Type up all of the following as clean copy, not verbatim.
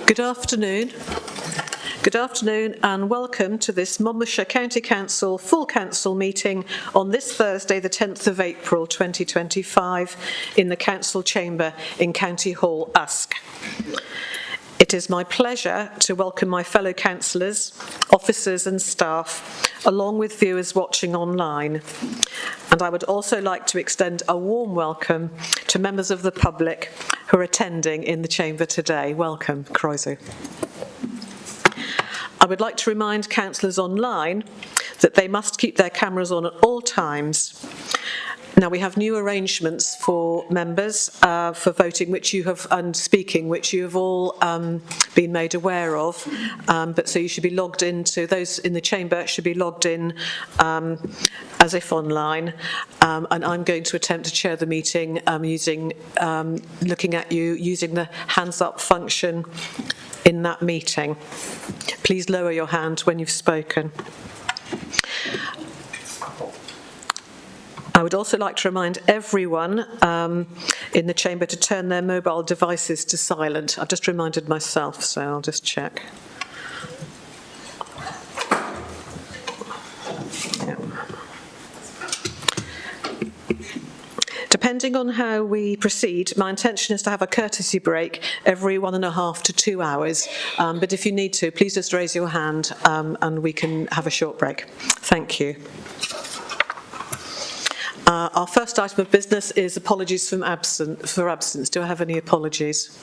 Good afternoon. Good afternoon and welcome to this Monmouthshire County Council full council meeting on this Thursday the 10th of April 2025 in the Council Chamber in County Hall, Usk. It is my pleasure to welcome my fellow councillors, officers and staff, along with viewers watching online. And I would also like to extend a warm welcome to members of the public who are attending in the chamber today. Welcome, Croeso. I would like to remind councillors online that they must keep their cameras on at all times. Now, we have new arrangements for members for voting, which you have, and speaking, which you have all been made aware of. But so you should be logged into, those in the chamber should be logged in as if online. And I'm going to attempt to chair the meeting looking at you, using the hands up function in that meeting. Please lower your hand when you've spoken. I would also like to remind everyone in the chamber to turn their mobile devices to silent. I've just reminded myself, so I'll just check. Yeah. Depending on how we proceed, my intention is to have a courtesy break every 1.5 to 2 hours. But if you need to, please just raise your hand and we can have a short break. Thank you. Our first item of business is apologies for absence. Do I have any apologies?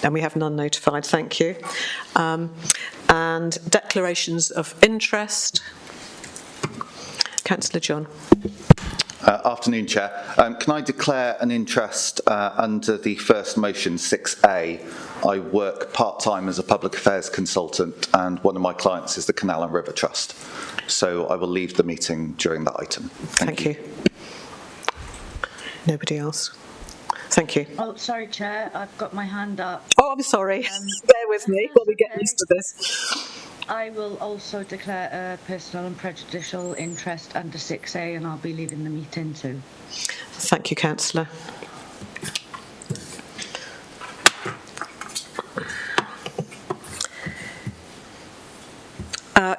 And we have none notified, thank you. And declarations of interest. Councillor John. Afternoon, Chair. Can I declare an interest under the first motion, 6A? I work part-time as a public affairs consultant and one of my clients is the Canal and River Trust. So I will leave the meeting during that item. Thank you. Nobody else? Thank you. Oh, sorry, Chair. I've got my hand up. Oh, I'm sorry. Bear with me while we get used to this. I will also declare a personal and prejudicial interest under 6A and I'll be leaving the meeting too. Thank you, Councillor.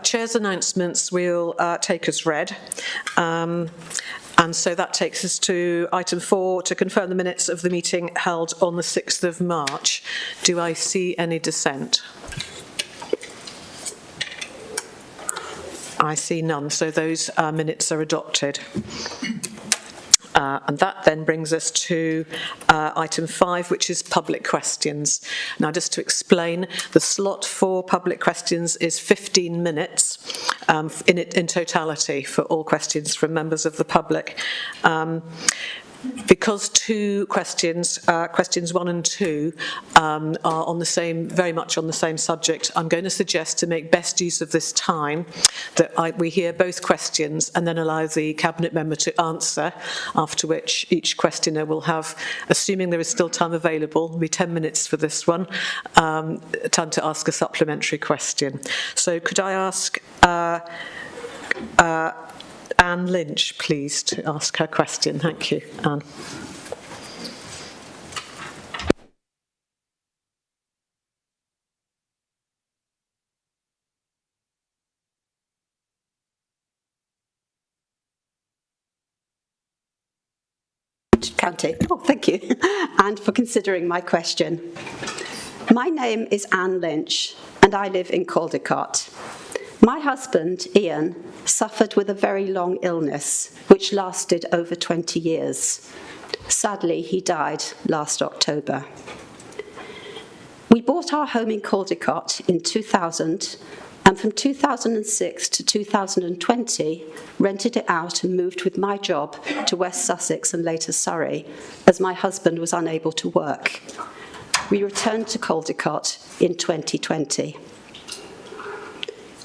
Chair's announcements will take as read. And so that takes us to item 4, to confirm the minutes of the meeting held on the 6th of March. Do I see any dissent? I see none, so those minutes are adopted. And that then brings us to item 5, which is public questions. Now, just to explain, the slot for public questions is 15 minutes in totality for all questions from members of the public. Because two questions, questions 1 and 2, are on the same, very much on the same subject, I'm going to suggest to make best use of this time that we hear both questions and then allow the Cabinet member to answer, after which each questioner will have, assuming there is still time available, will be 10 minutes for this one, time to ask a supplementary question. So could I ask Anne Lynch, please, to ask her question. Thank you, Anne. County. Oh, thank you. And for considering my question. My name is Anne Lynch, and I live in Caldicot. My husband, Ian, suffered with a very long illness, which lasted over 20 years. Sadly, he died last October. We bought our home in Caldicot in 2000, and from 2006 to 2020, rented it out and moved with my job to West Sussex and later Surrey, as my husband was unable to work. We returned to Caldicot in 2020.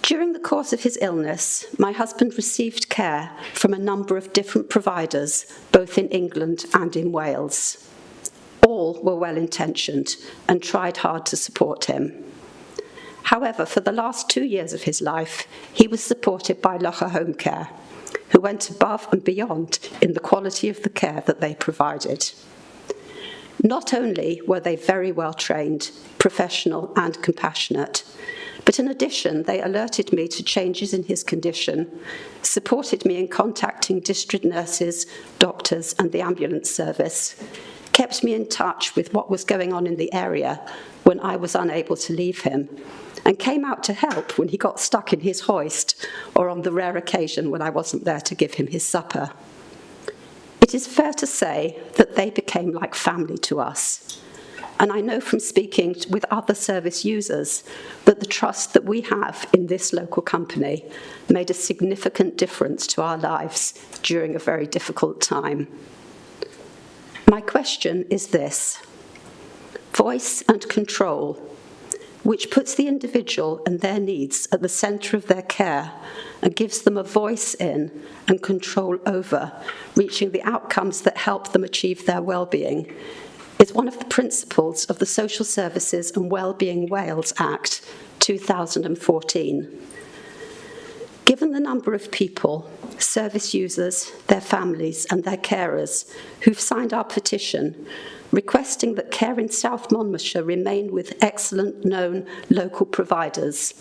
During the course of his illness, my husband received care from a number of different providers, both in England and in Wales. All were well-intentioned and tried hard to support him. However, for the last 2 years of his life, he was supported by Locher Home Care, who went above and beyond in the quality of the care that they provided. Not only were they very well trained, professional and compassionate, but in addition, they alerted me to changes in his condition, supported me in contacting district nurses, doctors and the ambulance service, kept me in touch with what was going on in the area when I was unable to leave him, and came out to help when he got stuck in his hoist or on the rare occasion when I wasn't there to give him his supper. It is fair to say that they became like family to us. And I know from speaking with other service users that the trust that we have in this local company made a significant difference to our lives during a very difficult time. My question is this: voice and control, which puts the individual and their needs at the centre of their care and gives them a voice in and control over reaching the outcomes that help them achieve their well-being, is one of the principles of the Social Services and Wellbeing Wales Act 2014. Given the number of people, service users, their families and their carers who've signed our petition requesting that care in South Monmouthshire remain with excellent known local providers,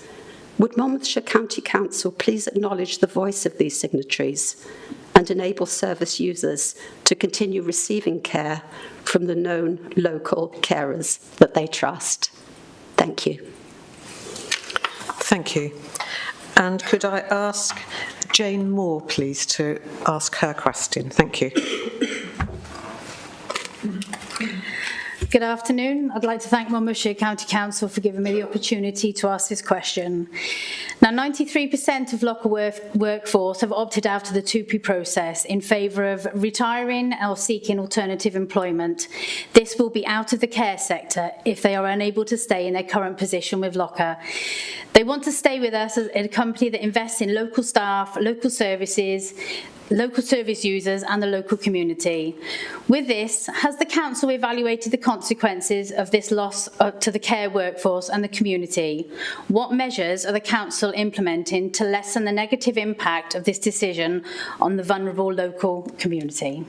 would Monmouthshire County Council please acknowledge the voice of these signatories and enable service users to continue receiving care from the known local carers that they trust? Thank you. Thank you. And could I ask Jane Moore, please, to ask her question? Thank you. Good afternoon. I'd like to thank Monmouthshire County Council for giving me the opportunity to ask this question. Now, 93% of local workforce have opted out of the 2P process in favour of retiring or seeking alternative employment. This will be out of the care sector if they are unable to stay in their current position with Locker. They want to stay with us as a company that invests in local staff, local services, local service users and the local community. With this, has the council evaluated the consequences of this loss to the care workforce and the community? What measures are the council implementing to lessen the negative impact of this decision on the vulnerable local community?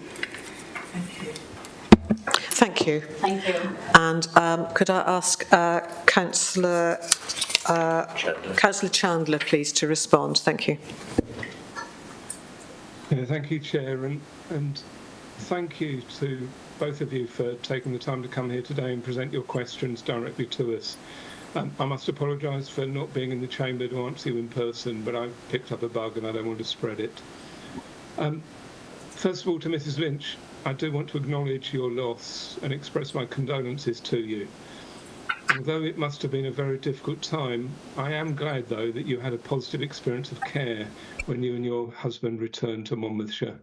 Thank you. Thank you. And could I ask Councillor Chandler, please, to respond? Thank you. Thank you, Chair, and thank you to both of you for taking the time to come here today and present your questions directly to us. I must apologise for not being in the chamber to answer you in person, but I've picked up a bug and I don't want to spread it. First of all, to Mrs Lynch, I do want to acknowledge your loss and express my condolences to you. Although it must have been a very difficult time, I am glad, though, that you had a positive experience of care when you and your husband returned to Monmouthshire.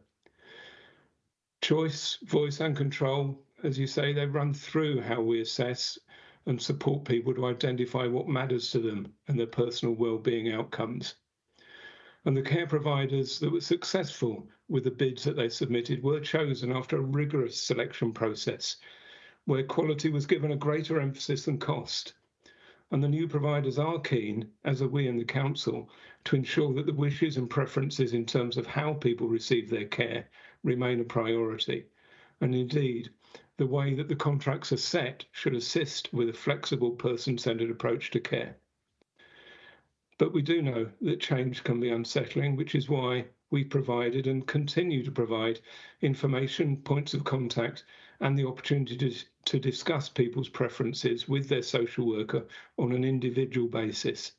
Choice, voice and control, as you say, they run through how we assess and support people to identify what matters to them and their personal well-being outcomes. And the care providers that were successful with the bids that they submitted were chosen after a rigorous selection process, where quality was given a greater emphasis than cost. And the new providers are keen, as are we in the council, to ensure that the wishes and preferences in terms of how people receive their care remain a priority. And indeed, the way that the contracts are set should assist with a flexible, person-centred approach to care. But we do know that change can be unsettling, which is why we provided and continue to provide information, points of contact, and the opportunity to discuss people's preferences with their social worker on an individual basis.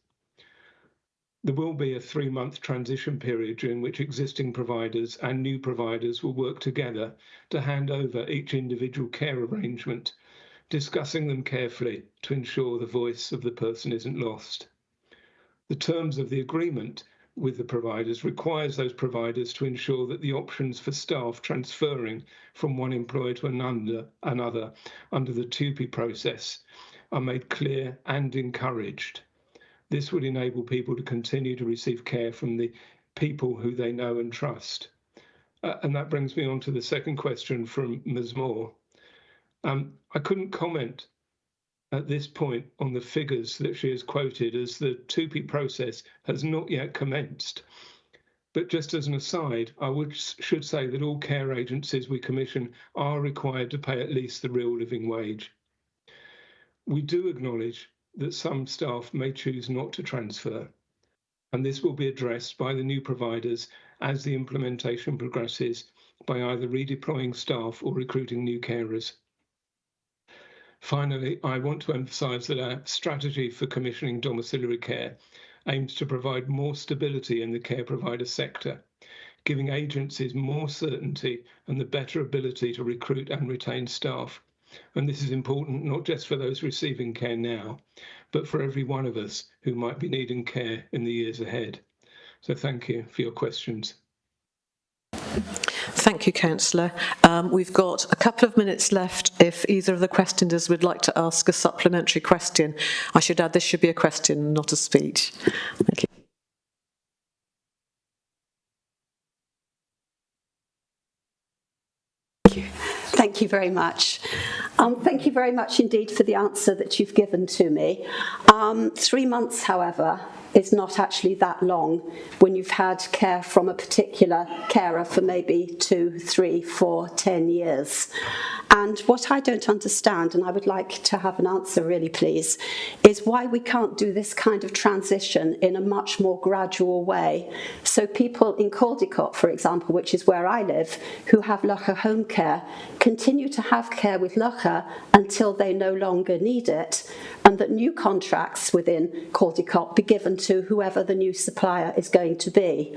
There will be a 3-month transition period during which existing providers and new providers will work together to hand over each individual care arrangement, discussing them carefully to ensure the voice of the person isn't lost. The terms of the agreement with the providers requires those providers to ensure that the options for staff transferring from one employer to another under the 2P process are made clear and encouraged. This would enable people to continue to receive care from the people who they know and trust. And that brings me on to the second question from Ms Moore. I couldn't comment at this point on the figures that she has quoted, as the 2P process has not yet commenced. But just as an aside, should say that all care agencies we commission are required to pay at least the real living wage. We do acknowledge that some staff may choose not to transfer, and this will be addressed by the new providers as the implementation progresses by either redeploying staff or recruiting new carers. Finally, I want to emphasise that our strategy for commissioning domiciliary care aims to provide more stability in the care provider sector, giving agencies more certainty and the better ability to recruit and retain staff. And this is important not just for those receiving care now, but for every one of us who might be needing care in the years ahead. So thank you for your questions. Thank you, Councillor. We've got a couple of minutes left if either of the questioners would like to ask a supplementary question. I should add this should be a question, not a speech. Thank you. Thank you very much. Thank you very much indeed for the answer that you've given to me. 3 months, however, is not actually that long when you've had care from a particular carer for maybe 2, 3, 4, 10 years. And what I don't understand, and I would like to have an answer really please, is why we can't do this kind of transition in a much more gradual way. So people in Caldicot, for example, which is where I live, who have Locha home care, continue to have care with Locha until they no longer need it, and that new contracts within Caldicot be given to whoever the new supplier is going to be,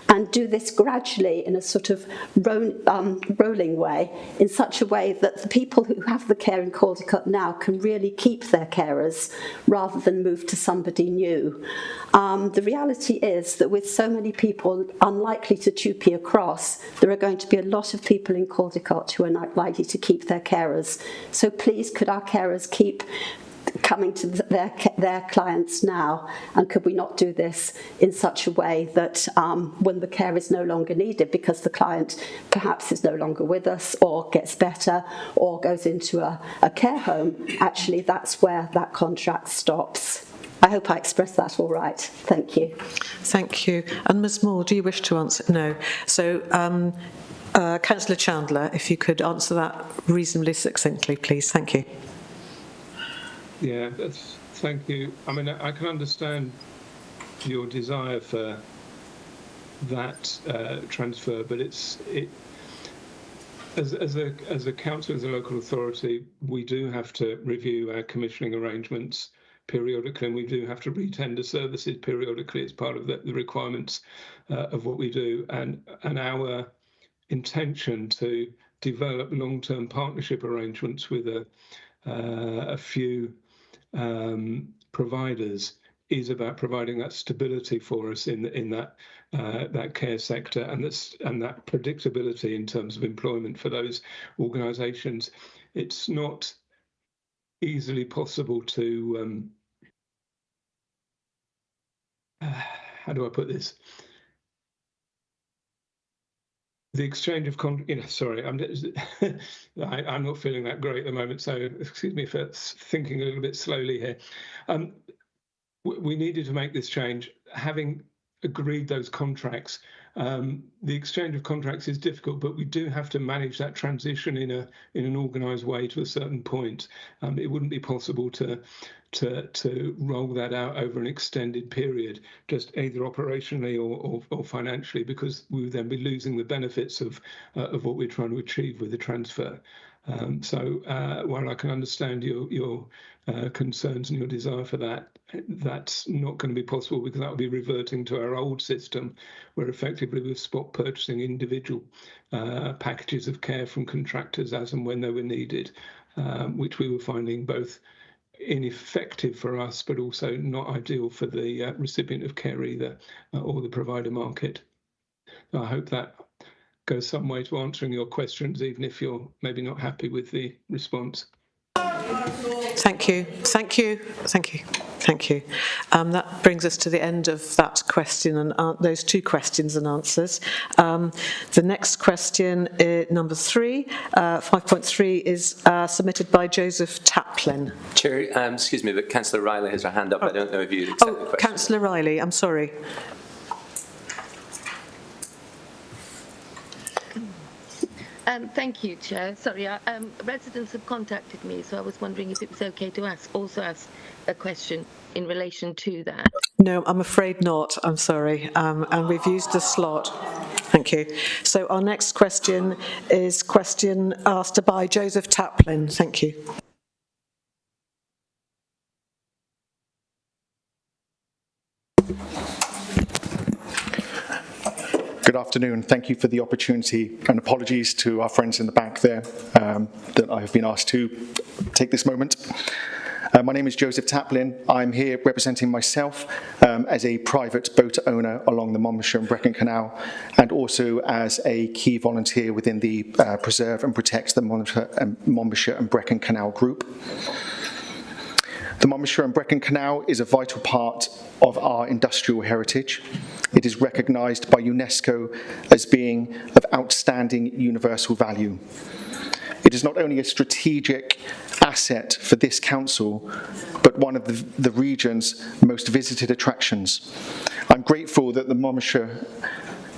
and do this gradually in a sort of rolling way, in such a way that the people who have the care in Caldicot now can really keep their carers rather than move to somebody new. The reality is that with so many people unlikely to TUPE across, there are going to be a lot of people in Caldicot who are not likely to keep their carers. So please, could our carers keep coming to their clients now, and could we not do this in such a way that when the care is no longer needed because the client perhaps is no longer with us or gets better or goes into a care home, actually that's where that contract stops. I hope I expressed that all right. Thank you. Thank you. And Ms Moore, do you wish to answer? No. So Councillor Chandler, if you could answer that reasonably succinctly, please. Thank you. Yeah, thank you. I mean, I can understand your desire for that transfer, but as a council, as a local authority, we do have to review our commissioning arrangements periodically, and we do have to re-tender services periodically as part of the requirements of what we do. And our intention to develop long-term partnership arrangements with a few providers is about providing that stability for us in that care sector, and that predictability in terms of employment for those organisations. It's not easily possible to how do I put this? The exchange of sorry, I'm not feeling that great at the moment, so excuse me for thinking a little bit slowly here. We needed to make this change. Having agreed those contracts, the exchange of contracts is difficult, but we do have to manage that transition in an organised way to a certain point. It wouldn't be possible to roll that out over an extended period, just either operationally or financially, because we would then be losing the benefits of what we're trying to achieve with the transfer. So while I can understand your concerns and your desire for that, that's not going to be possible, because that would be reverting to our old system, where effectively we're spot purchasing individual packages of care from contractors as and when they were needed, which we were finding both ineffective for us, but also not ideal for the recipient of care either, or the provider market. I hope that goes some way to answering your questions, even if you're maybe not happy with the response. Thank you. Thank you. Thank you. Thank you. That brings us to the end of that question and those two questions and answers. The next question, number 3, 5.3, is submitted by Joseph Taplin. Chair, excuse me, but Councillor Riley has her hand up. I don't know if you'd accept the question. Councillor Riley, I'm sorry. Thank you, Chair. Sorry, residents have contacted me, so I was wondering if it was okay to also ask a question in relation to that. No, I'm afraid not. I'm sorry. And we've used the slot. Thank you. So our next question is question asked by Joseph Taplin. Thank you. Good afternoon. Thank you for the opportunity, and apologies to our friends in the back there that I have been asked to take this moment. My name is Joseph Taplin. I'm here representing myself as a private boat owner along the Monmouthshire and Brecon Canal, and also as a key volunteer within the Preserve and Protect the Monmouthshire and Brecon Canal group. The Monmouthshire and Brecon Canal is a vital part of our industrial heritage. It is recognised by UNESCO as being of outstanding universal value. It is not only a strategic asset for this council, but one of the region's most visited attractions. I'm grateful that the Monmouthshire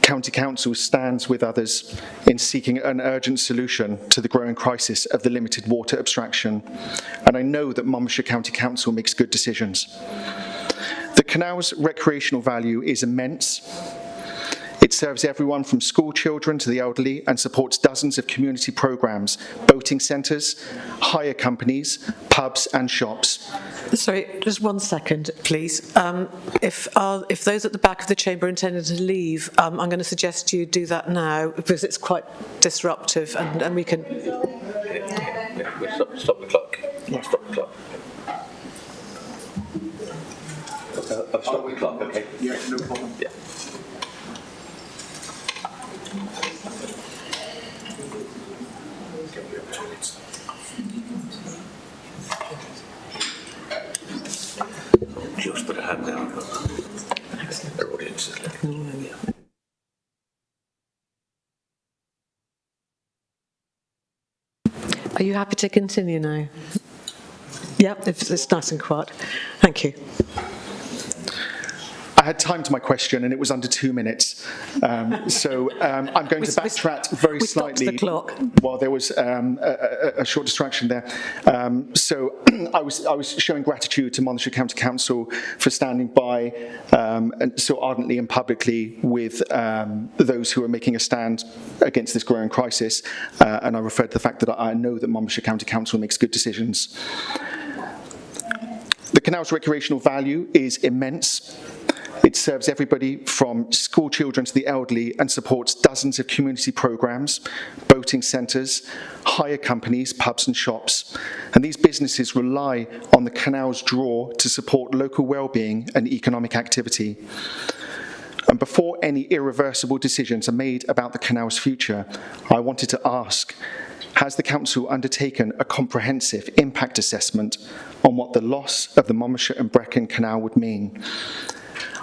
County Council stands with others in seeking an urgent solution to the growing crisis of the limited water abstraction, and I know that Monmouthshire County Council makes good decisions. The canal's recreational value is immense. It serves everyone from school children to the elderly and supports dozens of community programmes, boating centres, hire companies, pubs and shops. Sorry, just 1 second, please. If those at the back of the chamber intended to leave, I'm going to suggest you do that now because it's quite disruptive, and we can... We'll stop the clock. Yeah. Stop the clock. I've stopped the clock, okay? Yeah, no problem. Yeah. Just put a hand down. Their audience is looking. Are you happy to continue now? Yep, it's nice and quiet. Thank you. I had timed my question and it was under 2 minutes, so I'm going to backtrack very slightly. The clock. While there was a short distraction there. So I was showing gratitude to Monmouthshire County Council for standing by and so ardently and publicly with those who are making a stand against this growing crisis, and I referred to the fact that I know that Monmouthshire County Council makes good decisions. The canal's recreational value is immense. It serves everybody from school children to the elderly and supports dozens of community programmes, boating centres, hire companies, pubs and shops. And these businesses rely on the canal's draw to support local well-being and economic activity. And before any irreversible decisions are made about the canal's future, I wanted to ask, has the council undertaken a comprehensive impact assessment on what the loss of the Monmouthshire and Brecon Canal would mean?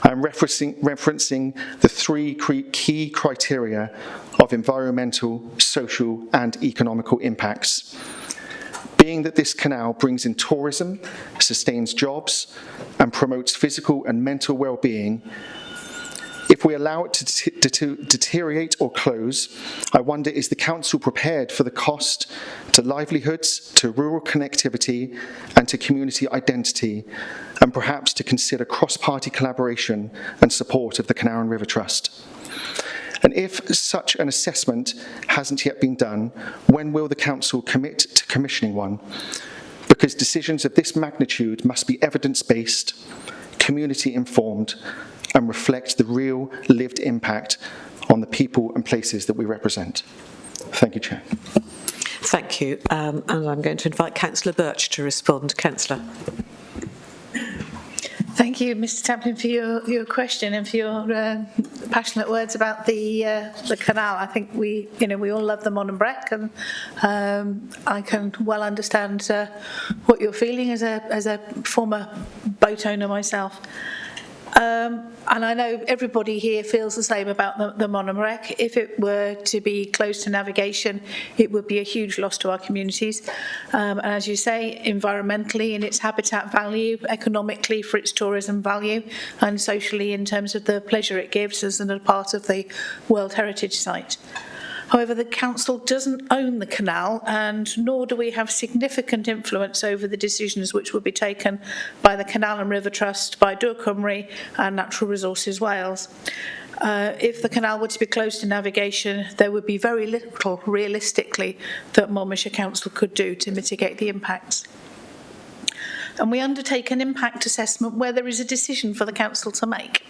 I'm referencing the three key criteria of environmental, social and economical impacts. Being that this canal brings in tourism, sustains jobs and promotes physical and mental well-being, if we allow it to deteriorate or close, I wonder, is the council prepared for the cost to livelihoods, to rural connectivity and to community identity, and perhaps to consider cross-party collaboration and support of the Canal and River Trust? And if such an assessment hasn't yet been done, when will the council commit to commissioning one? Because decisions of this magnitude must be evidence-based, community-informed, and reflect the real lived impact on the people and places that we represent. Thank you, Chair. Thank you. And I'm going to invite Councillor Birch to respond. Councillor. Thank you, Mr. Taplin, for your question and for your passionate words about the canal. I think we all love the Mon and Breck, and I can well understand what you're feeling as a former boat owner myself. And I know everybody here feels the same about the Mon and Breck. If it were to be closed to navigation, it would be a huge loss to our communities. And as you say, environmentally in its habitat value, economically for its tourism value, and socially in terms of the pleasure it gives as a part of the World Heritage Site. However, the council doesn't own the canal, and nor do we have significant influence over the decisions which would be taken by the Canal and River Trust, by Dŵr Cymru and Natural Resources Wales. If the canal were to be closed to navigation, there would be very little, realistically, that Monmouthshire Council could do to mitigate the impacts. And we undertake an impact assessment where there is a decision for the council to make,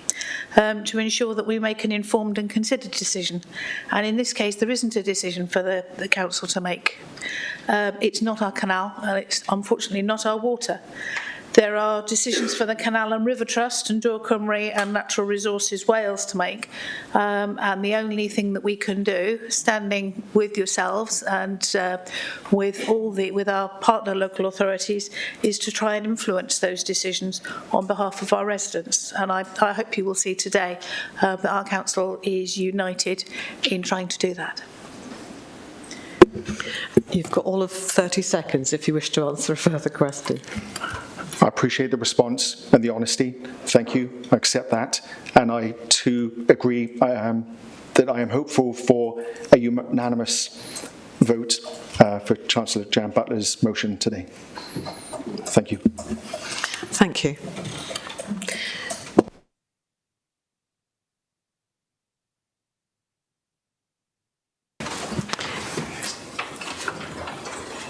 to ensure that we make an informed and considered decision. And in this case, there isn't a decision for the council to make. It's not our canal, and it's unfortunately not our water. There are decisions for the Canal and River Trust and Dŵr Cymru and Natural Resources Wales to make, and the only thing that we can do, standing with yourselves and with our partner local authorities, is to try and influence those decisions on behalf of our residents. And I hope you will see today that our council is united in trying to do that. You've got all of 30 seconds if you wish to answer a further question. I appreciate the response and the honesty. Thank you. I accept that. And I too agree that I am hopeful for a unanimous vote for Chancellor Jan Butler's motion today. Thank you. Thank you.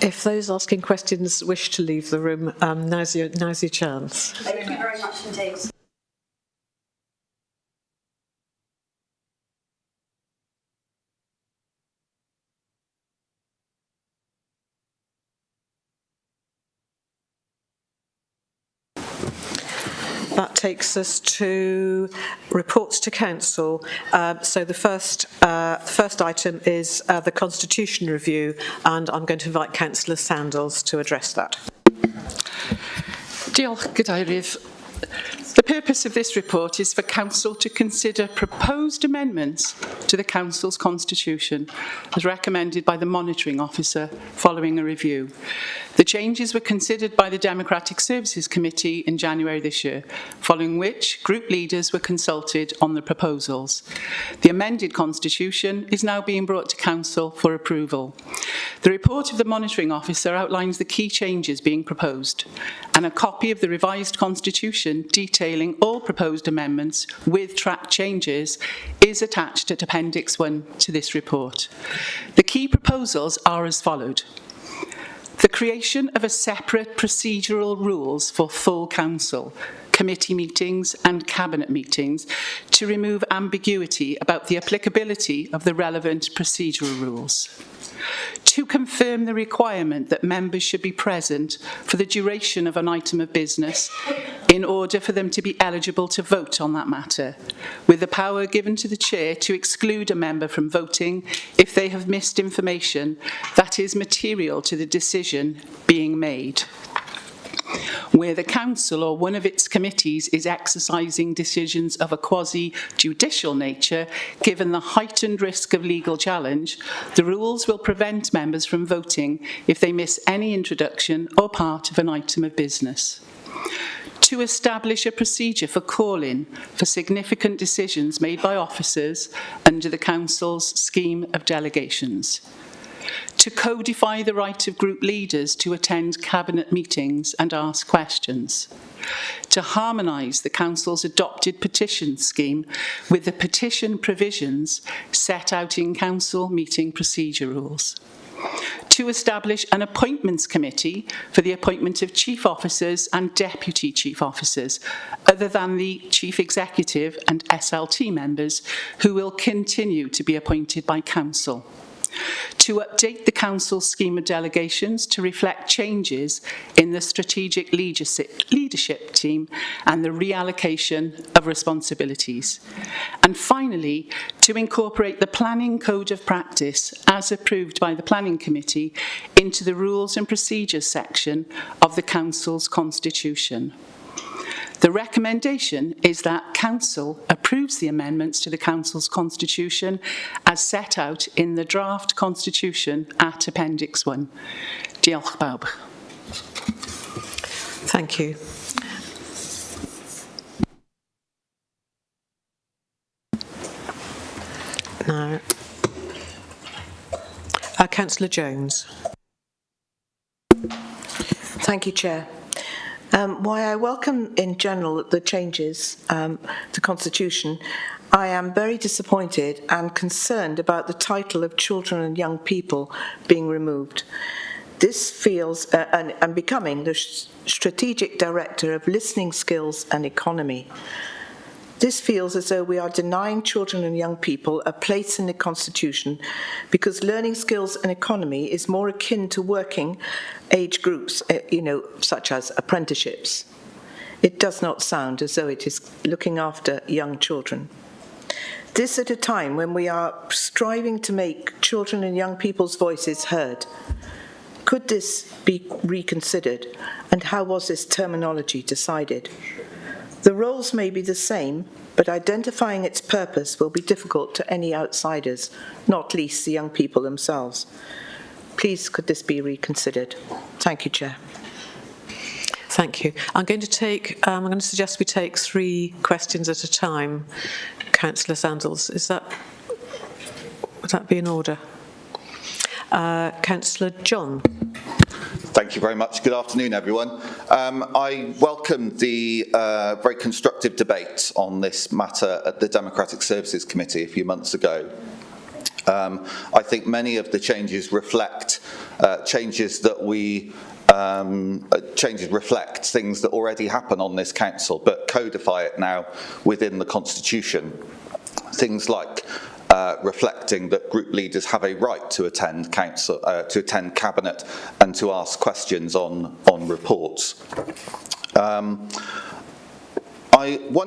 If those asking questions wish to leave the room, now's your chance. Thank you very much indeed. That takes us to reports to council. So the first item is the Constitution review, and I'm going to invite Councillor Sandals to address that. Diolch, Gadeirydd. The purpose of this report is for Council to consider proposed amendments to the Council's Constitution as recommended by the Monitoring Officer following a review. The changes were considered by the Democratic Services Committee in January this year, following which group leaders were consulted on the proposals. The amended Constitution is now being brought to Council for approval. The report of the Monitoring Officer outlines the key changes being proposed, and a copy of the revised Constitution detailing all proposed amendments with track changes is attached at Appendix 1 to this report. The key proposals are as followed. The creation of a separate procedural rules for full council, committee meetings and cabinet meetings to remove ambiguity about the applicability of the relevant procedural rules. To confirm the requirement that members should be present for the duration of an item of business in order for them to be eligible to vote on that matter, with the power given to the chair to exclude a member from voting if they have missed information that is material to the decision being made. Where the council or one of its committees is exercising decisions of a quasi-judicial nature, given the heightened risk of legal challenge, the rules will prevent members from voting if they miss any introduction or part of an item of business. To establish a procedure for call-in for significant decisions made by officers under the council's scheme of delegations. To codify the right of group leaders to attend cabinet meetings and ask questions. To harmonise the Council's adopted petition scheme with the petition provisions set out in Council meeting procedure rules. To establish an appointments committee for the appointment of chief officers and deputy chief officers, other than the chief executive and SLT members who will continue to be appointed by Council. To update the Council's scheme of delegations to reflect changes in the strategic leadership team and the reallocation of responsibilities. And finally, to incorporate the Planning Code of Practice as approved by the Planning Committee into the Rules and Procedures section of the Council's Constitution. The recommendation is that Council approves the amendments to the Council's Constitution as set out in the draft Constitution at Appendix 1. Diolch bawb. Thank you. Now, Councillor Jones. Thank you, Chair. While I welcome in general the changes to the Constitution, I am very disappointed and concerned about the title of Children and Young People being removed. This feels, and becoming the Strategic Director of Listening Skills and Economy. This feels as though we are denying children and young people a place in the Constitution because learning skills and economy is more akin to working age groups, such as apprenticeships. It does not sound as though it is looking after young children. This at a time when we are striving to make children and young people's voices heard. Could this be reconsidered, and how was this terminology decided? The roles may be the same, but identifying its purpose will be difficult to any outsiders, not least the young people themselves. Please, could this be reconsidered? Thank you, Chair. Thank you. I'm going to suggest we take 3 questions at a time. Councillor Sandals, would that be in order? Councillor John. Thank you very much. Good afternoon, everyone. I welcome the very constructive debate on this matter at the Democratic Services Committee a few months ago. I think many of the changes reflect changes reflect things that already happen on this council, but codify it now within the Constitution. Things like reflecting that group leaders have a right to attend cabinet and to ask questions on reports. One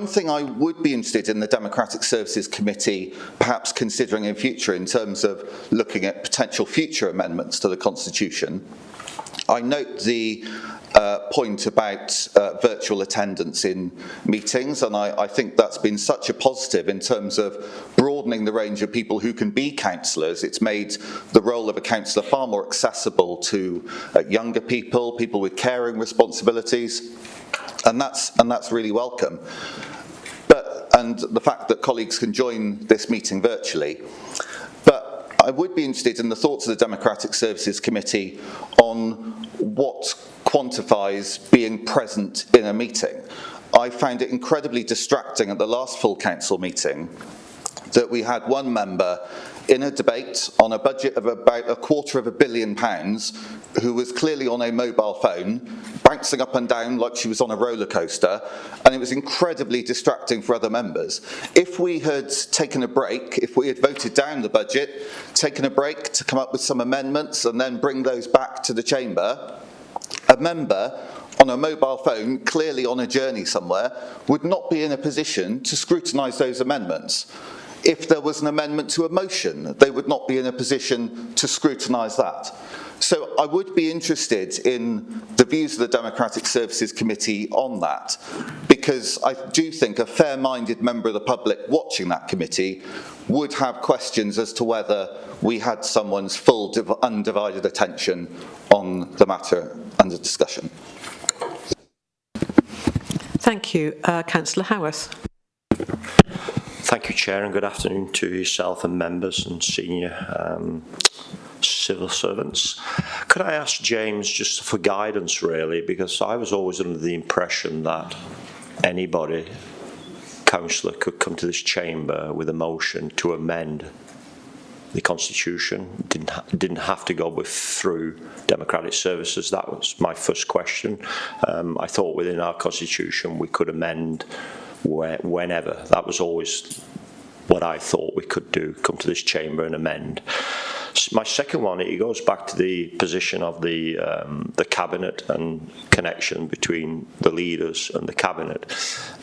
thing I would be interested in the Democratic Services Committee perhaps considering in future in terms of looking at potential future amendments to the Constitution. I note the point about virtual attendance in meetings, and I think that's been such a positive in terms of broadening the range of people who can be councillors. It's made the role of a councillor far more accessible to younger people, people with caring responsibilities, and that's really welcome. And the fact that colleagues can join this meeting virtually. But I would be interested in the thoughts of the Democratic Services Committee on what quantifies being present in a meeting. I found it incredibly distracting at the last full council meeting that we had one member in a debate on a budget of about £250 million who was clearly on a mobile phone, bouncing up and down like she was on a roller coaster, and it was incredibly distracting for other members. If we had taken a break, if we had voted down the budget, taken a break to come up with some amendments and then bring those back to the chamber, a member on a mobile phone, clearly on a journey somewhere, would not be in a position to scrutinise those amendments. If there was an amendment to a motion, they would not be in a position to scrutinise that. So I would be interested in the views of the Democratic Services Committee on that, because I do think a fair-minded member of the public watching that committee would have questions as to whether we had someone's full undivided attention on the matter under discussion. Thank you. Councillor Howarth. Thank you, Chair, and good afternoon to yourself and members and senior civil servants. Could I ask James just for guidance, really, because I was always under the impression that anybody, councillor, could come to this chamber with a motion to amend the Constitution, didn't have to go through Democratic Services. That was my first question. I thought within our Constitution we could amend whenever. That was always what I thought we could do, come to this chamber and amend. My second one, it goes back to the position of the cabinet and connection between the leaders and the cabinet.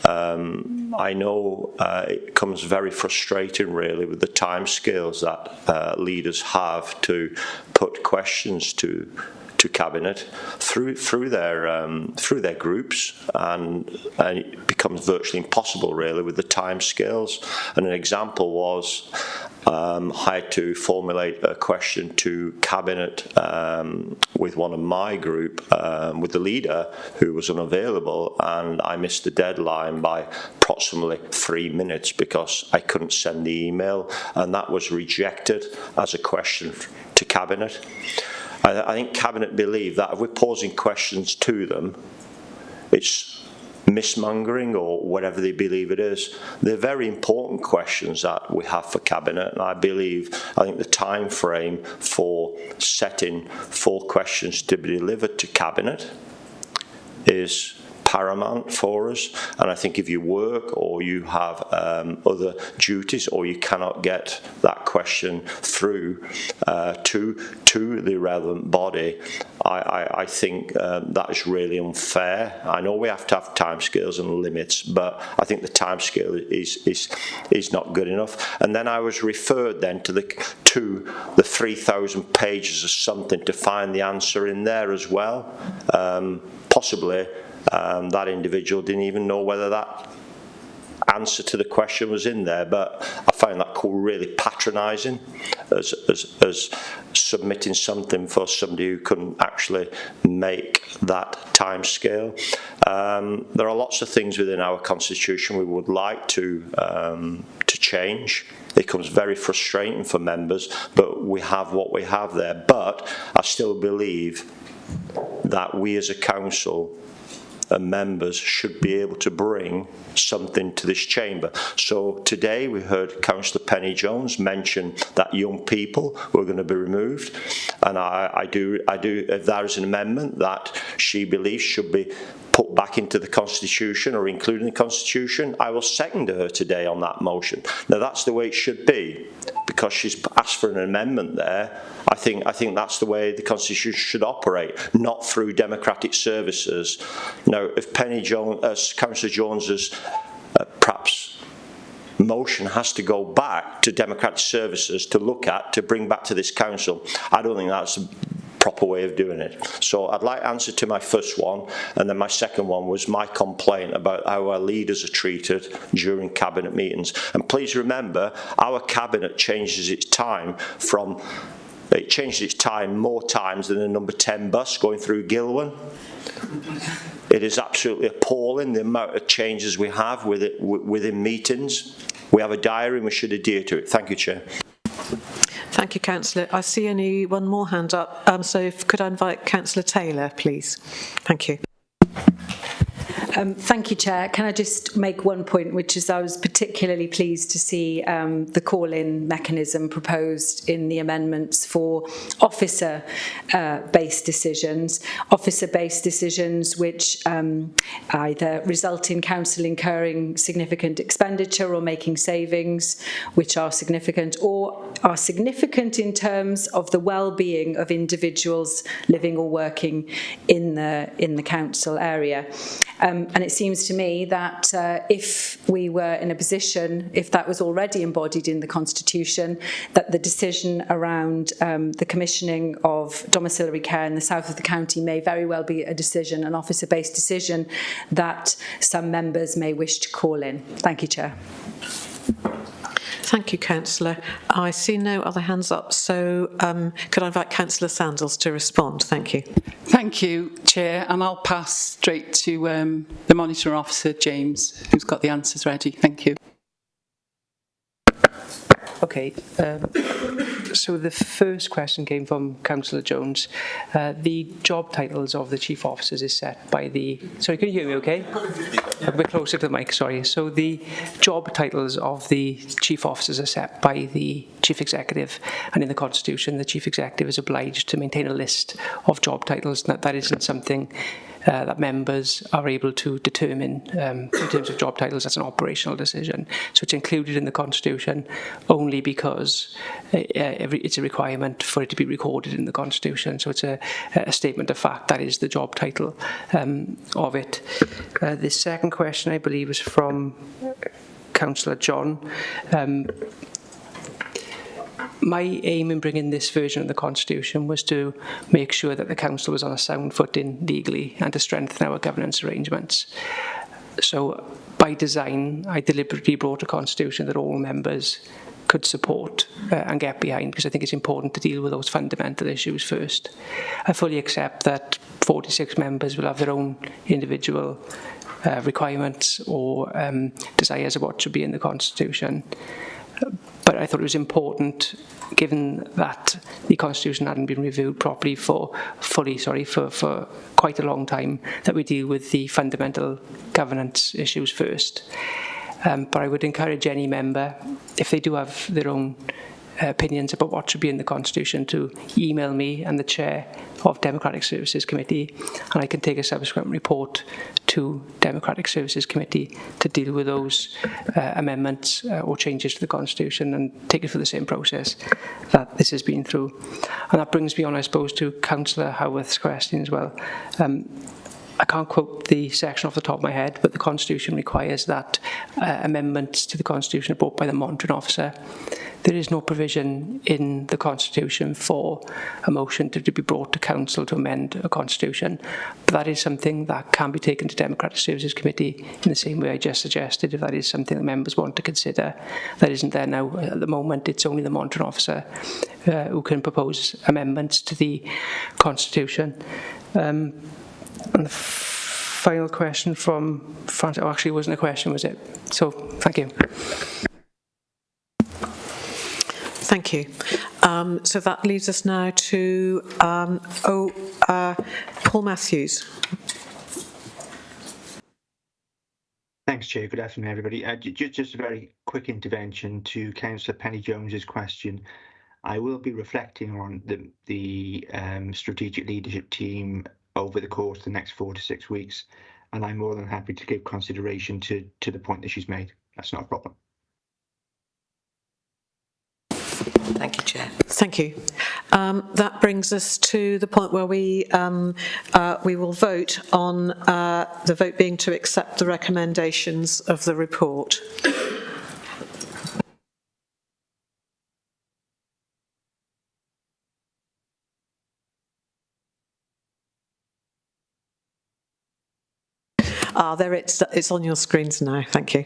I know it becomes very frustrating, really, with the timescales that leaders have to put questions to cabinet through their groups, and it becomes virtually impossible, really, with the timescales. And an example was I had to formulate a question to Cabinet with one of my group, with the leader who was unavailable, and I missed the deadline by approximately 3 minutes because I couldn't send the email, and that was rejected as a question to Cabinet. I think Cabinet believe that if we're posing questions to them, it's mismongering or whatever they believe it is. They're very important questions that we have for Cabinet, and I think the time frame for setting 4 questions to be delivered to Cabinet is paramount for us. And I think if you work or you have other duties or you cannot get that question through to the relevant body, I think that is really unfair. I know we have to have timescales and limits, but I think the timescale is not good enough. And then I was referred then to the 3,000 pages or something to find the answer in there as well. Possibly that individual didn't even know whether that answer to the question was in there, but I find that really patronising as submitting something for somebody who couldn't actually make that time scale. There are lots of things within our constitution we would like to change. It becomes very frustrating for members, but we have what we have there. But I still believe that we as a council and members should be able to bring something to this chamber. So today we heard Councillor Penny Jones mention that young people were going to be removed, and I do. If there is an amendment that she believes should be put back into the Constitution or included in the Constitution, I will second her today on that motion. Now that's the way it should be, because she's asked for an amendment there. I think that's the way the Constitution should operate, not through democratic services. Now, if Councillor Jones's perhaps motion has to go back to democratic services to look at, to bring back to this council, I don't think that's a proper way of doing it. So I'd like answer to my first one, and then my second one was my complaint about how our leaders are treated during Cabinet meetings. And please remember, our Cabinet changes its time more times than the number 10 bus going through Gilwan. It is absolutely appalling the amount of changes we have within meetings. We have a diary and we should adhere to it. Thank you, Chair. Thank you, Councillor. I see only one more hand up, so could I invite Councillor Taylor, please? Thank you. Thank you, Chair. Can I just make one point, which is I was particularly pleased to see the call-in mechanism proposed in the amendments for officer-based decisions. Officer-based decisions which either result in council incurring significant expenditure or making savings, which are significant, or are significant in terms of the well-being of individuals living or working in the council area. And it seems to me that if we were in a position, if that was already embodied in the Constitution, that the decision around the commissioning of domiciliary care in the south of the county may very well be a decision, an officer-based decision, that some members may wish to call in. Thank you, Chair. Thank you, Councillor. I see no other hands up, so could I invite Councillor Sandals to respond? Thank you. Thank you, Chair, and I'll pass straight to the Monitoring Officer, James, who's got the answers ready. Thank you. Okay, so the first question came from Councillor Jones. The job titles of the chief officers is set by the... Sorry, can you hear me okay? A bit closer to the mic, sorry. So the job titles of the chief officers are set by the chief executive, and in the Constitution, the chief executive is obliged to maintain a list of job titles. That isn't something that members are able to determine in terms of job titles. That's an operational decision. So it's included in the Constitution only because it's a requirement for it to be recorded in the Constitution. So it's a statement of fact. That is the job title of it. The second question, I believe, is from Councillor John. My aim in bringing this version of the Constitution was to make sure that the Council was on a sound footing legally and to strengthen our governance arrangements. So by design, I deliberately brought a Constitution that all members could support and get behind, because I think it's important to deal with those fundamental issues first. I fully accept that 46 members will have their own individual requirements or desires of what should be in the Constitution. But I thought it was important, given that the Constitution hadn't been reviewed properly for quite a long time, that we deal with the fundamental governance issues first. But I would encourage any member, if they do have their own opinions about what should be in the Constitution, to email me and the Chair of Democratic Services Committee, and I can take a subsequent report to Democratic Services Committee to deal with those amendments or changes to the Constitution and take it through the same process that this has been through. And that brings me on, I suppose, to Councillor Howarth's question as well. I can't quote the section off the top of my head, but the Constitution requires that amendments to the Constitution are brought by the monitoring officer. There is no provision in the Constitution for a motion to be brought to Council to amend a Constitution, but that is something that can be taken to Democratic Services Committee in the same way I just suggested, if that is something that members want to consider. That isn't there now. At the moment, it's only the monitoring officer who can propose amendments to the Constitution. And the final question from Francis, oh, actually it wasn't a question, was it? So, thank you. Thank you. So that leaves us now to Paul Matthews. Thanks, Chair. Good afternoon, everybody. Just a very quick intervention to Councillor Penny-Jones's question. I will be reflecting on the strategic leadership team over the course of the next 4 to 6 weeks, and I'm more than happy to give consideration to the point that she's made. That's not a problem. Thank you, Chair. Thank you. That brings us to the point where we will vote on the vote being to accept the recommendations of the report. There it's on your screens now. Thank you.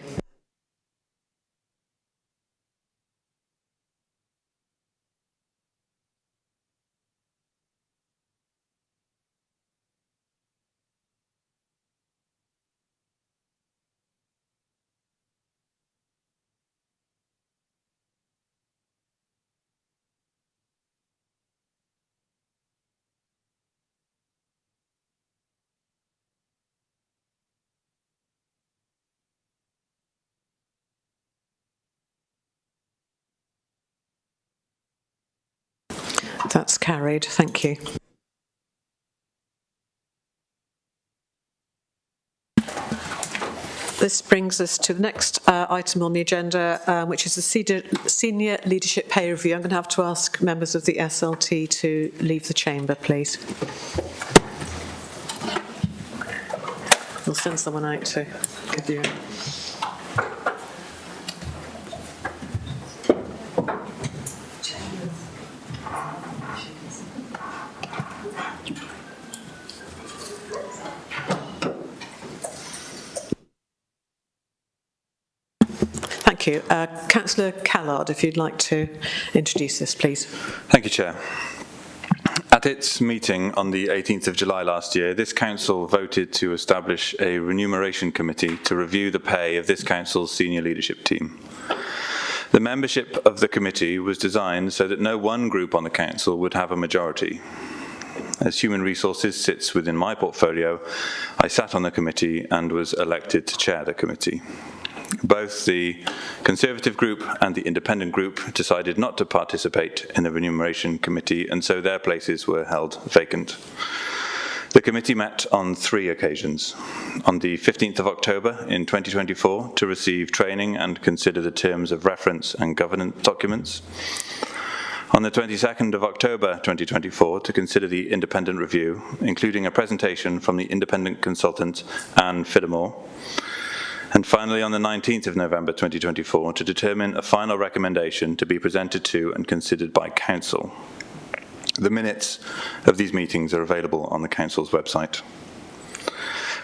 That's carried. Thank you. This brings us to the next item on the agenda, which is the Senior Leadership Pay Review. I'm going to have to ask members of the SLT to leave the chamber, please. We'll send someone out to give you. Thank you. Councillor Callard, if you'd like to introduce this, please. Thank you, Chair. At its meeting on the 18th of July last year, this council voted to establish a remuneration committee to review the pay of this council's senior leadership team. The membership of the committee was designed so that no one group on the council would have a majority. As Human Resources sits within my portfolio, I sat on the committee and was elected to chair the committee. Both the Conservative group and the Independent group decided not to participate in the Remuneration Committee, and so their places were held vacant. The committee met on 3 occasions. On the 15th of October in 2024 to receive training and consider the terms of reference and governance documents. On the 22nd of October 2024 to consider the independent review, including a presentation from the independent consultant Anne Fidamore. And finally, on the 19th of November 2024, to determine a final recommendation to be presented to and considered by Council. The minutes of these meetings are available on the Council's website.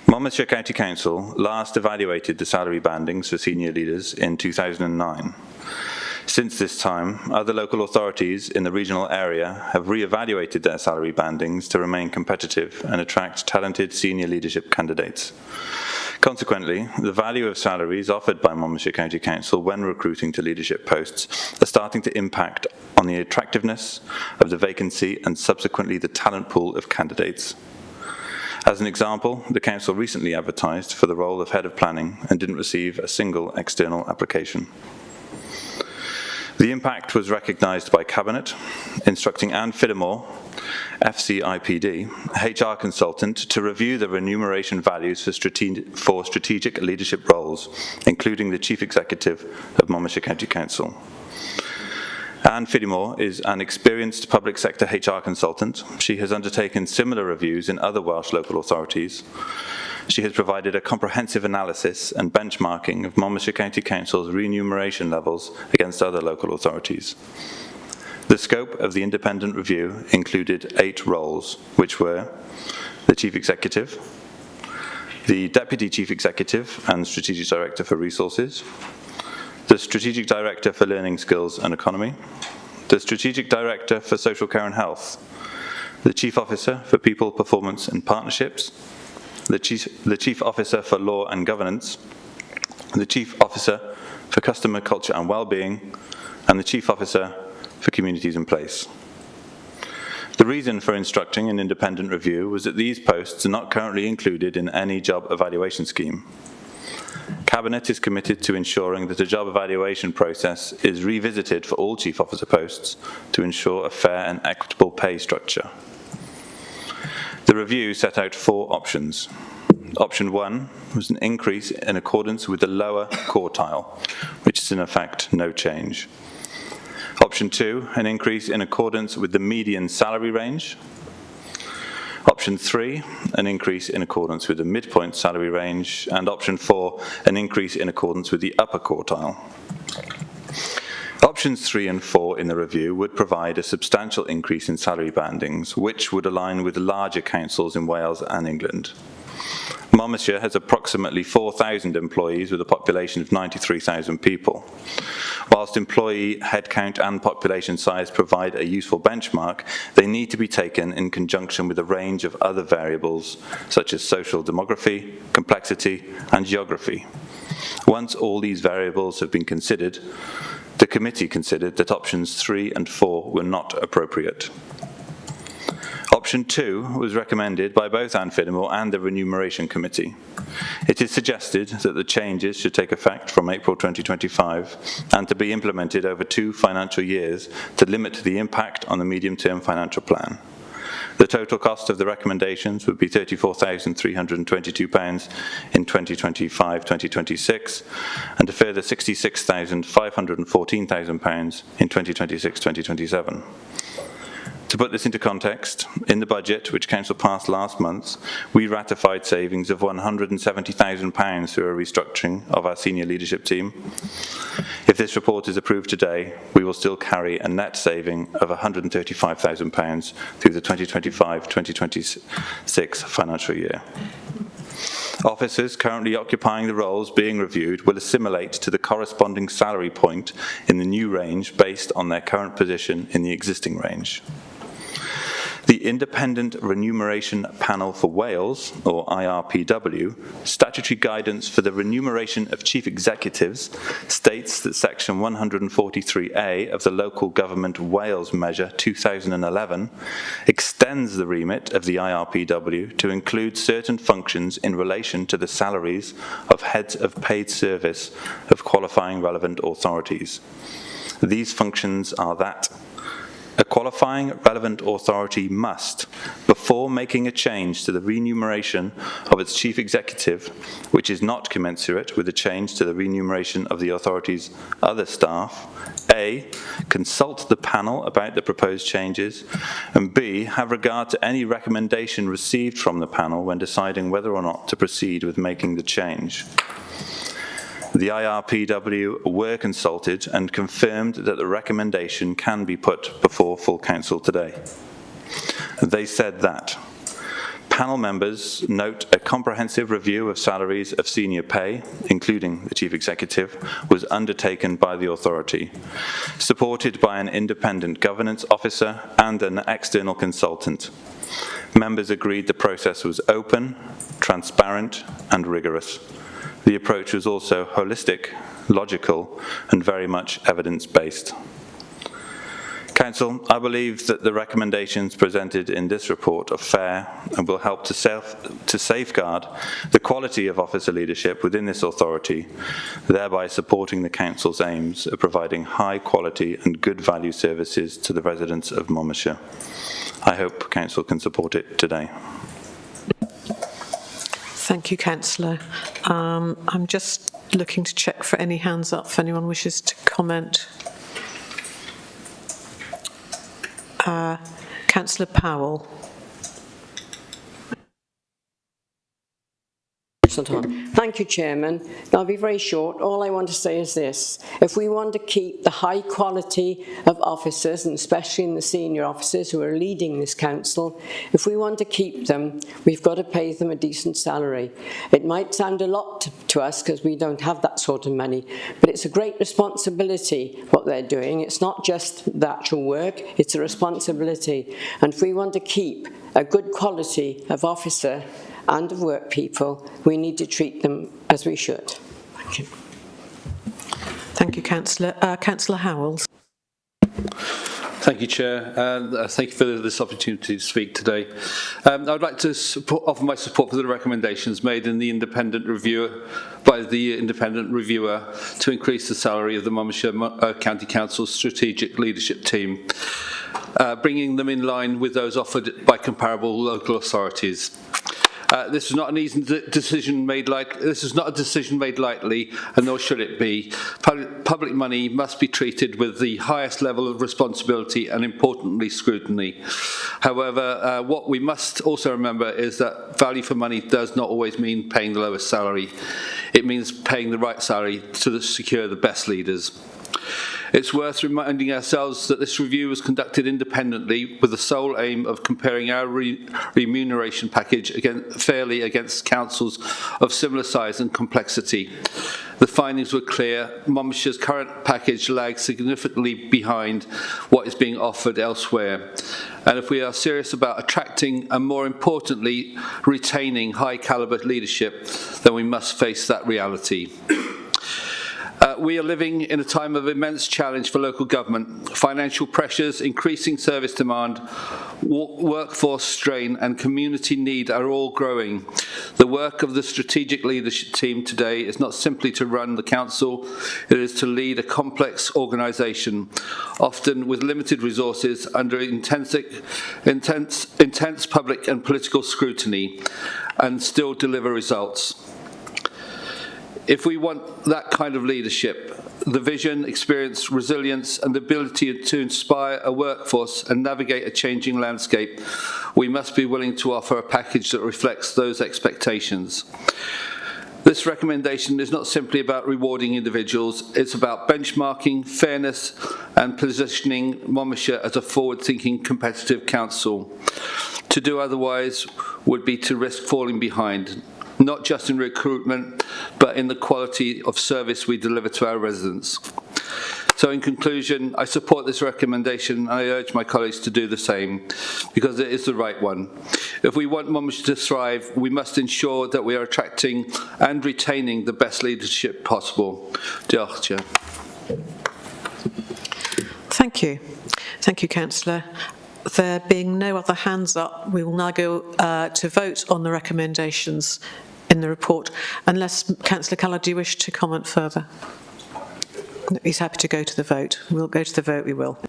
Monmouthshire County Council last evaluated the salary bandings for senior leaders in 2009. Since this time, other local authorities in the regional area have re-evaluated their salary bandings to remain competitive and attract talented senior leadership candidates. Consequently, the value of salaries offered by Monmouthshire County Council when recruiting to leadership posts are starting to impact on the attractiveness of the vacancy and subsequently the talent pool of candidates. As an example, the Council recently advertised for the role of Head of Planning and didn't receive a single external application. The impact was recognised by Cabinet, instructing Anne Fiddamore, FCIPD, HR consultant, to review the remuneration values for strategic leadership roles, including the Chief Executive of Monmouthshire County Council. Anne Fiddamore is an experienced public sector HR consultant. She has undertaken similar reviews in other Welsh local authorities. She has provided a comprehensive analysis and benchmarking of Monmouthshire County Council's remuneration levels against other local authorities. The scope of the independent review included 8 roles, which were the Chief Executive, the Deputy Chief Executive and Strategic Director for Resources, the Strategic Director for Learning Skills and Economy, the Strategic Director for Social Care and Health, the Chief Officer for People, Performance and Partnerships, the Chief Officer for Law and Governance, the Chief Officer for Customer Culture and Wellbeing, and the Chief Officer for Communities in Place. The reason for instructing an independent review was that these posts are not currently included in any job evaluation scheme. Cabinet is committed to ensuring that the job evaluation process is revisited for all Chief Officer posts to ensure a fair and equitable pay structure. The review set out 4 options. Option 1 was an increase in accordance with the lower quartile, which is in effect no change. Option 2, an increase in accordance with the median salary range. Option 3, an increase in accordance with the midpoint salary range. And option 4, an increase in accordance with the upper quartile. Options 3 and 4 in the review would provide a substantial increase in salary bandings, which would align with larger councils in Wales and England. Monmouthshire has approximately 4,000 employees with a population of 93,000 people. Whilst employee headcount and population size provide a useful benchmark, they need to be taken in conjunction with a range of other variables, such as social demography, complexity, and geography. Once all these variables have been considered, the committee considered that options 3 and 4 were not appropriate. Option 2 was recommended by both Anne Fiddamore and the Remuneration Committee. It is suggested that the changes should take effect from April 2025 and to be implemented over 2 financial years to limit the impact on the medium-term financial plan. The total cost of the recommendations would be £34,322 in 2025-2026 and a further £66,514,000 in 2026-2027. To put this into context, in the budget which Council passed last month, we ratified savings of £170,000 through a restructuring of our senior leadership team. If this report is approved today, we will still carry a net saving of £135,000 through the 2025-2026 financial year. Officers currently occupying the roles being reviewed will assimilate to the corresponding salary point in the new range based on their current position in the existing range. The Independent Remuneration Panel for Wales, or IRPW, statutory guidance for the remuneration of chief executives states that section 143A of the Local Government Wales Measure 2011 extends the remit of the IRPW to include certain functions in relation to the salaries of heads of paid service of qualifying relevant authorities. These functions are that a qualifying relevant authority must, before making a change to the remuneration of its chief executive, which is not commensurate with a change to the remuneration of the authority's other staff, A, consult the panel about the proposed changes, and B, have regard to any recommendation received from the panel when deciding whether or not to proceed with making the change. The IRPW were consulted and confirmed that the recommendation can be put before full council today. They said that Panel members note a comprehensive review of salaries of senior pay, including the Chief Executive, was undertaken by the authority, supported by an independent governance officer and an external consultant. Members agreed the process was open, transparent, and rigorous. The approach was also holistic, logical, and very much evidence-based. Council, I believe that the recommendations presented in this report are fair and will help to safeguard the quality of officer leadership within this authority, thereby supporting the Council's aims of providing high quality and good value services to the residents of Monmouthshire. I hope Council can support it today. Thank you, Councillor. I'm just looking to check for any hands up if anyone wishes to comment. Councillor Powell. Thank you, Chairman. I'll be very short. All I want to say is this. If we want to keep the high quality of officers, and especially in the senior officers who are leading this council, if we want to keep them, we've got to pay them a decent salary. It might sound a lot to us because we don't have that sort of money, but it's a great responsibility what they're doing. It's not just the actual work, it's a responsibility. And if we want to keep a good quality of officer and of work people, we need to treat them as we should. Thank you. Thank you, Councillor. Councillor Howells. Thank you, Chair, and thank you for this opportunity to speak today. I would like to offer my support for the recommendations made in the independent reviewer to increase the salary of the Monmouthshire County Council's strategic leadership team, bringing them in line with those offered by comparable local authorities. This is not an easy decision made this is not a decision made lightly, and nor should it be. Public money must be treated with the highest level of responsibility and, importantly, scrutiny. However, what we must also remember is that value for money does not always mean paying the lowest salary. It means paying the right salary to secure the best leaders. It's worth reminding ourselves that this review was conducted independently with the sole aim of comparing our remuneration package fairly against councils of similar size and complexity. The findings were clear. Monmouthshire's current package lags significantly behind what is being offered elsewhere. And if we are serious about attracting and, more importantly, retaining high calibre leadership, then we must face that reality. We are living in a time of immense challenge for local government. Financial pressures, increasing service demand, workforce strain and community need are all growing. The work of the strategic leadership team today is not simply to run the council, it is to lead a complex organisation, often with limited resources under intense public and political scrutiny, and still deliver results. If we want that kind of leadership, the vision, experience, resilience and the ability to inspire a workforce and navigate a changing landscape, we must be willing to offer a package that reflects those expectations. This recommendation is not simply about rewarding individuals, it's about benchmarking, fairness and positioning Monmouthshire as a forward-thinking competitive council. To do otherwise would be to risk falling behind, not just in recruitment, but in the quality of service we deliver to our residents. So in conclusion, I support this recommendation and I urge my colleagues to do the same, because it is the right one. If we want Monmouthshire to thrive, we must ensure that we are attracting and retaining the best leadership possible. Diolch, Chair. Thank you. Thank you, Councillor. There being no other hands up, we will now go to vote on the recommendations in the report, unless Councillor Callard, do you wish to comment further? No, he's happy to go to the vote. We'll go to the vote, we will.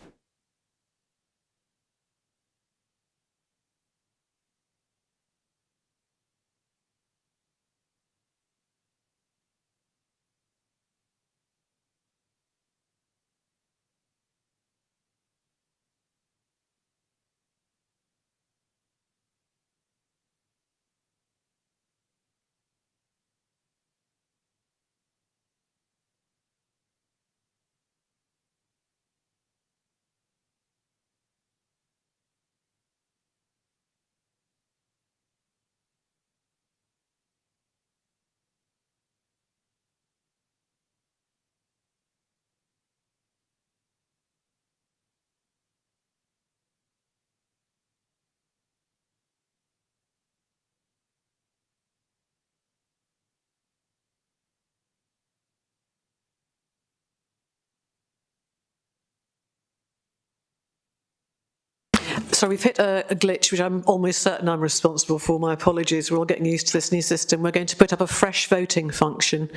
So we've hit a glitch, which I'm almost certain I'm responsible for. My apologies. We're all getting used to this new system. We're going to put up a fresh voting function.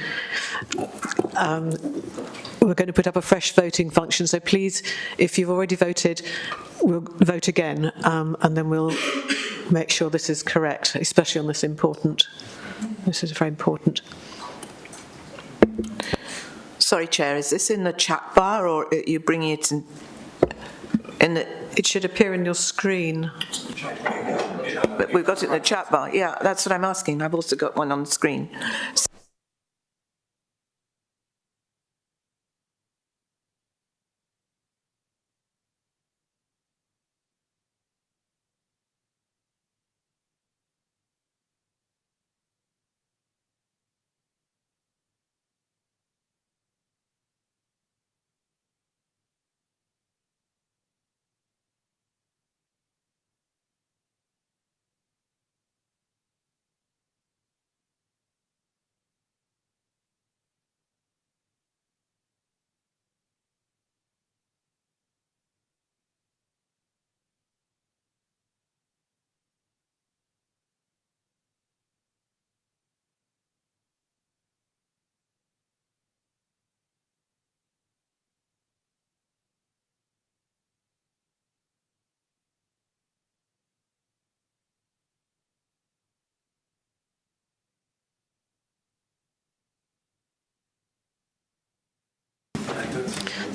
So please, if you've already voted, we'll vote again, and then we'll make sure this is correct, especially on this important. This is very important. Sorry, Chair, is this in the chat bar or are you bringing it in the... It should appear in your screen. But we've got it in the chat bar. Yeah, that's what I'm asking. I've also got one on the screen.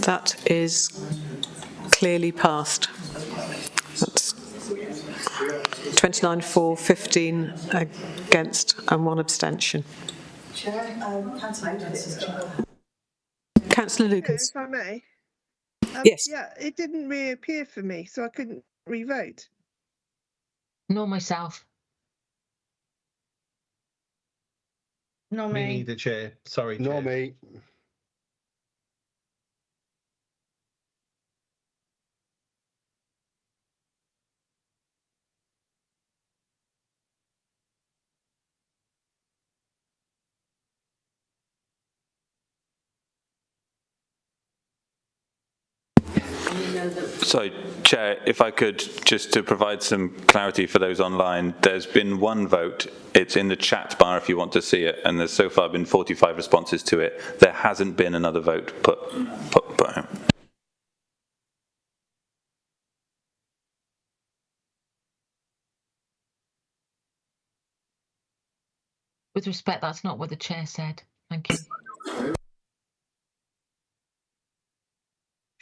That is clearly passed. That's 29 for, 15 against and 1 abstention. Councillor Lucas. If I may. Yes. Yeah, it didn't reappear for me, so I couldn't re-vote. Nor myself. No Me me. neither, Chair. Sorry, Chair. Nor me. So, Chair, if I could, just to provide some clarity for those online, there's been one vote. It's in the chat bar if you want to see it, and there's so far been 45 responses to it. There hasn't been another vote put out. With respect, that's not what the chair said. Thank you.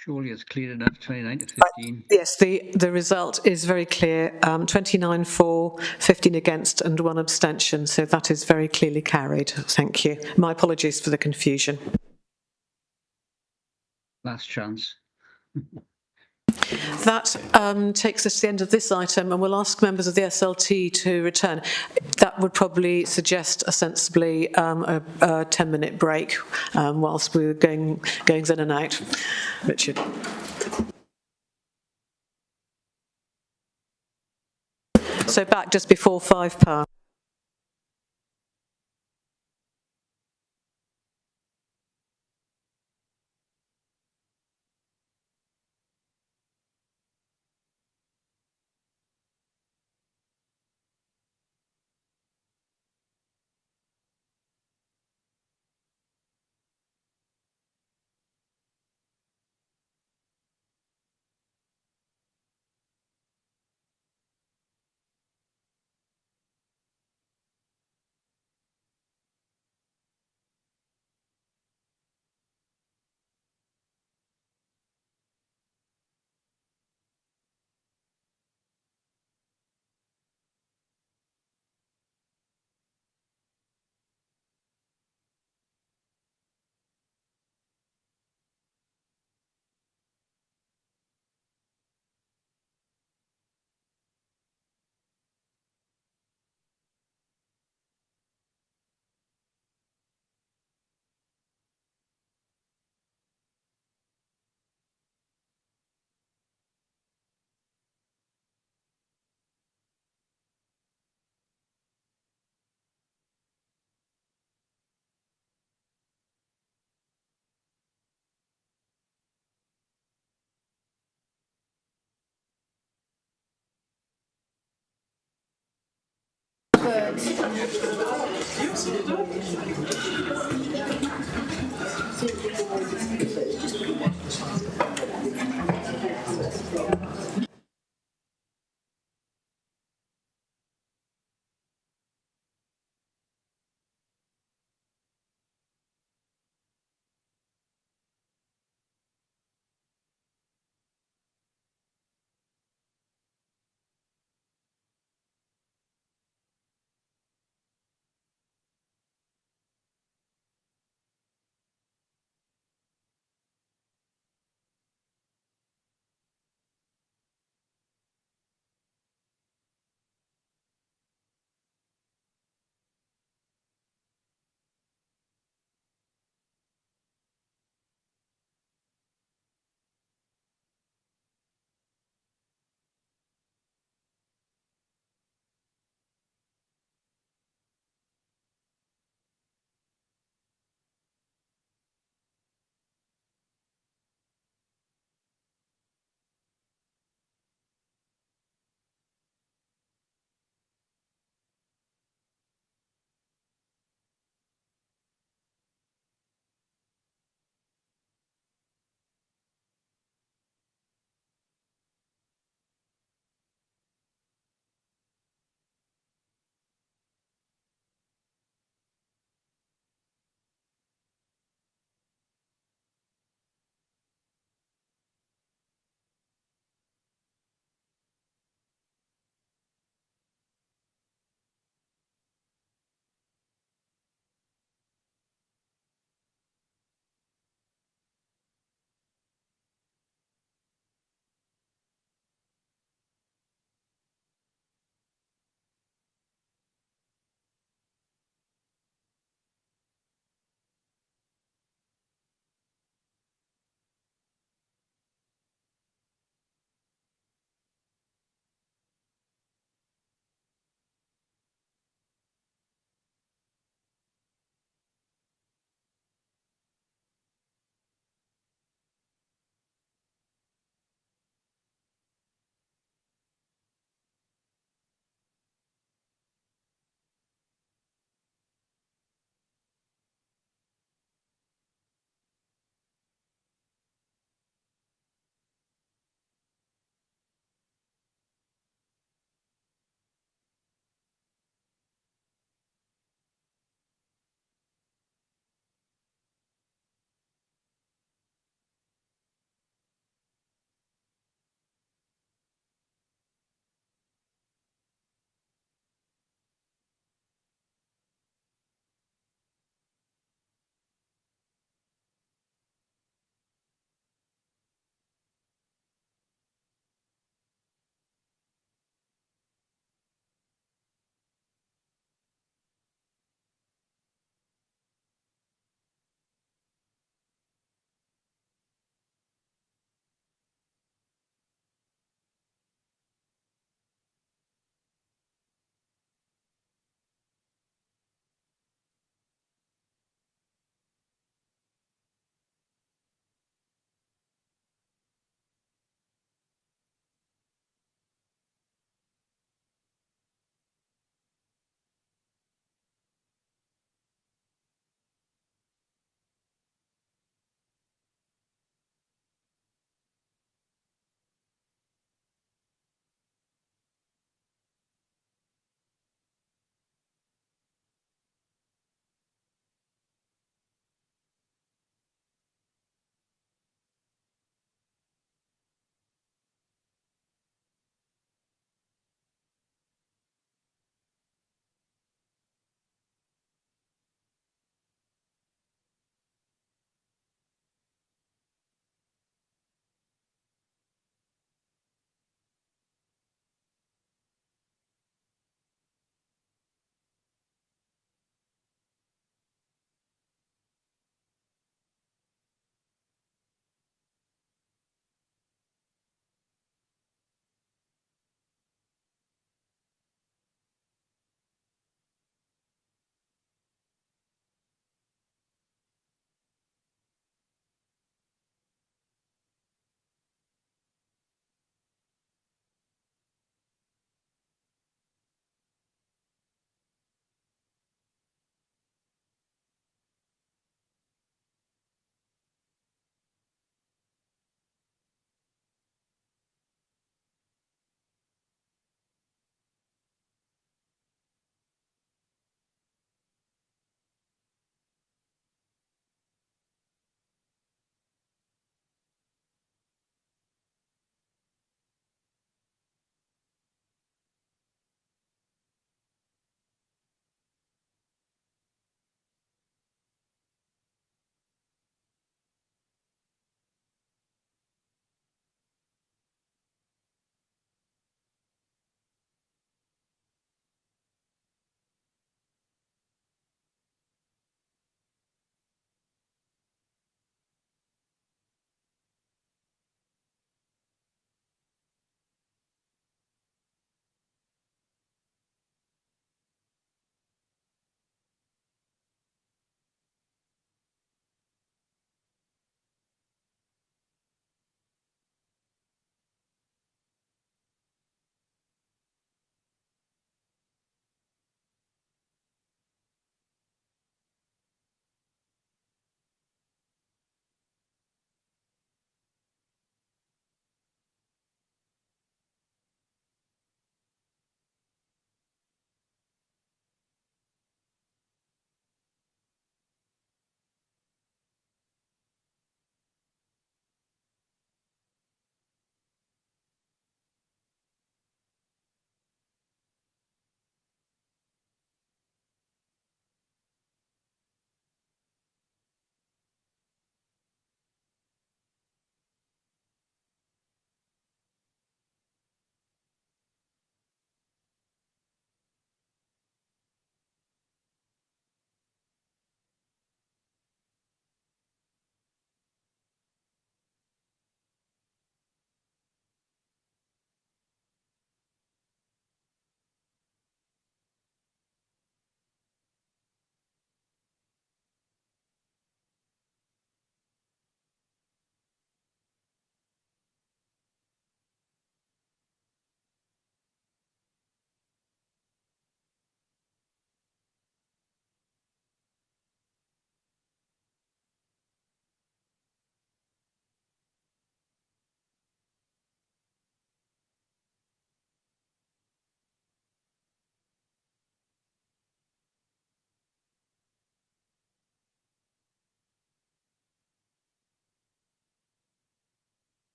Surely it's clear enough, 29 to 15. Yes, the result is very clear. 29 for, 15 against and 1 abstention. So that is very clearly carried. Thank you. My apologies for the confusion. Last chance. That takes us to the end of this item, and we'll ask members of the SLT to return. That would probably suggest a sensibly a 10-minute break whilst we're going in and out. Richard. So back just before 5 past.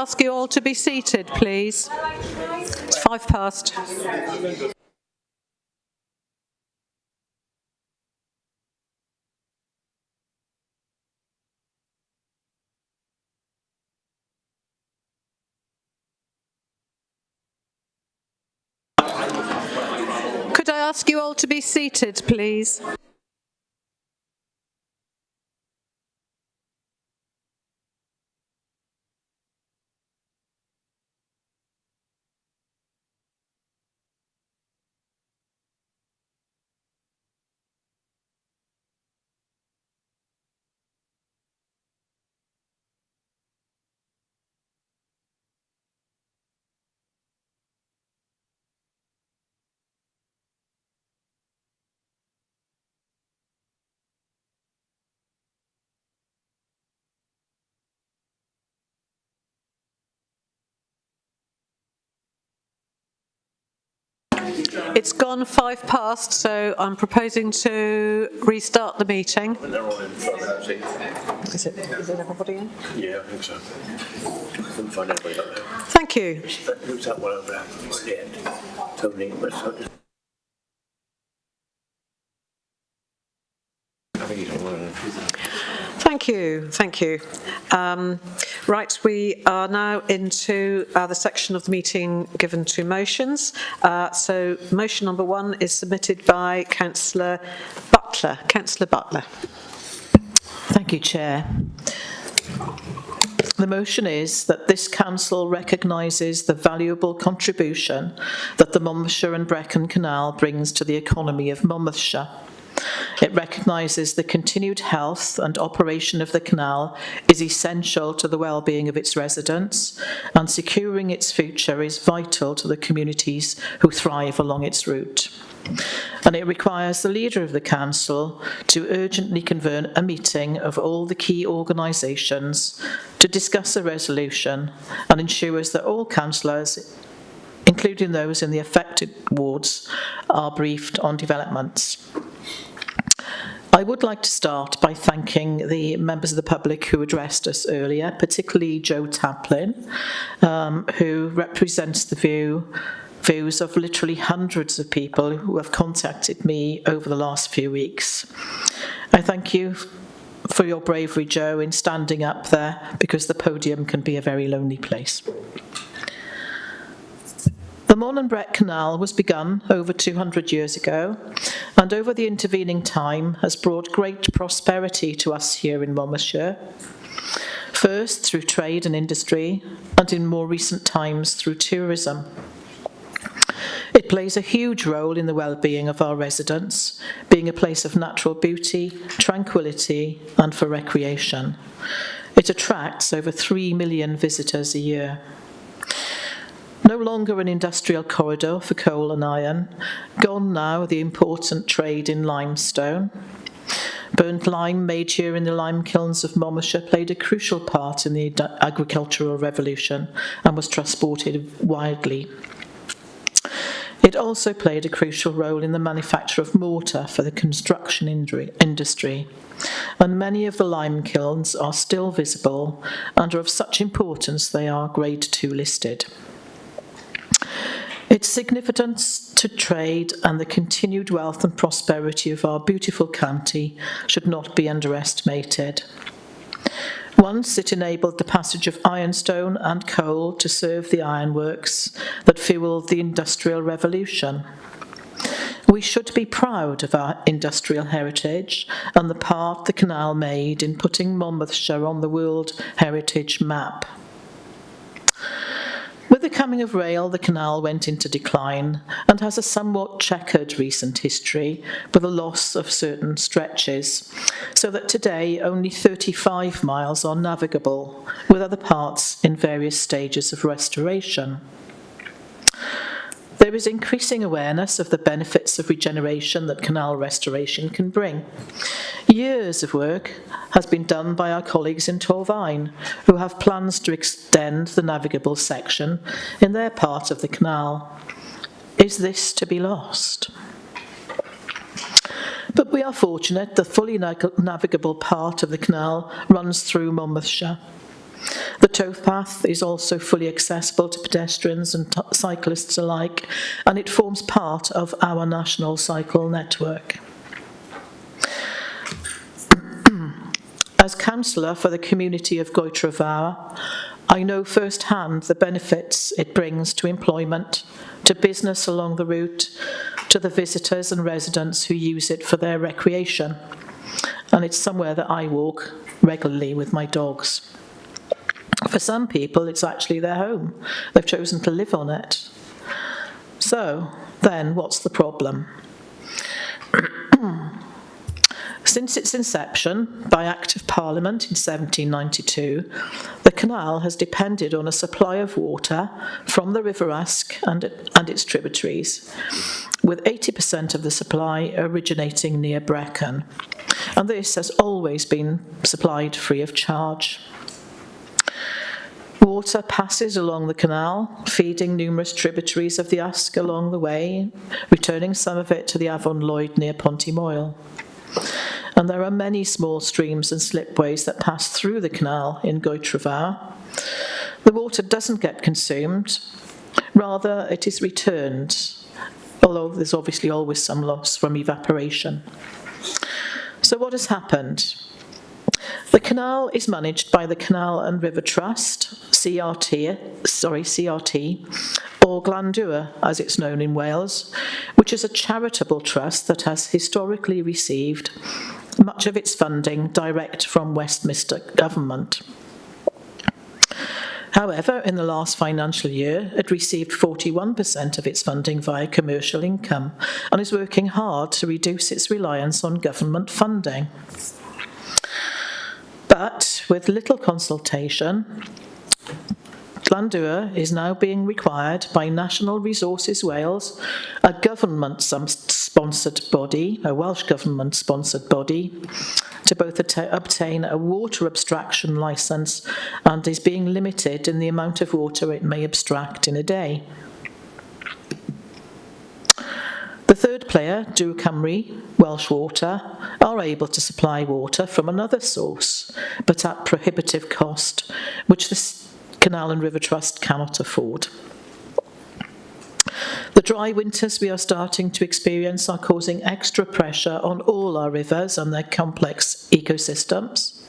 ask you all to be seated, please? It's 5 past. Could I ask you all to be seated, please? It's gone 5 past, so I'm proposing to restart the meeting. They're all in front, actually. Is it everybody in? Yeah, I think so. Couldn't find anybody back there. Thank you. Who's that one over there at the end? Tony, I think he's on one. Thank you, thank you. Right, we are now into the section of the meeting given to motions. So motion number 1 is submitted by Councillor Butler. Councillor Butler. Thank you, Chair. The motion is that this council recognises the valuable contribution that the Monmouthshire and Brecon Canal brings to the economy of Monmouthshire. It recognises the continued health and operation of the canal is essential to the well-being of its residents, and securing its future is vital to the communities who thrive along its route. And it requires the leader of the council to urgently convene a meeting of all the key organisations to discuss a resolution, and ensures that all councillors, including those in the affected wards, are briefed on developments. I would like to start by thanking the members of the public who addressed us earlier, particularly Joe Taplin, who represents the views of literally hundreds of people who have contacted me over the last few weeks. I thank you for your bravery, Joe, in standing up there, because the podium can be a very lonely place. The Mon and Brett Canal was begun over 200 years ago, and over the intervening time has brought great prosperity to us here in Monmouthshire, first through trade and industry, and in more recent times through tourism. It plays a huge role in the well-being of our residents, being a place of natural beauty, tranquility, and for recreation. It attracts over 3 million visitors a year. No longer an industrial corridor for coal and iron, gone now the important trade in limestone. Burnt lime made here in the lime kilns of Monmouthshire played a crucial part in the agricultural revolution and was transported widely. It also played a crucial role in the manufacture of mortar for the construction industry, and many of the lime kilns are still visible and are of such importance they are Grade 2 listed. Its significance to trade and the continued wealth and prosperity of our beautiful county should not be underestimated. Once it enabled the passage of ironstone and coal to serve the ironworks that fueled the Industrial Revolution. We should be proud of our industrial heritage and the part the canal made in putting Monmouthshire on the World Heritage Map. With the coming of rail, the canal went into decline and has a somewhat checkered recent history with the loss of certain stretches, so that today only 35 miles are navigable, with other parts in various stages of restoration. There is increasing awareness of the benefits of regeneration that canal restoration can bring. Years of work has been done by our colleagues in Torfaen, who have plans to extend the navigable section in their part of the canal. Is this to be lost? But we are fortunate the fully navigable part of the canal runs through Monmouthshire. The towpath is also fully accessible to pedestrians and cyclists alike, and it forms part of our national cycle network. As councillor for the community of Goitrevau, I know firsthand the benefits it brings to employment, to business along the route, to the visitors and residents who use it for their recreation. And it's somewhere that I walk regularly with my dogs. For some people, it's actually their home. They've chosen to live on it. So, then, what's the problem? Since its inception by Act of Parliament in 1792, the canal has depended on a supply of water from the River Usk and its tributaries, with 80% of the supply originating near Brecon. And this has always been supplied free of charge. Water passes along the canal, feeding numerous tributaries of the Usk along the way, returning some of it to the Avon Lloyd near Pontymoyle. And there are many small streams and slipways that pass through the canal in Goitrevau. The water doesn't get consumed, rather it is returned, although there's obviously always some loss from evaporation. So what has happened? The canal is managed by the Canal and River Trust, CRT, or Glandua, as it's known in Wales, which is a charitable trust that has historically received much of its funding direct from Westminster Government. However, in the last financial year, it received 41% of its funding via commercial income and is working hard to reduce its reliance on government funding. But with little consultation, Glandua is now being required by National Resources Wales, a government-sponsored body, a Welsh government-sponsored body, to both obtain a water abstraction licence and is being limited in the amount of water it may abstract in a day. The third player, Dŵr Cymru, Welsh Water, are able to supply water from another source, but at prohibitive cost, which the Canal and River Trust cannot afford. The dry winters we are starting to experience are causing extra pressure on all our rivers and their complex ecosystems.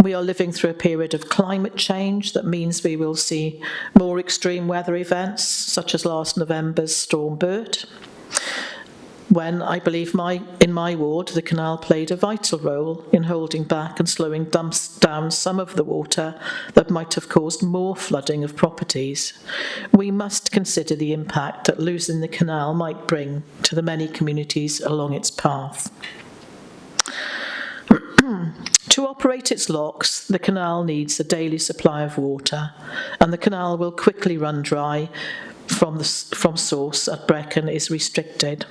We are living through a period of climate change that means we will see more extreme weather events, such as last November's Storm Bert, when I believe in my ward the canal played a vital role in holding back and slowing down some of the water that might have caused more flooding of properties. We must consider the impact that losing the canal might bring to the many communities along its path. To operate its locks, the canal needs a daily supply of water, and the canal will quickly run dry from source at Brecon is restricted.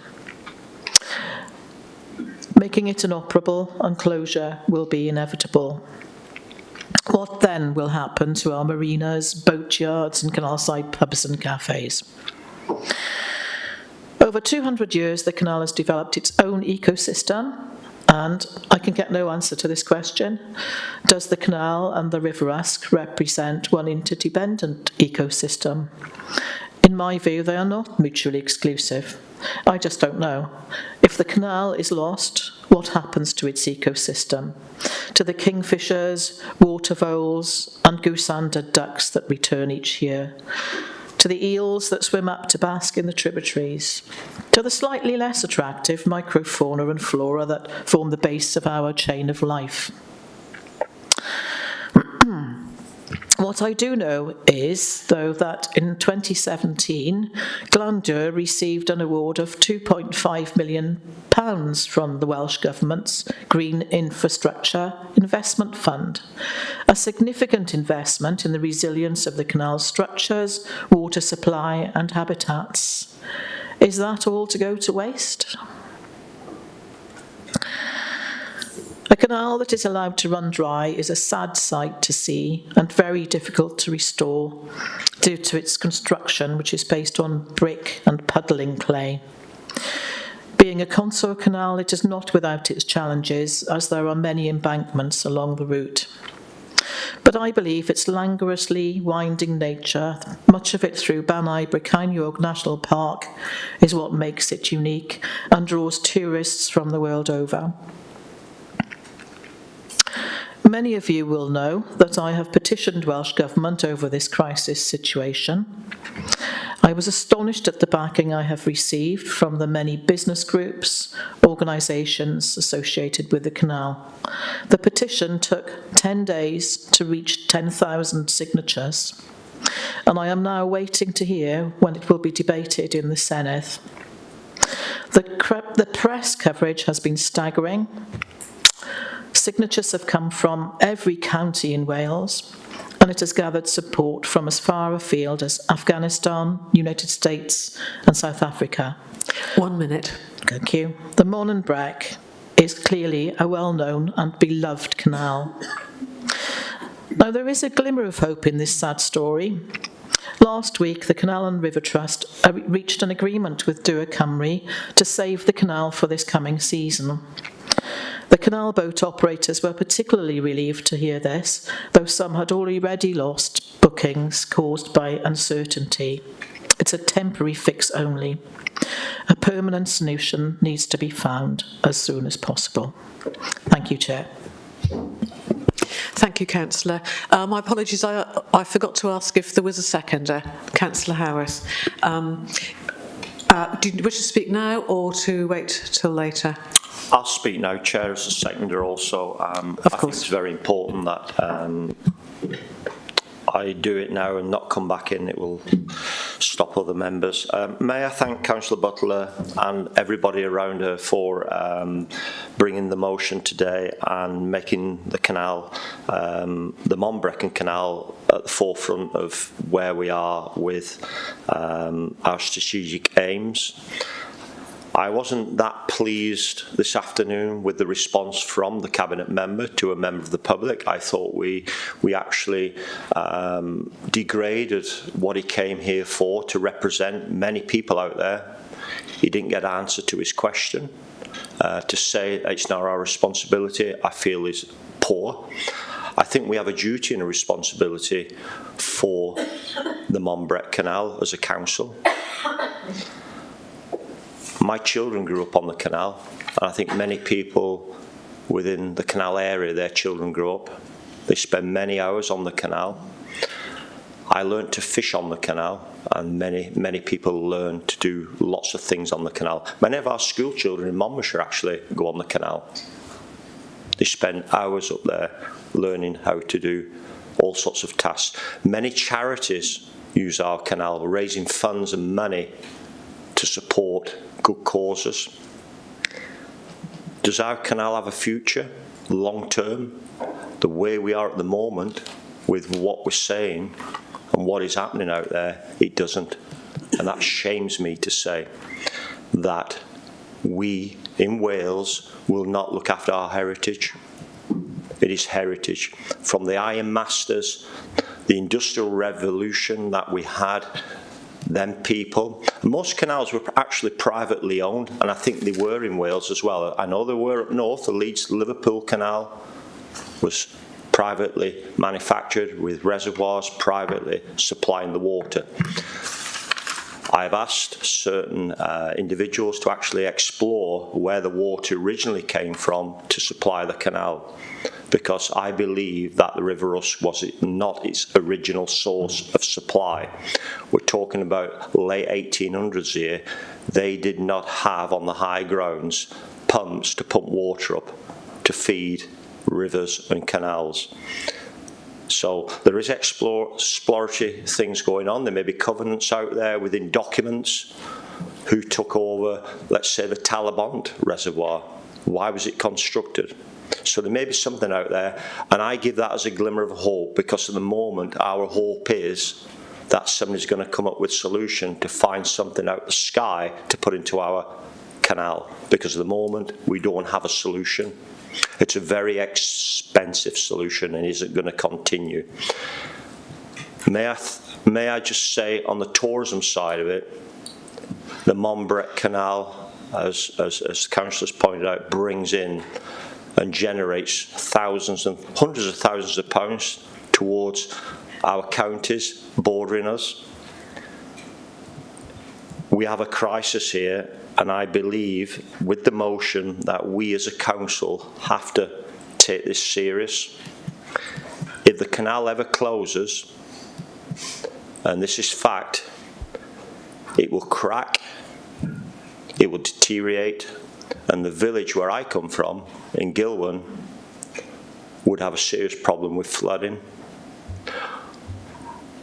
Making it inoperable and closure will be inevitable. What then will happen to our marinas, boatyards and canalside pubs and cafes? Over 200 years, the canal has developed its own ecosystem, and I can get no answer to this question. Does the canal and the River Usk represent one interdependent ecosystem? In my view, they are not mutually exclusive. I just don't know. If the canal is lost, what happens to its ecosystem? To the kingfishers, water voles and goosander ducks that return each year? To the eels that swim up to bask in the tributaries? To the slightly less attractive microfauna and flora that form the base of our chain of life? What I do know is, though, that in 2017, Glandua received an award of £2.5 million from the Welsh Government's Green Infrastructure Investment Fund, a significant investment in the resilience of the canal's structures, water supply and habitats. Is that all to go to waste? A canal that is allowed to run dry is a sad sight to see and very difficult to restore due to its construction, which is based on brick and puddling clay. Being a contour canal, it is not without its challenges, as there are many embankments along the route. But I believe its languorously winding nature, much of it through Banai Brycheiniog National Park, is what makes it unique and draws tourists from the world over. Many of you will know that I have petitioned Welsh Government over this crisis situation. I was astonished at the backing I have received from the many business groups, organisations associated with the canal. The petition took 10 days to reach 10,000 signatures, and I am now waiting to hear when it will be debated in the Senedd. The press coverage has been staggering. Signatures have come from every county in Wales, and it has gathered support from as far afield as Afghanistan, United States and South Africa. 1 minute. Thank you. The Môn Brec is clearly a well-known and beloved canal. Now, there is a glimmer of hope in this sad story. Last week, the Canal and River Trust reached an agreement with Dŵr Cymru to save the canal for this coming season. The canal boat operators were particularly relieved to hear this, though some had already lost bookings caused by uncertainty. It's a temporary fix only. A permanent solution needs to be found as soon as possible. Thank you, Chair. Thank you, Councillor. My apologies, I forgot to ask if there was a seconder. Councillor Howarth. Do you wish to speak now or to wait till later? I'll speak now, Chair, as a seconder also. I think it's very important that I do it now and not come back in. It will stop other members. May I thank Councillor Butler and everybody around her for bringing the motion today and making the canal, the Môn Brecon Canal, at the forefront of where we are with our strategic aims. I wasn't that pleased this afternoon with the response from the Cabinet member to a member of the public. I thought we actually degraded what he came here for, to represent many people out there. He didn't get an answer to his question. To say it's not our responsibility, I feel is poor. I think we have a duty and a responsibility for the Môn Brec Canal as a council. My children grew up on the canal, and I think many people within the canal area, their children grew up. They spend many hours on the canal. I learned to fish on the canal, and many people learn to do lots of things on the canal. Many of our school children in Monmouthshire actually go on the canal. They spend hours up there learning how to do all sorts of tasks. Many charities use our canal, raising funds and money to support good causes. Does our canal have a future, long term? The way we are at the moment, with what we're saying and what is happening out there, it doesn't. And that shames me to say that we in Wales will not look after our heritage. It is heritage. From the Iron Masters, the Industrial Revolution that we had, them people. Most canals were actually privately owned, and I think they were in Wales as well. I know they were up north. The Leeds-Liverpool Canal was privately manufactured with reservoirs, privately supplying the water. I've asked certain individuals to actually explore where the water originally came from to supply the canal, because I believe that the River Usk was not its original source of supply. We're talking about late 1800s here. They did not have on the high grounds pumps to pump water up to feed rivers and canals. So there is exploratory things going on. There may be covenants out there within documents. Who took over, let's say, the Talabont reservoir? Why was it constructed? So there may be something out there, and I give that as a glimmer of hope, because at the moment our hope is that somebody's going to come up with a solution to find something out of the sky to put into our canal, because at the moment we don't have a solution. It's a very expensive solution and isn't going to continue. May I just say, on the tourism side of it, the Môn Brec Canal, as councillors pointed out, brings in and generates thousands and hundreds of thousands of pounds towards our counties bordering us. We have a crisis here, and I believe with the motion that we as a council have to take this serious. If the canal ever closes, and this is fact, it will crack, it will deteriorate, and the village where I come from, in Gilwern, would have a serious problem with flooding.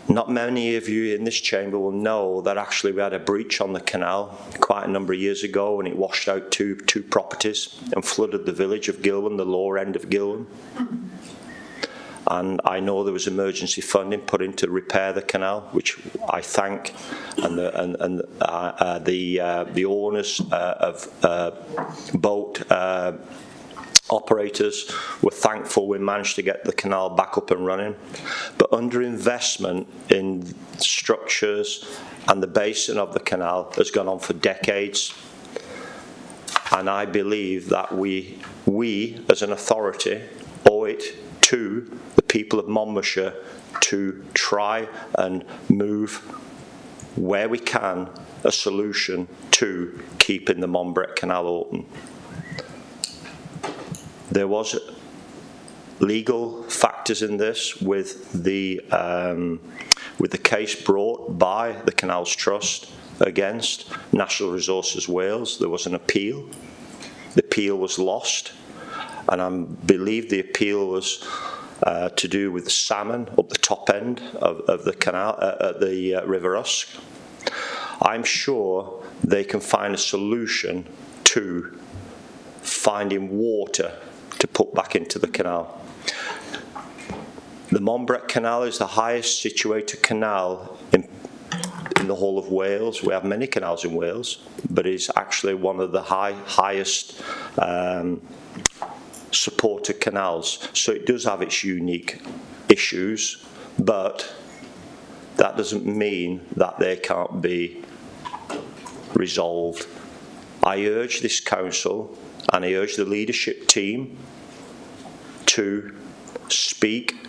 Not many of you in this chamber will know that actually we had a breach on the canal quite a number of years ago, and it washed out two properties and flooded the village of Gilwern, the lower end of Gilwern. And I know there was emergency funding put in to repair the canal, which I thank, and the owners of boat operators were thankful we managed to get the canal back up and running. But underinvestment in structures and the basin of the canal has gone on for decades. And I believe that we as an authority owe it to the people of Monmouthshire to try and move where we can a solution to keeping the Monbrec Canal open. There was legal factors in this with the case brought by the Canals Trust against National Resources Wales. There was an appeal. The appeal was lost, and I believe the appeal was to do with the salmon up the top end of the canal, the River Usk. I'm sure they can find a solution to finding water to put back into the canal. The Monbrec Canal is the highest situated canal in the whole of Wales. We have many canals in Wales, but it's actually one of the highest supported canals. So it does have its unique issues, but that doesn't mean that they can't be resolved. I urge this council, and I urge the leadership team to speak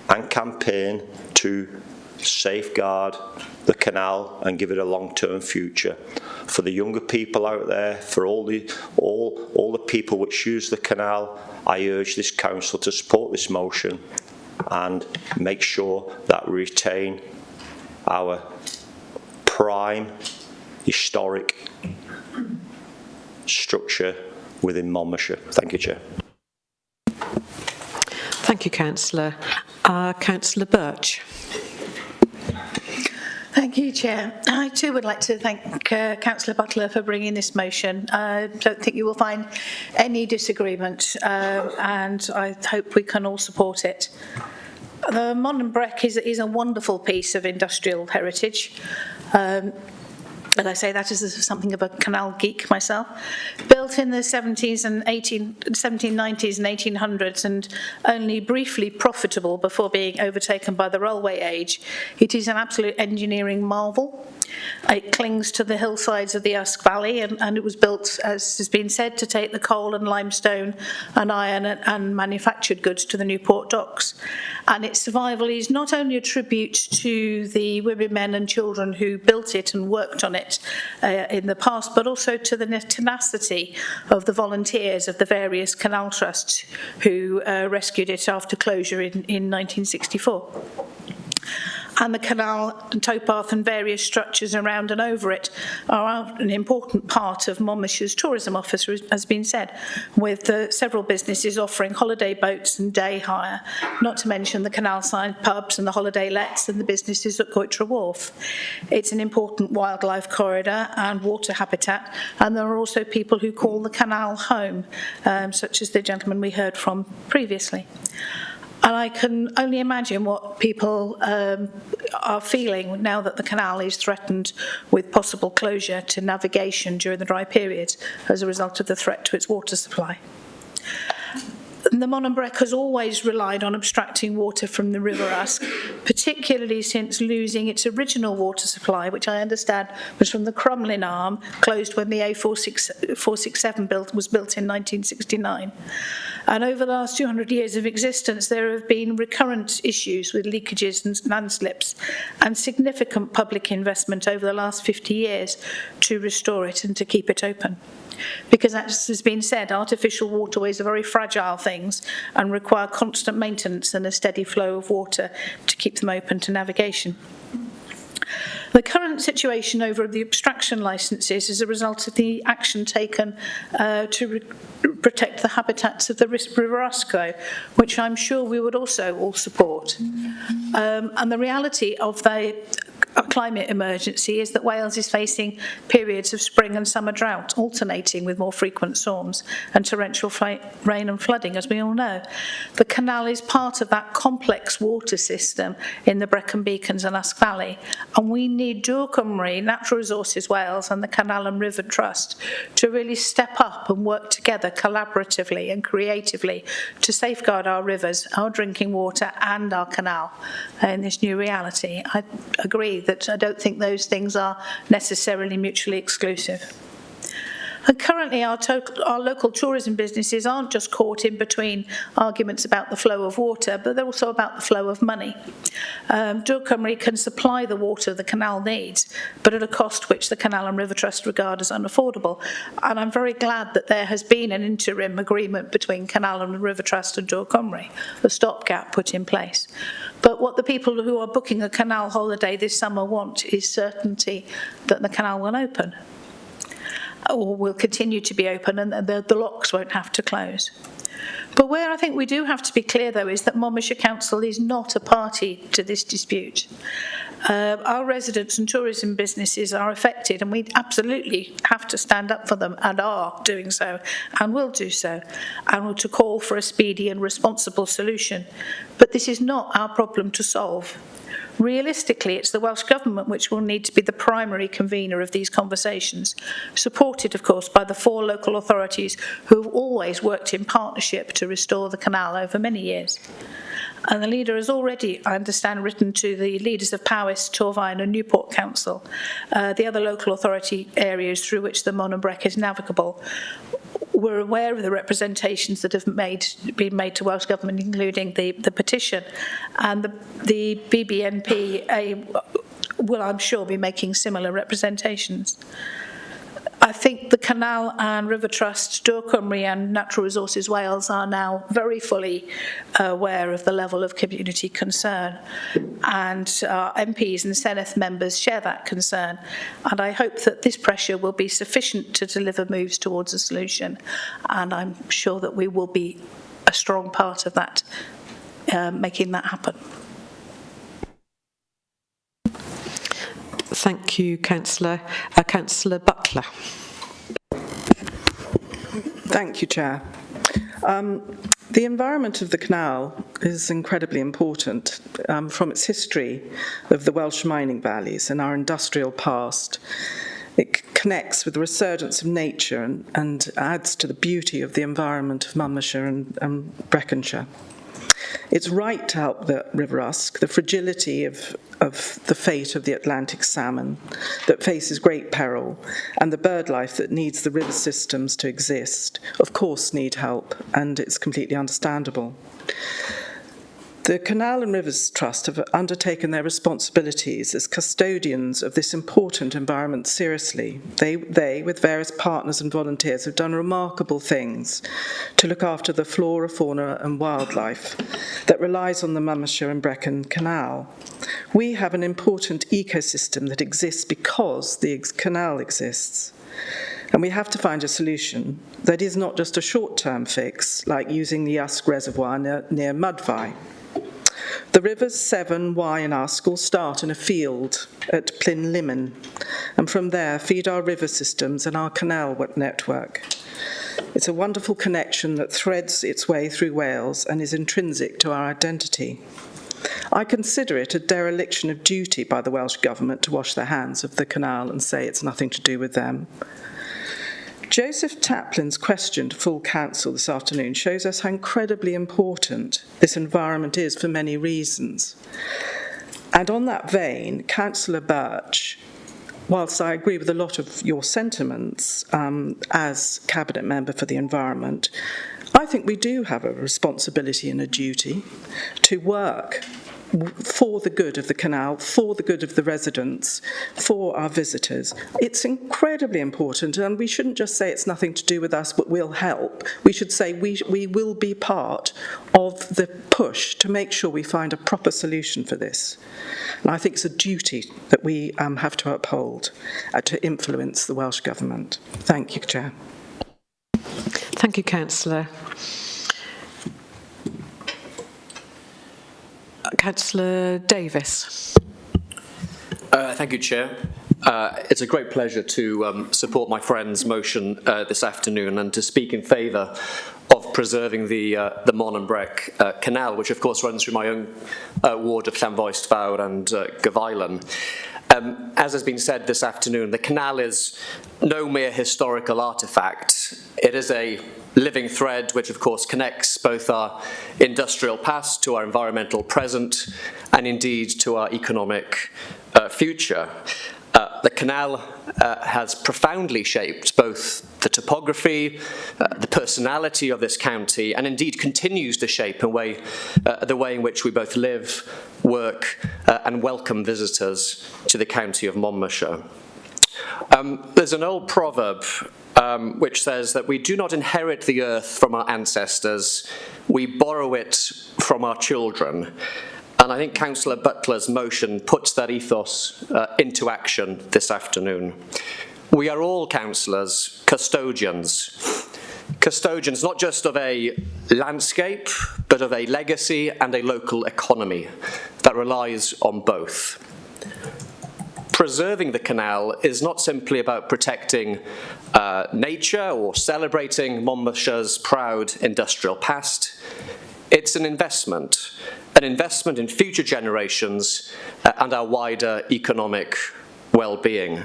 and campaign to safeguard the canal and give it a long-term future. For the younger people out there, for all the people which use the canal, I urge this council to support this motion and make sure that we retain our prime historic structure within Monmouthshire. Thank you, Chair. Thank you, Councillor. Councillor Birch. Thank you, Chair. I too would like to thank Councillor Butler for bringing this motion. I don't think you will find any disagreement, and I hope we can all support it. The Monbrec is a wonderful piece of industrial heritage. And I say that as something of a canal geek myself. Built in the 1790s and 1800s and only briefly profitable before being overtaken by the railway age, it is an absolute engineering marvel. It clings to the hillsides of the Usk Valley, and it was built, as has been said, to take the coal and limestone and iron and manufactured goods to the Newport docks. And its survival is not only a tribute to the women, men and children who built it and worked on it in the past, but also to the tenacity of the volunteers of the various canal trusts who rescued it after closure in 1964. And the canal and towpath and various structures around and over it are an important part of Monmouthshire's tourism office, as has been said, with several businesses offering holiday boats and day hire, not to mention the canal-side pubs and the holiday lets and the businesses at Coitra Wharf. It's an important wildlife corridor and water habitat, and there are also people who call the canal home, such as the gentleman we heard from previously. And I can only imagine what people are feeling now that the canal is threatened with possible closure to navigation during the dry periods as a result of the threat to its water supply. The Mononbrec has always relied on abstracting water from the River Usk, particularly since losing its original water supply, which I understand was from the Crumlin Arm, closed when the A467 was built in 1969. And over the last 200 years of existence, there have been recurrent issues with leakages and landslips, and significant public investment over the last 50 years to restore it and to keep it open. Because, as has been said, artificial waterways are very fragile things and require constant maintenance and a steady flow of water to keep them open to navigation. The current situation over the abstraction licences is a result of the action taken to protect the habitats of the River Usk, which I'm sure we would also all support. And the reality of the climate emergency is that Wales is facing periods of spring and summer drought, alternating with more frequent storms and torrential rain and flooding, as we all know. The canal is part of that complex water system in the Brecon Beacons and Usk Valley, and we need Dŵr Cymru, Natural Resources Wales and the Canal and River Trust to really step up and work together collaboratively and creatively to safeguard our rivers, our drinking water and our canal in this new reality. I agree that I don't think those things are necessarily mutually exclusive. And currently our local tourism businesses aren't just caught in between arguments about the flow of water, but they're also about the flow of money. Dŵr Cymru can supply the water the canal needs, but at a cost which the Canal and River Trust regard as unaffordable. And I'm very glad that there has been an interim agreement between Canal and River Trust and Dŵr Cymru, a stopgap put in place. But what the people who are booking a canal holiday this summer want is certainty that the canal will open, or will continue to be open, and the locks won't have to close. But where I think we do have to be clear, though, is that Monmouthshire Council is not a party to this dispute. Our residents and tourism businesses are affected, and we absolutely have to stand up for them, and are doing so, and will do so, and to call for a speedy and responsible solution. But this is not our problem to solve. Realistically, it's the Welsh Government which will need to be the primary convener of these conversations, supported, of course, by the 4 local authorities who have always worked in partnership to restore the canal over many years. And the leader has already, I understand, written to the leaders of Powys, Torfaen and Newport Council, the other local authority areas through which the Mononbrec is navigable. We're aware of the representations that have been made to Welsh Government, including the petition, and the BBNP will, I'm sure, be making similar representations. I think the Canal and River Trust, Dŵr Cymru and Natural Resources Wales are now very fully aware of the level of community concern, and MPs and Senedd members share that concern, and I hope that this pressure will be sufficient to deliver moves towards a solution, and I'm sure that we will be a strong part of that, making that happen. Thank you, Councillor. Councillor Butler. Thank you, Chair. The environment of the canal is incredibly important from its history of the Welsh mining valleys and our industrial past. It connects with the resurgence of nature and adds to the beauty of the environment of Monmouthshire and Breconshire. It's right to help the River Usk, the fragility of the fate of the Atlantic salmon that faces great peril, and the bird life that needs the river systems to exist, of course need help, and it's completely understandable. The Canal and Rivers Trust have undertaken their responsibilities as custodians of this important environment seriously. They, with various partners and volunteers, have done remarkable things to look after the flora, fauna and wildlife that relies on the Monmouthshire and Brecon Canal. We have an important ecosystem that exists because the canal exists. And we have to find a solution that is not just a short-term fix, like using the Usk Reservoir near Mudvie. The rivers Severn, Wye and Usk all start in a field at Plynlimmon, and from there feed our river systems and our canal network. It's a wonderful connection that threads its way through Wales and is intrinsic to our identity. I consider it a dereliction of duty by the Welsh Government to wash their hands of the canal and say it's nothing to do with them. Joseph Taplin's question to full council this afternoon shows us how incredibly important this environment is for many reasons. And on that vein, Councillor Birch, whilst I agree with a lot of your sentiments as Cabinet Member for the Environment, I think we do have a responsibility and a duty to work for the good of the canal, for the good of the residents, for our visitors. It's incredibly important, and we shouldn't just say it's nothing to do with us, but we'll help. We should say we will be part of the push to make sure we find a proper solution for this. And I think it's a duty that we have to uphold to influence the Welsh Government. Thank you, Chair. Thank you, Councillor. Councillor Davis. Thank you, Chair. It's a great pleasure to support my friend's motion this afternoon and to speak in favour of preserving the Mononbrec Canal, which of course runs through my own ward of Llanfoist and Gavilan. As has been said this afternoon, the canal is no mere historical artefact. It is a living thread which of course connects both our industrial past to our environmental present and indeed to our economic future. The canal has profoundly shaped both the topography, the personality of this county, and indeed continues to shape the way in which we both live, work, and welcome visitors to the county of Monmouthshire. There's an old proverb which says that we do not inherit the earth from our ancestors, we borrow it from our children. And I think Councillor Butler's motion puts that ethos into action this afternoon. We are all councillors, custodians. Custodians not just of a landscape, but of a legacy and a local economy that relies on both. Preserving the canal is not simply about protecting nature or celebrating Monmouthshire's proud industrial past. It's an investment in future generations and our wider economic well-being.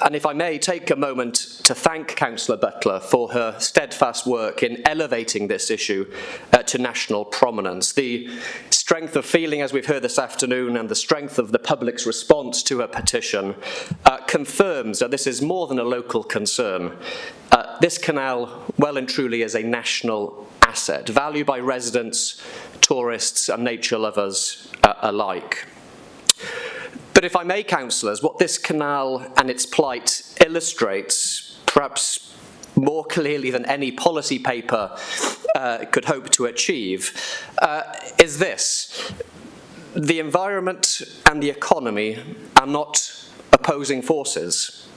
And if I may take a moment to thank Councillor Butler for her steadfast work in elevating this issue to national prominence. The strength of feeling, as we've heard this afternoon, and the strength of the public's response to her petition confirms that this is more than a local concern. This canal, well and truly, is a national asset, valued by residents, tourists and nature lovers alike. But if I may, councillors, what this canal and its plight illustrates, perhaps more clearly than any policy paper could hope to achieve, is this. The environment and the economy are not opposing forces.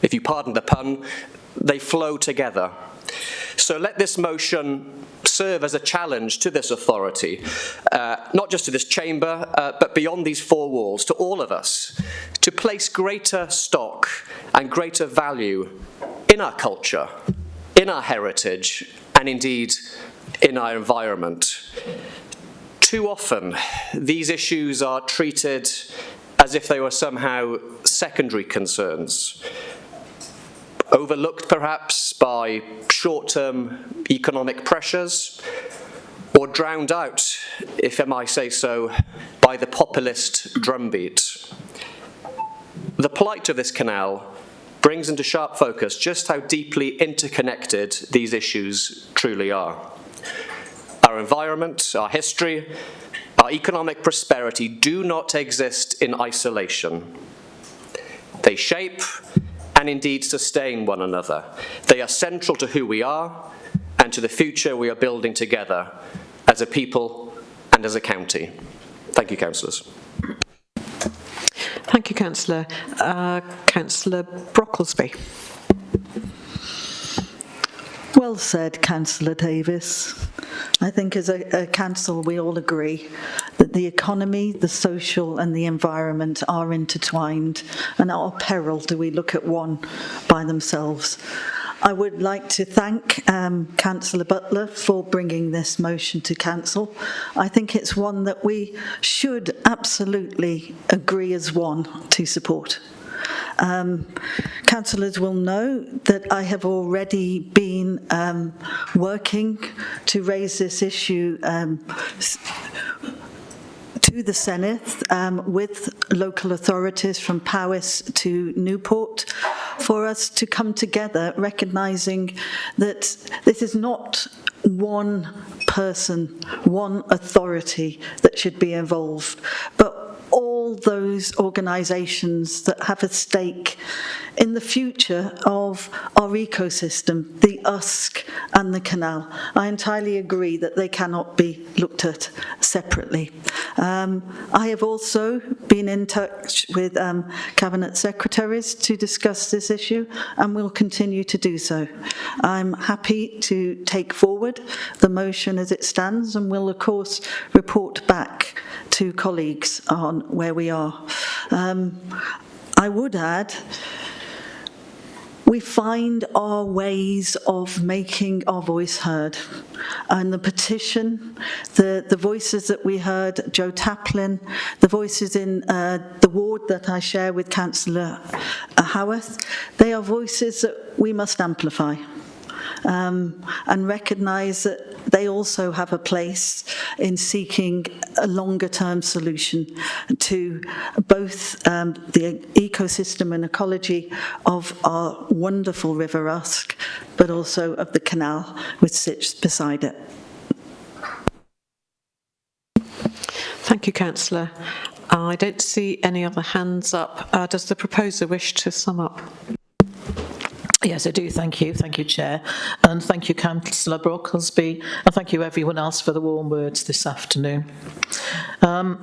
If you pardon the pun, they flow together. So let this motion serve as a challenge to this authority, not just to this chamber, but beyond these four walls, to all of us, to place greater stock and greater value in our culture, in our heritage, and indeed in our environment. Too often, these issues are treated as if they were somehow secondary concerns, overlooked perhaps by short-term economic pressures, or drowned out, if I might say so, by the populist drumbeat. The plight of this canal brings into sharp focus just how deeply interconnected these issues truly are. Our environment, our history, our economic prosperity do not exist in isolation. They shape and indeed sustain one another. They are central to who we are and to the future we are building together as a people and as a county. Thank you, councillors. Thank you, Councillor. Councillor Brocklesby. Well said, Councillor Davis. I think as a council we all agree that the economy, the social and the environment are intertwined, and at our peril do we look at one by themselves. I would like to thank Councillor Butler for bringing this motion to council. I think it's one that we should absolutely agree as one to support. Councillors will know that I have already been working to raise this issue to the Senedd with local authorities from Powys to Newport for us to come together, recognising that this is not one person, one authority that should be involved, but all those organisations that have a stake in the future of our ecosystem, the Usk and the canal. I entirely agree that they cannot be looked at separately. I have also been in touch with Cabinet Secretaries to discuss this issue and will continue to do so. I'm happy to take forward the motion as it stands and will of course report back to colleagues on where we are. I would add, we find our ways of making our voice heard. And the petition, the voices that we heard, Joe Taplin, the voices in the ward that I share with Councillor Howarth, they are voices that we must amplify. And recognise that they also have a place in seeking a longer-term solution to both the ecosystem and ecology of our wonderful River Usk, but also of the canal which sits beside it. Thank you, Councillor. I don't see any other hands up. Does the proposer wish to sum up? Yes, I do. Thank you. Thank you, Chair. And thank you, Councillor Brocklesby. And thank you, everyone else, for the warm words this afternoon. I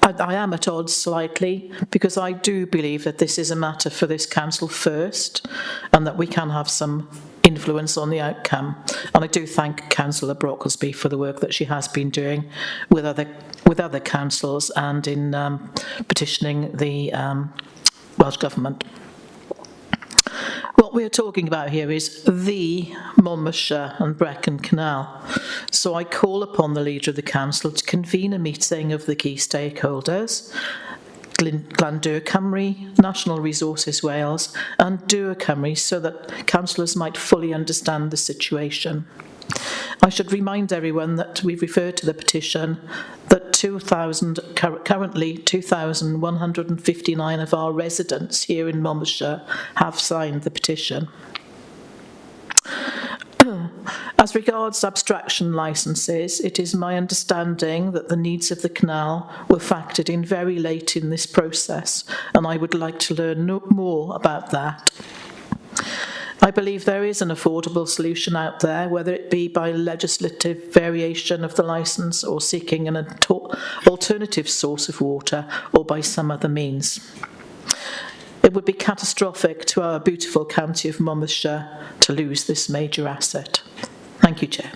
am at odds slightly because I do believe that this is a matter for this council first and that we can have some influence on the outcome. And I do thank Councillor Brocklesby for the work that she has been doing with other councils and in petitioning the Welsh Government. What we're talking about here is the Monmouthshire and Brecon Canal. So I call upon the Leader of the Council to convene a meeting of the key stakeholders, Glandur Cymru, National Resources Wales and Dŵr Cymru, so that councillors might fully understand the situation. I should remind everyone that we refer to the petition that currently 2,159 of our residents here in Monmouthshire have signed the petition. As regards abstraction licences, it is my understanding that the needs of the canal were factored in very late in this process, and I would like to learn more about that. I believe there is an affordable solution out there, whether it be by legislative variation of the licence or seeking an alternative source of water or by some other means. It would be catastrophic to our beautiful county of Monmouthshire to lose this major asset. Thank you, Chair.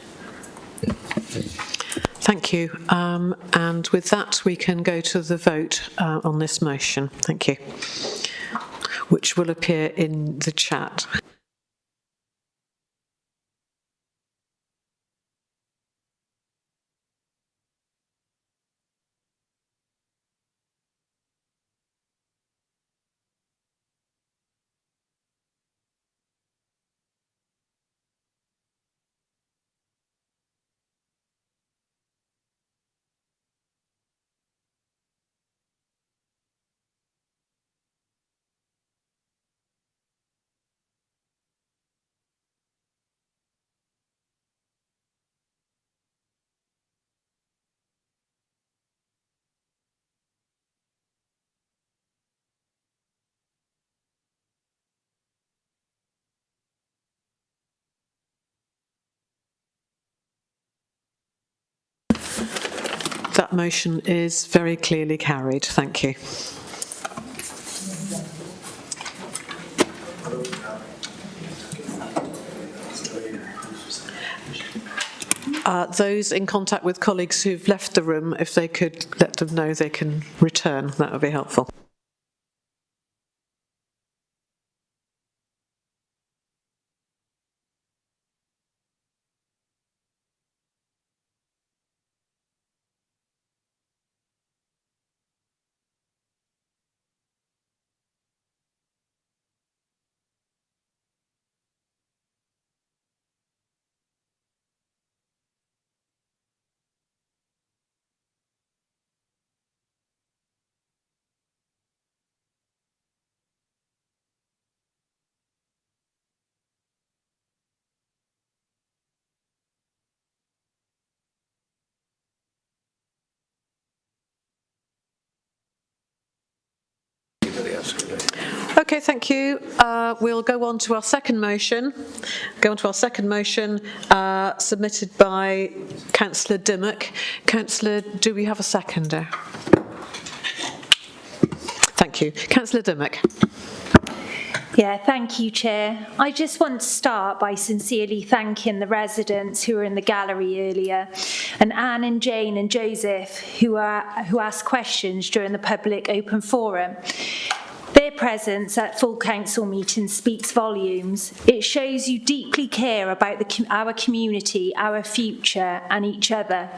Thank you. And with that, we can go to the vote on this motion. Thank you. Which will appear in the chat. That motion is very clearly carried. Thank you. Those in contact with colleagues who've left the room, if they could let them know they can return, that would be helpful. Okay, thank you. We'll go on to our second motion. Submitted by Councillor Dimmock. Councillor, do we have a seconder? Thank you. Councillor Dimmock. Yeah, thank you, Chair. I just want to start by sincerely thanking the residents who were in the gallery earlier, and Anne and Jane and Joseph who asked questions during the public open forum. Their presence at full council meetings speaks volumes. It shows you deeply care about our community, our future, and each other.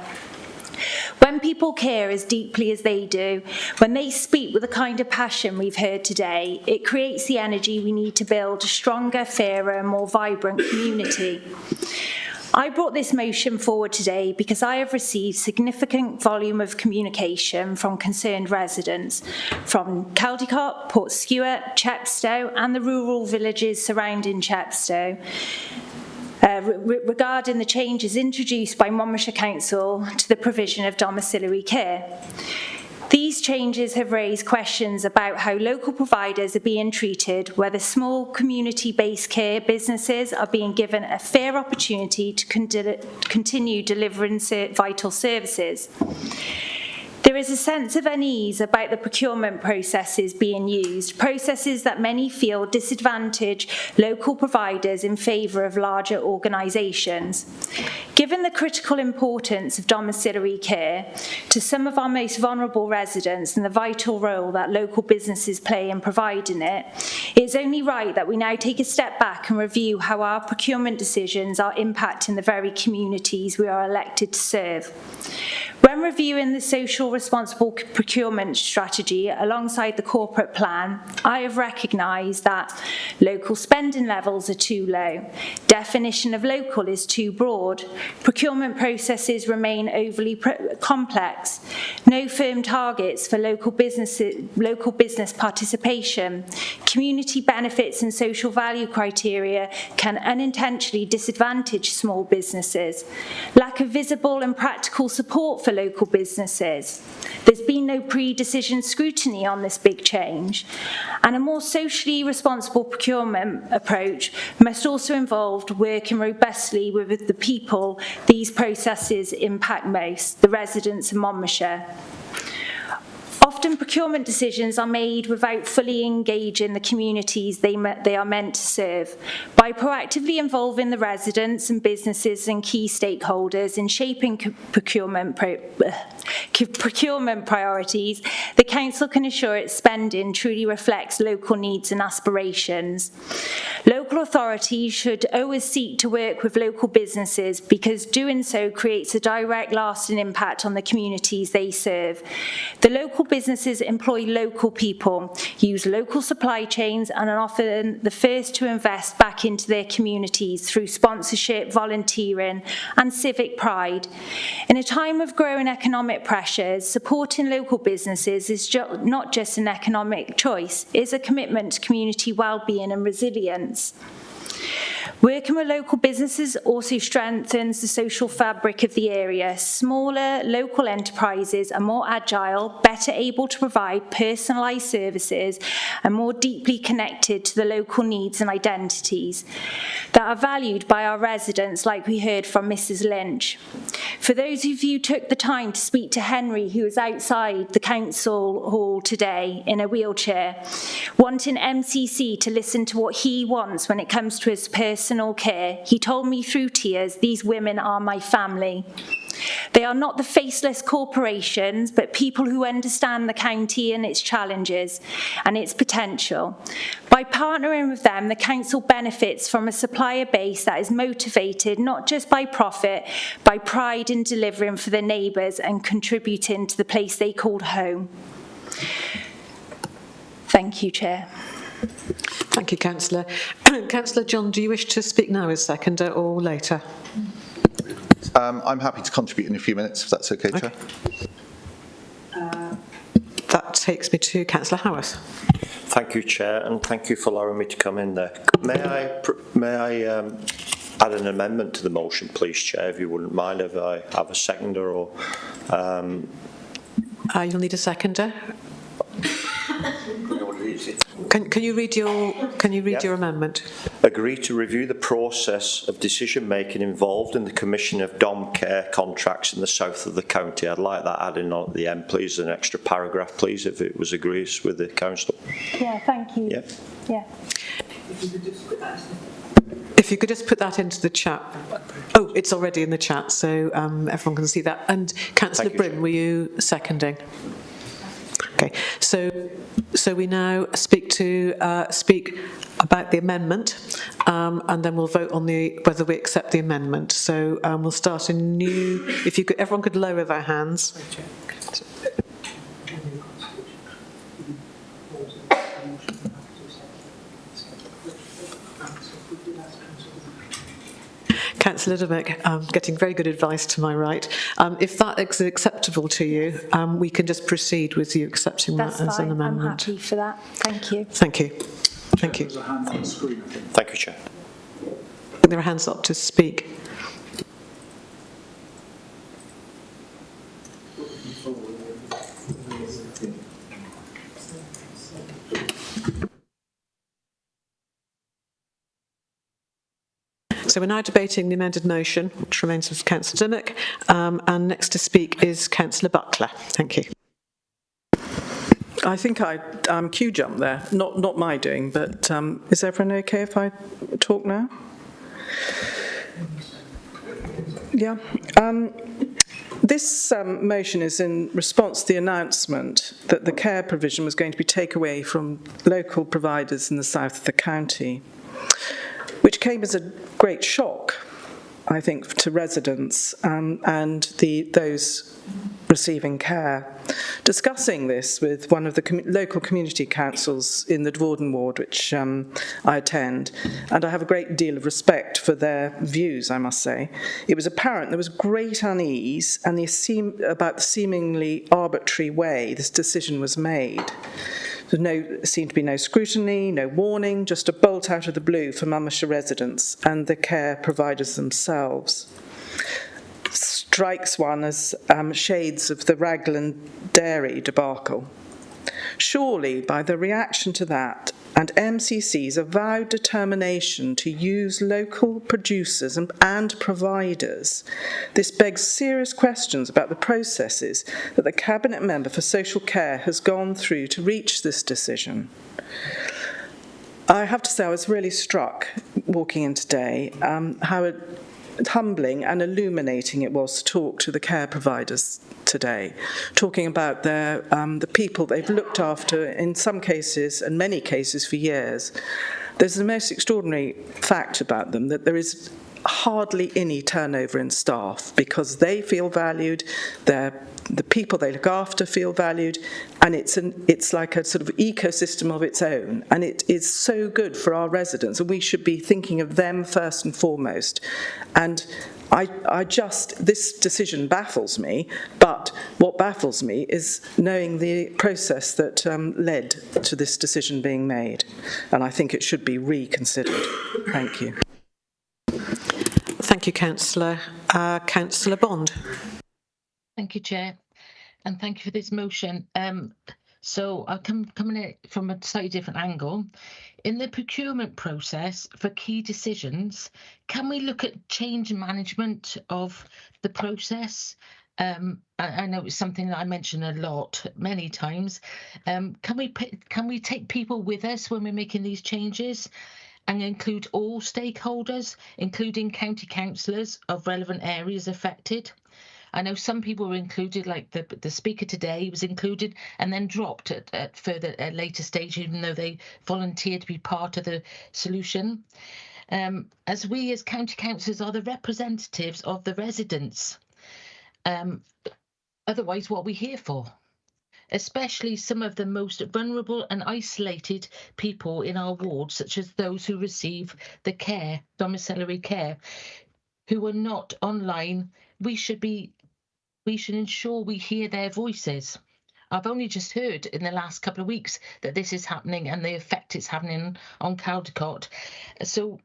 When people care as deeply as they do, when they speak with the kind of passion we've heard today, it creates the energy we need to build a stronger, fairer, and more vibrant community. I brought this motion forward today because I have received significant volume of communication from concerned residents from Caldicot, Portskewer, Chepstow, and the rural villages surrounding Chepstow. Regarding the changes introduced by Monmouthshire Council to the provision of domiciliary care. These changes have raised questions about how local providers are being treated, whether small community-based care businesses are being given a fair opportunity to continue delivering vital services. There is a sense of unease about the procurement processes being used, processes that many feel disadvantage local providers in favour of larger organisations. Given the critical importance of domiciliary care to some of our most vulnerable residents and the vital role that local businesses play in providing it, it's only right that we now take a step back and review how our procurement decisions are impacting the very communities we are elected to serve. When reviewing the social responsible procurement strategy alongside the corporate plan, I have recognised that local spending levels are too low, definition of local is too broad, procurement processes remain overly complex, no firm targets for local business participation, community benefits and social value criteria can unintentionally disadvantage small businesses, lack of visible and practical support for local businesses. There's been no pre-decision scrutiny on this big change, and a more socially responsible procurement approach must also involve working robustly with the people these processes impact most, the residents of Monmouthshire. Often procurement decisions are made without fully engaging the communities they are meant to serve. By proactively involving the residents and businesses and key stakeholders in shaping procurement priorities, the Council can ensure its spending truly reflects local needs and aspirations. Local authorities should always seek to work with local businesses because doing so creates a direct, lasting impact on the communities they serve. The local businesses employ local people, use local supply chains, and are often the first to invest back into their communities through sponsorship, volunteering, and civic pride. In a time of growing economic pressures, supporting local businesses is not just an economic choice, it's a commitment to community well-being and resilience. Working with local businesses also strengthens the social fabric of the area. Smaller local enterprises are more agile, better able to provide personalised services and more deeply connected to the local needs and identities that are valued by our residents, like we heard from Mrs. Lynch. For those of you who took the time to speak to Henry, who is outside the council hall today in a wheelchair, wanting MCC to listen to what he wants when it comes to his personal care, he told me through tears, these women are my family. They are not the faceless corporations, but people who understand the county and its challenges and its potential. By partnering with them, the council benefits from a supplier base that is motivated not just by profit, by pride in delivering for their neighbours and contributing to the place they call home. Thank you, Chair. Thank you, Councillor. Councillor John, do you wish to speak now as seconder or later? I'm happy to contribute in a few minutes, if that's okay, Chair. That takes me to Councillor Howarth. Thank you, Chair, and thank you for allowing me to come in there. May I add an amendment to the motion, please, Chair, if you wouldn't mind, if I have a seconder or... You'll need a seconder. Can you read your amendment? Agree to review the process of decision making involved in the commission of dom care contracts in the south of the county. I'd like that added on at the end, please, an extra paragraph, please, if it was agrees with the council. Yeah, thank you. Yeah. Yeah. If you could just put that into the chat. Oh, it's already in the chat, so everyone can see that. And Councillor Bryn, were you seconding? Okay, so we now speak about the amendment, and then we'll vote on whether we accept the amendment. So we'll start a new. If you could, everyone could lower their hands. Councillor Dimmock, getting very good advice to my right. If that is acceptable to you, we can just proceed with you accepting That's that as fine. an amendment. I'm happy for that. Thank you. Thank you. Thank you. Thank you, Chair. There are hands up to speak. So we're now debating the amended motion, which remains with Councillor Dimmock, and next to speak is Councillor Buckler. Thank you. I think I queue jumped there. Not my doing, but is everyone okay if I talk now? Yeah. This motion is in response to the announcement that the care provision was going to be taken away from local providers in the south of the county, which came as a great shock, I think, to residents and those receiving care. Discussing this with one of the local community councils in the Dwarden ward, which I attend, and I have a great deal of respect for their views, I must say, it was apparent there was great unease and about the seemingly arbitrary way this decision was made. There seemed to be no scrutiny, no warning, just a bolt out of the blue for Monmouthshire residents and the care providers themselves. Strikes one as shades of the Raglan Dairy debacle. Surely, by the reaction to that and MCC's avowed determination to use local producers and providers, this begs serious questions about the processes that the Cabinet Member for Social Care has gone through to reach this decision. I have to say I was really struck walking in today how humbling and illuminating it was to talk to the care providers today, talking about the people they've looked after in some cases and many cases for years. There's the most extraordinary fact about them, that there is hardly any turnover in staff because they feel valued, the people they look after feel valued, and it's like a sort of ecosystem of its own, and it is so good for our residents, and we should be thinking of them first and foremost. And this decision baffles me, but what baffles me is knowing the process that led to this decision being made, and I think it should be reconsidered. Thank you. Thank you, Councillor. Councillor Bond. Thank you, Chair, and thank you for this motion. So I'll come at it from a slightly different angle. In the procurement process for key decisions, can we look at change management of the process? I know it's something that I mention a lot, many times. Can we take people with us when we're making these changes and include all stakeholders, including county councillors of relevant areas affected? I know some people were included, like the speaker today was included and then dropped at a later stage, even though they volunteered to be part of the solution. As we as county councillors are the representatives of the residents. Otherwise, what are we here for? Especially some of the most vulnerable and isolated people in our wards, such as those who receive the care, domiciliary care, who are not online. We should ensure we hear their voices. I've only just heard in the last couple of weeks that this is happening and the effect it's having on Caldecott. So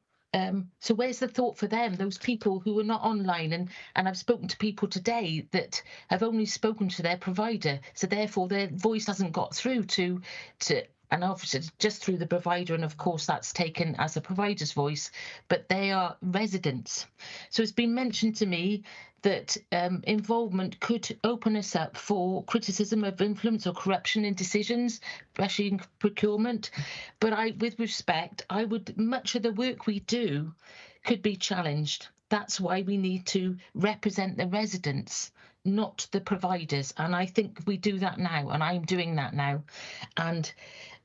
where's the thought for them, those people who are not online? And I've spoken to people today that have only spoken to their provider, so therefore their voice hasn't got through to and obviously just through the provider, and of course that's taken as a provider's voice, but they are residents. So it's been mentioned to me that involvement could open us up for criticism of influence or corruption in decisions, especially in procurement. But with respect, much of the work we do could be challenged. That's why we need to represent the residents, not the providers. And I think we do that now, and I'm doing that now. And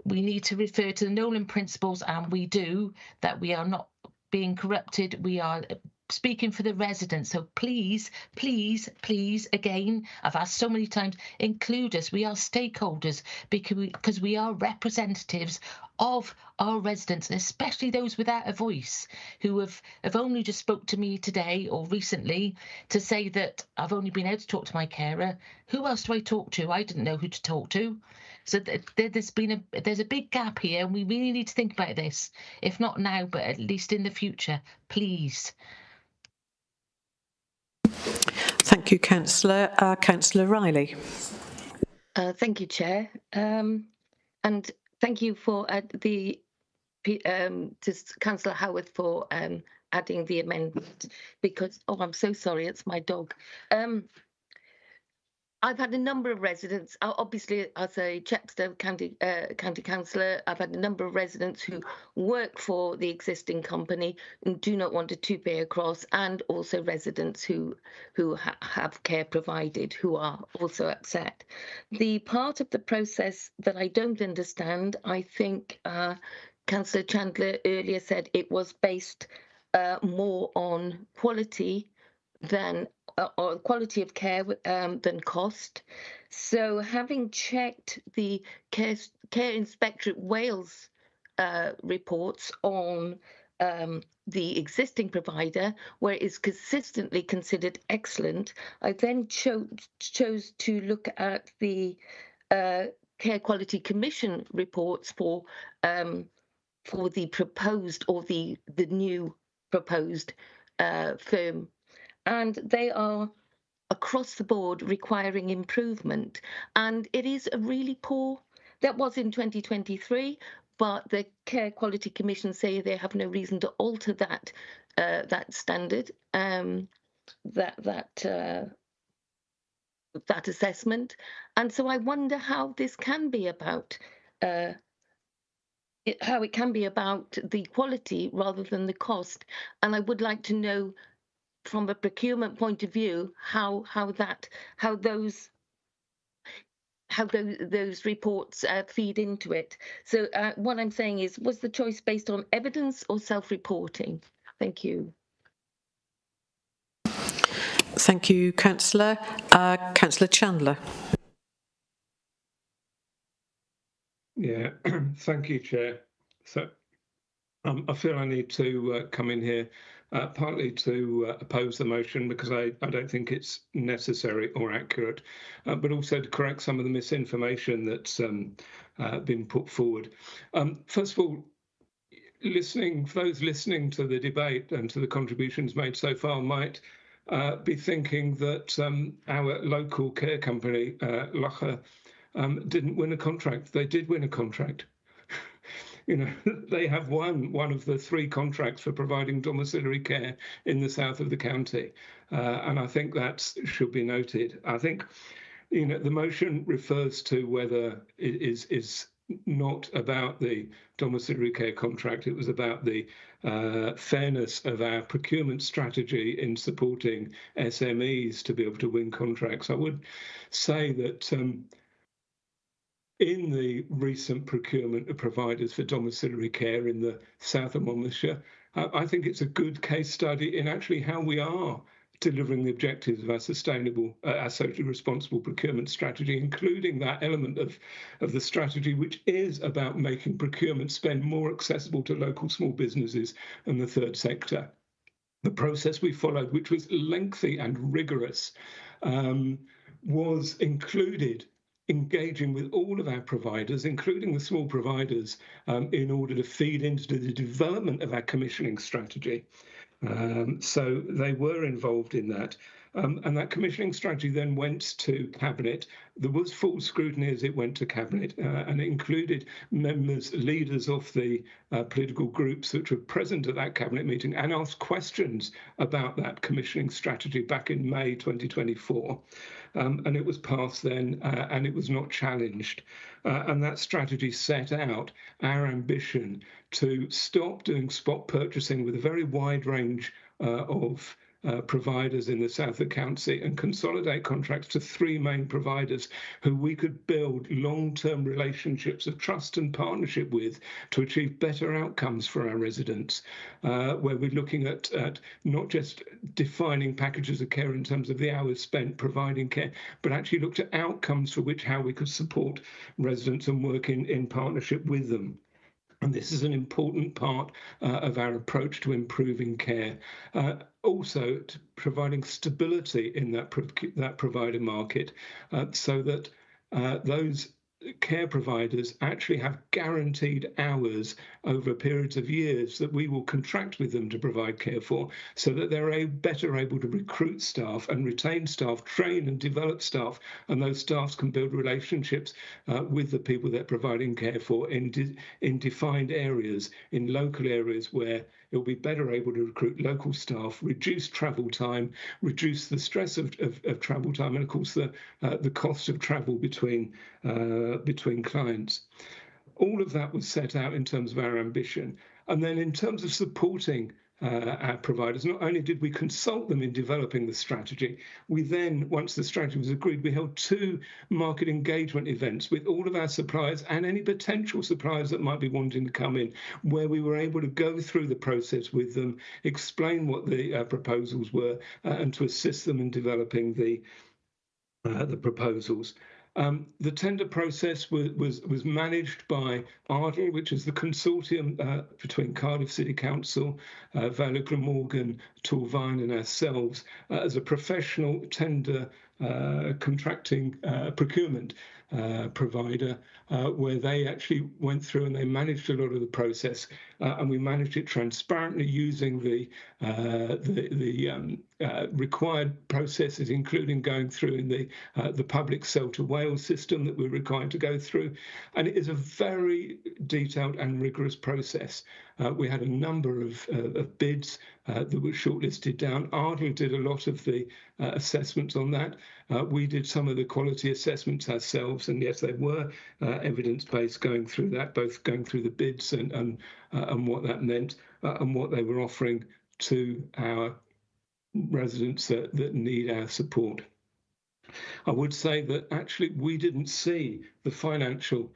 we need to refer to the Nolan principles, and we do, that we are not being corrupted. We are speaking for the residents. So please, please, please, again, I've asked so many times, include us. We are stakeholders because we are representatives of our residents, and especially those without a voice who have only just spoke to me today or recently to say that I've only been able to talk to my carer. Who else do I talk to? I didn't know who to talk to. So there's a big gap here, and we really need to think about this, if not now, but at least in the future, please. Thank you, Councillor. Councillor Riley. Thank you, Chair. And thank you for to Councillor Howarth for adding the amendment, because, oh, I'm so sorry, it's my dog. I've had a number of residents, obviously as a Chepstow County Councillor, I've had a number of residents who work for the existing company and do not want a two-pay across, and also residents who have care provided who are also upset. The part of the process that I don't understand, I think Councillor Chandler earlier said it was based more on quality than or quality of care than cost. So having checked the Care Inspectorate Wales reports on the existing provider, where it is consistently considered excellent, I then chose to look at the Care Quality Commission reports for the proposed or the new proposed firm. And they are across the board requiring improvement. And it is a really poor, that was in 2023, but the Care Quality Commission say they have no reason to alter that standard, that assessment. And so I wonder how this can be about, how it can be about the quality rather than the cost. And I would like to know, from a procurement point of view, how those reports feed into it. So what I'm saying is, was the choice based on evidence or self-reporting? Thank you. Thank you, Councillor. Councillor Chandler. Yeah, thank you, Chair. So I feel I need to come in here partly to oppose the motion because I don't think it's necessary or accurate, but also to correct some of the misinformation that's been put forward. First of all, those listening to the debate and to the contributions made so far might be thinking that our local care company, Locha, didn't win a contract. They did win a contract. You know, they have won one of the 3 contracts for providing domiciliary care in the south of the county. And I think that should be noted. I think, you know, the motion refers to whether it is not about the domiciliary care contract. It was about the fairness of our procurement strategy in supporting SMEs to be able to win contracts. I would say that in the recent procurement of providers for domiciliary care in the south of Monmouthshire, I think it's a good case study in actually how we are delivering the objectives of our sustainable, our socially responsible procurement strategy, including that element of the strategy which is about making procurement spend more accessible to local small businesses and the third sector. The process we followed, which was lengthy and rigorous, was included engaging with all of our providers, including the small providers, in order to feed into the development of our commissioning strategy. So they were involved in that. And that commissioning strategy then went to Cabinet. There was full scrutiny as it went to Cabinet, and it included members, leaders of the political groups which were present at that Cabinet meeting and asked questions about that commissioning strategy back in May 2024. And it was passed then, and it was not challenged. And that strategy set out our ambition to stop doing spot purchasing with a very wide range of providers in the south of County and consolidate contracts to 3 main providers who we could build long-term relationships of trust and partnership with to achieve better outcomes for our residents, where we're looking at not just defining packages of care in terms of the hours spent providing care, but actually looked at outcomes for how we could support residents and work in partnership with them. And this is an important part of our approach to improving care. Also, to providing stability in that provider market so that those care providers actually have guaranteed hours over periods of years that we will contract with them to provide care for, so that they're better able to recruit staff and retain staff, train and develop staff, and those staffs can build relationships with the people they're providing care for in defined areas, in local areas where it'll be better able to recruit local staff, reduce travel time, reduce the stress of travel time, and of course the cost of travel between clients. All of that was set out in terms of our ambition. And then in terms of supporting our providers, not only did we consult them in developing the strategy, we then, once the strategy was agreed, we held 2 market engagement events with all of our suppliers and any potential suppliers that might be wanting to come in, where we were able to go through the process with them, explain what the proposals were, and to assist them in developing the proposals. The tender process was managed by ARDL, which is the consortium between Cardiff City Council, Vale Glamorgan, Torvine and ourselves as a professional tender contracting procurement provider, where they actually went through and they managed a lot of the process, and we managed it transparently using the required processes, including going through in the public sell to Wales system that we're required to go through. And it is a very detailed and rigorous process. We had a number of bids that were shortlisted down. ARDL did a lot of the assessments on that. We did some of the quality assessments ourselves, and yes, they were evidence-based going through that, both going through the bids and what that meant and what they were offering to our residents that need our support. I would say that actually we didn't see the financial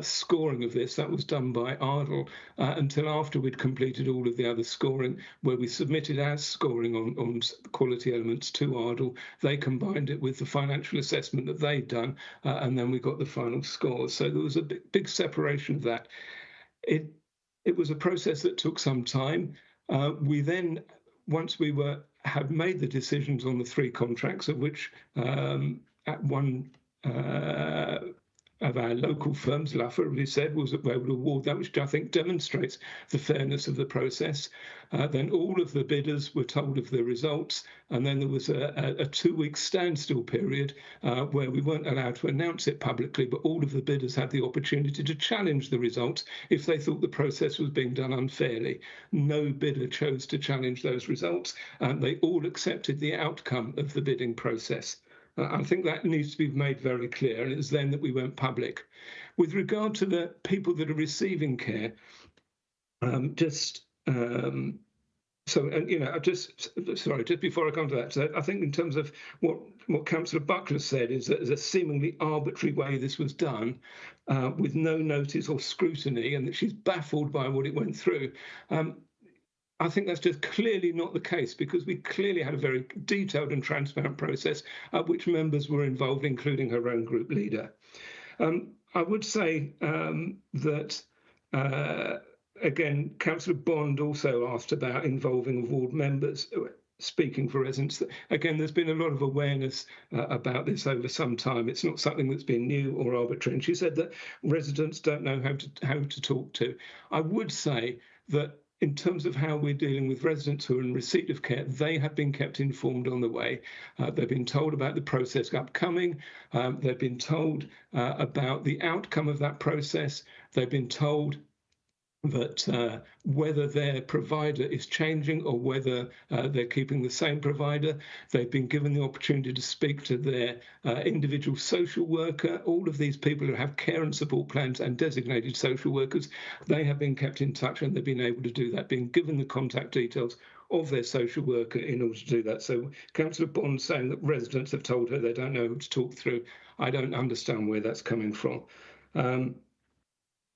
scoring of this. That was done by ARDL until after we'd completed all of the other scoring, where we submitted our scoring on quality elements to ARDL. They combined it with the financial assessment that they'd done, and then we got the final scores. So there was a big separation of that. It was a process that took some time. We then, once we have made the decisions on the 3 contracts, of which at one of our local firms, LAFA, as we said, was able to award that, which I think demonstrates the fairness of the process. Then all of the bidders were told of the results, and then there was a 2-week standstill period where we weren't allowed to announce it publicly, but all of the bidders had the opportunity to challenge the results if they thought the process was being done unfairly. No bidder chose to challenge those results, and they all accepted the outcome of the bidding process. I think that needs to be made very clear, and it's then that we went public. With regard to the people that are receiving care, just before I come to that, so I think in terms of what Councillor Buckler said is that there's a seemingly arbitrary way this was done, with no notice or scrutiny, and that she's baffled by what it went through. I think that's just clearly not the case, because we clearly had a very detailed and transparent process at which members were involved, including her own group leader. I would say that, again, Councillor Bond also asked about involving ward members, speaking for residents. Again, there's been a lot of awareness about this over some time. It's not something that's been new or arbitrary. And she said that residents don't know how to talk to. I would say that in terms of how we're dealing with residents who are in receipt of care, they have been kept informed on the way. They've been told about the process upcoming. They've been told about the outcome of that process. They've been told that whether their provider is changing or whether they're keeping the same provider. They've been given the opportunity to speak to their individual social worker. All of these people who have care and support plans and designated social workers, they have been kept in touch and they've been able to do that, being given the contact details of their social worker in order to do that. So Councillor Bond saying that residents have told her they don't know who to talk through, I don't understand where that's coming from.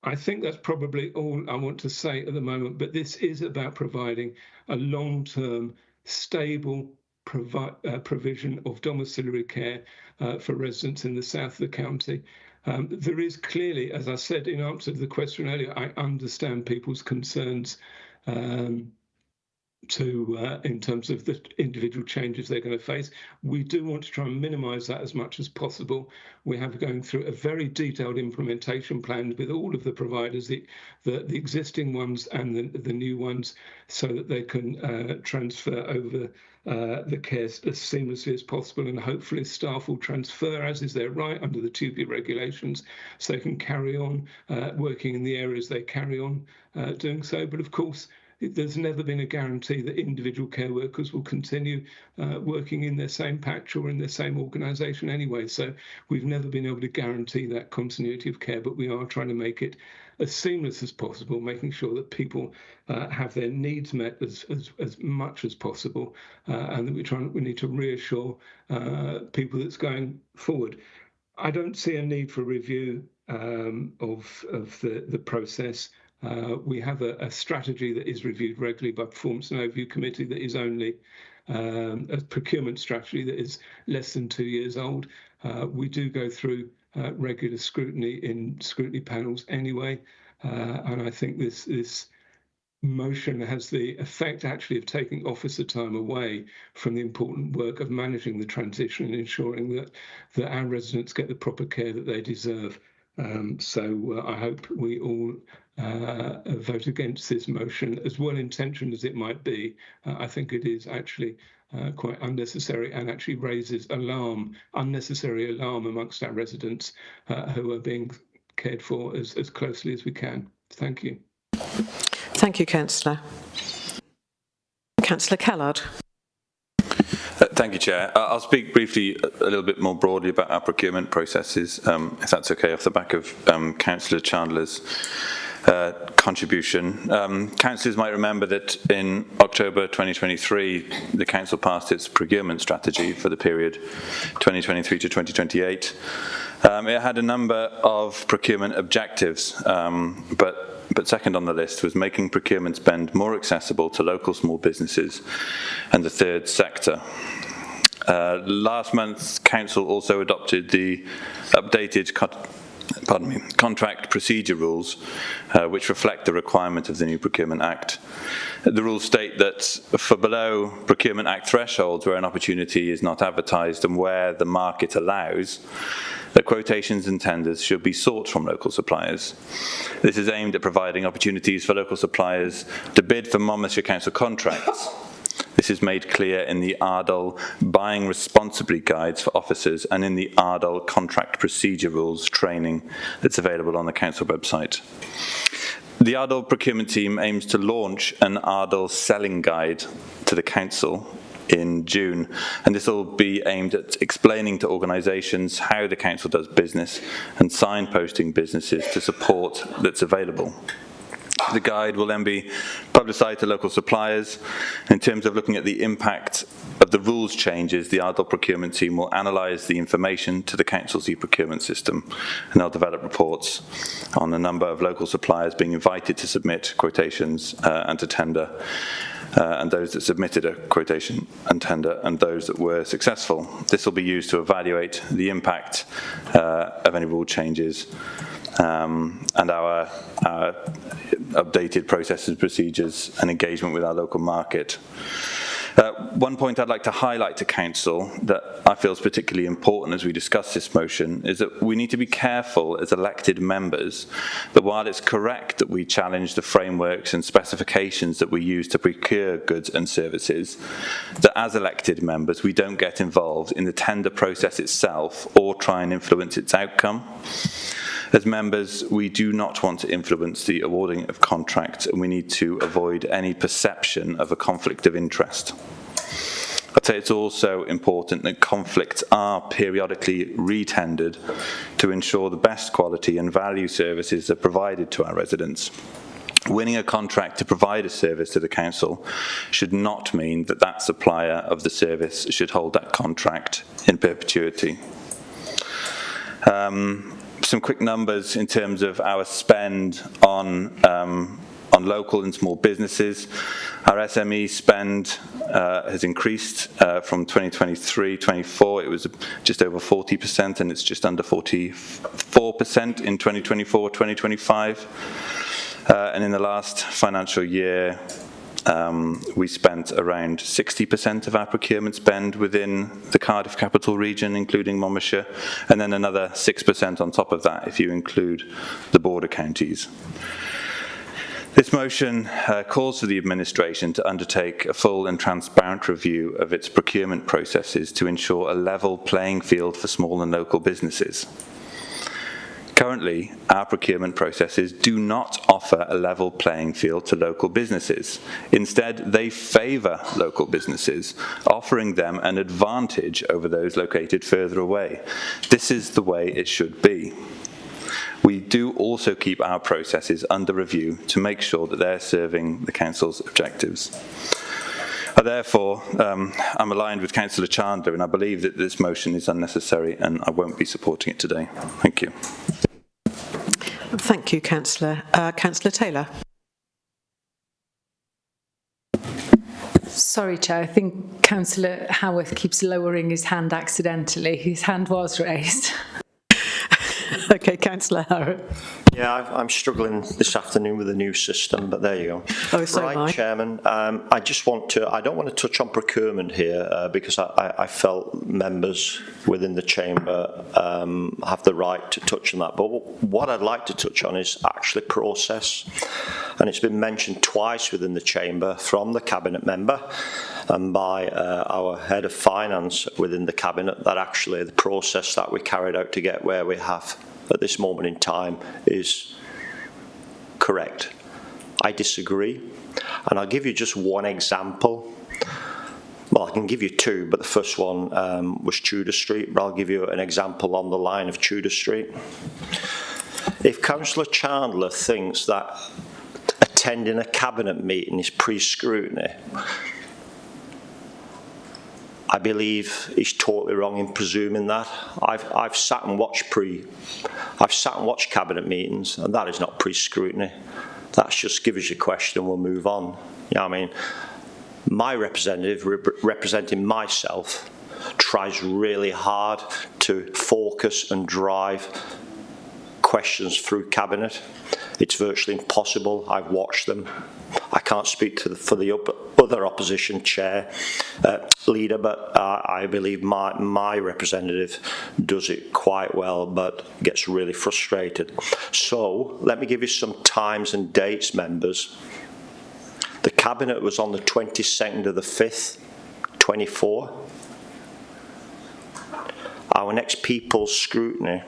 I think that's probably all I want to say at the moment, but this is about providing a long-term, stable provision of domiciliary care for residents in the south of the county. There is clearly, as I said in answer to the question earlier, I understand people's concerns in terms of the individual changes they're going to face. We do want to try and minimise that as much as possible. We have going through a very detailed implementation plan with all of the providers, the existing ones and the new ones, so that they can transfer over the care as seamlessly as possible, and hopefully staff will transfer, as is their right under the 2P regulations, so they can carry on working in the areas they carry on doing so. But of course, there's never been a guarantee that individual care workers will continue working in their same patch or in their same organisation anyway. So we've never been able to guarantee that continuity of care, but we are trying to make it as seamless as possible, making sure that people have their needs met as much as possible, and that we need to reassure people that's going forward. I don't see a need for review of the process. We have a strategy that is reviewed regularly by Performance and Overview Committee that is only a procurement strategy that is less than 2 years old. We do go through regular scrutiny in scrutiny panels anyway, and I think this motion has the effect actually of taking officer time away from the important work of managing the transition and ensuring that our residents get the proper care that they deserve. So I hope we all vote against this motion, as well-intentioned as it might be. I think it is actually quite unnecessary and actually raises unnecessary alarm amongst our residents who are being cared for as closely as we can. Thank you. Thank you, Councillor. Councillor Callard. Thank you, Chair. I'll speak briefly a little bit more broadly about our procurement processes, if that's okay, off the back of Councillor Chandler's contribution. Councillors might remember that in October 2023, the Council passed its procurement strategy for the period 2023 to 2028. It had a number of procurement objectives, but second on the list was making procurement spend more accessible to local small businesses and the third sector. Last month, Council also adopted the updated contract procedure rules, which reflect the requirement of the new Procurement Act. The rules state that for below Procurement Act thresholds, where an opportunity is not advertised and where the market allows, that quotations and tenders should be sought from local suppliers. This is aimed at providing opportunities for local suppliers to bid for Monmouthshire Council contracts. This is made clear in the ARDL Buying Responsibly Guides for Officers and in the ARDL Contract Procedure Rules training that's available on the Council website. The ARDL procurement team aims to launch an ARDL selling guide to the Council in June, and this will be aimed at explaining to organisations how the Council does business and signposting businesses to support that's available. The guide will then be publicised to local suppliers. In terms of looking at the impact of the rules changes, the ARDL procurement team will analyse the information to the Council's e-procurement system, and they'll develop reports on the number of local suppliers being invited to submit quotations and to tender, and those that submitted a quotation and tender, and those that were successful. This will be used to evaluate the impact of any rule changes and our updated processes, procedures and engagement with our local market. One point I'd like to highlight to Council that I feel is particularly important as we discuss this motion is that we need to be careful as elected members that while it's correct that we challenge the frameworks and specifications that we use to procure goods and services, that as elected members we don't get involved in the tender process itself or try and influence its outcome. As members, we do not want to influence the awarding of contracts, and we need to avoid any perception of a conflict of interest. I'd say it's also important that conflicts are periodically re-tendered to ensure the best quality and value services are provided to our residents. Winning a contract to provide a service to the council should not mean that that supplier of the service should hold that contract in perpetuity. Some quick numbers in terms of our spend on local and small businesses. Our SME spend has increased from 2023-24. It was just over 40%, and it's just under 44% in 2024-2025. And in the last financial year, we spent around 60% of our procurement spend within the Cardiff capital region, including Monmouthshire, and then another 6% on top of that if you include the border counties. This motion calls for the administration to undertake a full and transparent review of its procurement processes to ensure a level playing field for small and local businesses. Currently, our procurement processes do not offer a level playing field to local businesses. Instead, they favour local businesses, offering them an advantage over those located further away. This is the way it should be. We do also keep our processes under review to make sure that they're serving the Council's objectives. Therefore, I'm aligned with Councillor Chandler, and I believe that this motion is unnecessary, and I won't be supporting it today. Thank you. Thank you, Councillor. Councillor Taylor. Sorry, Chair. I think Councillor Howarth keeps lowering his hand accidentally. His hand was raised. Okay, Councillor Howarth. Yeah, I'm struggling this afternoon with the new system, but there you go. Oh, so am I. Chairman, I don't want to touch on procurement here because I felt members within the chamber have the right to touch on that. But what I'd like to touch on is actually process. And it's been mentioned twice within the chamber from the cabinet member and by our head of finance within the cabinet that actually the process that we carried out to get where we have at this moment in time is correct. I disagree, and I'll give you just one example. Well, I can give you two, but the first one was Tudor Street, but I'll give you an example on the line of Tudor Street. If Councillor Chandler thinks that attending a cabinet meeting is pre-scrutiny, I believe he's totally wrong in presuming that. I've sat and watched cabinet meetings, and that is not pre-scrutiny. That's just give us your question, we'll move on. You know what I mean? My representative, representing myself, tries really hard to focus and drive questions through cabinet. It's virtually impossible. I've watched them. I can't speak for the other opposition chair leader, but I believe my representative does it quite well, but gets really frustrated. So let me give you some times and dates, members. The cabinet was on the 22nd of the 5th, 24. Our next people's scrutiny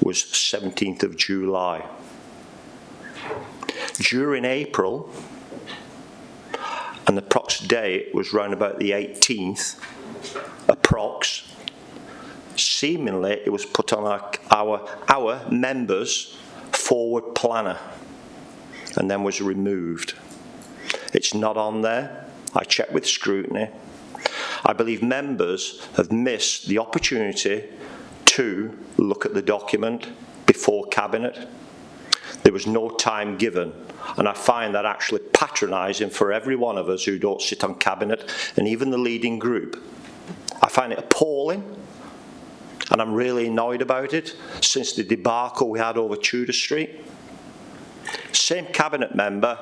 was 17th of July. During April, and the prox date was round about the 18th, approx, seemingly it was put on our members' forward planner and then was removed. It's not on there. I checked with scrutiny. I believe members have missed the opportunity to look at the document before cabinet. There was no time given, and I find that actually patronising for every one of us who don't sit on cabinet, and even the leading group. I find it appalling, and I'm really annoyed about it since the debacle we had over Tudor Street. Same cabinet member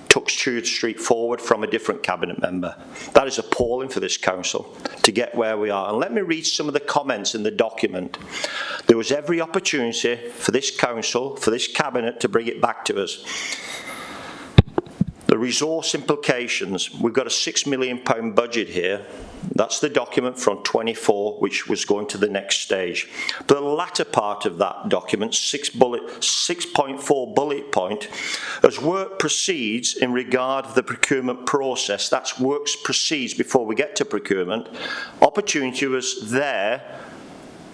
took Stewart Street forward from a different cabinet member. That is appalling for this council to get where we are. And let me read some of the comments in the document. There was every opportunity for this council, for this cabinet, to bring it back to us. The resource implications, we've got a £6 million budget here. That's the document from 24, which was going to the next stage. But the latter part of that document, 6.4 bullet point, as work proceeds in regard of the procurement process, that's works proceeds before we get to procurement, opportunity was there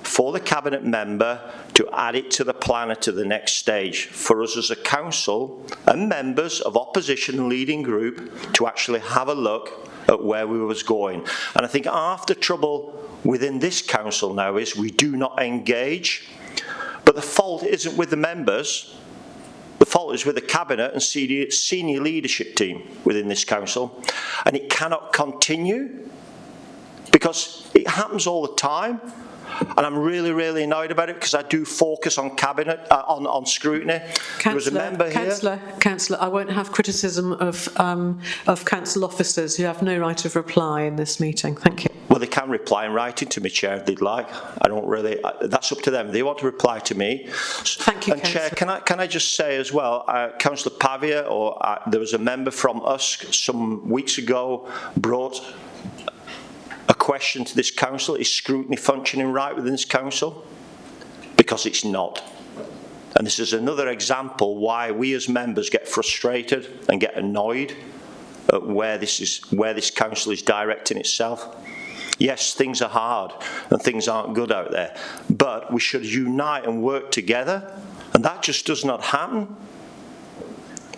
for the cabinet member to add it to the planner to the next stage, for us as a council and members of opposition leading group to actually have a look at where we was going. And I think half the trouble within this council now is we do not engage, but the fault isn't with the members, the fault is with the cabinet and senior leadership team within this council, and it cannot continue because it happens all the time. And I'm really annoyed about it because I do focus on cabinet, on scrutiny. There was a member here. Councillor, I won't have criticism of council officers who have no right of reply in this meeting. Thank you. Well, they can reply in writing to me, Chair, if they'd like. I don't really. That's up to them. They want to reply to me. Thank you, and Chair, can I just say as well, Councillor Pavia, there was a member from USC some weeks ago brought a question to this council: is scrutiny functioning right within this council? Because it's not. And this is another example why we as members get frustrated and get annoyed at where this council is directing itself. Yes, things are hard and things aren't good out there, but we should unite and work together, and that just does not happen.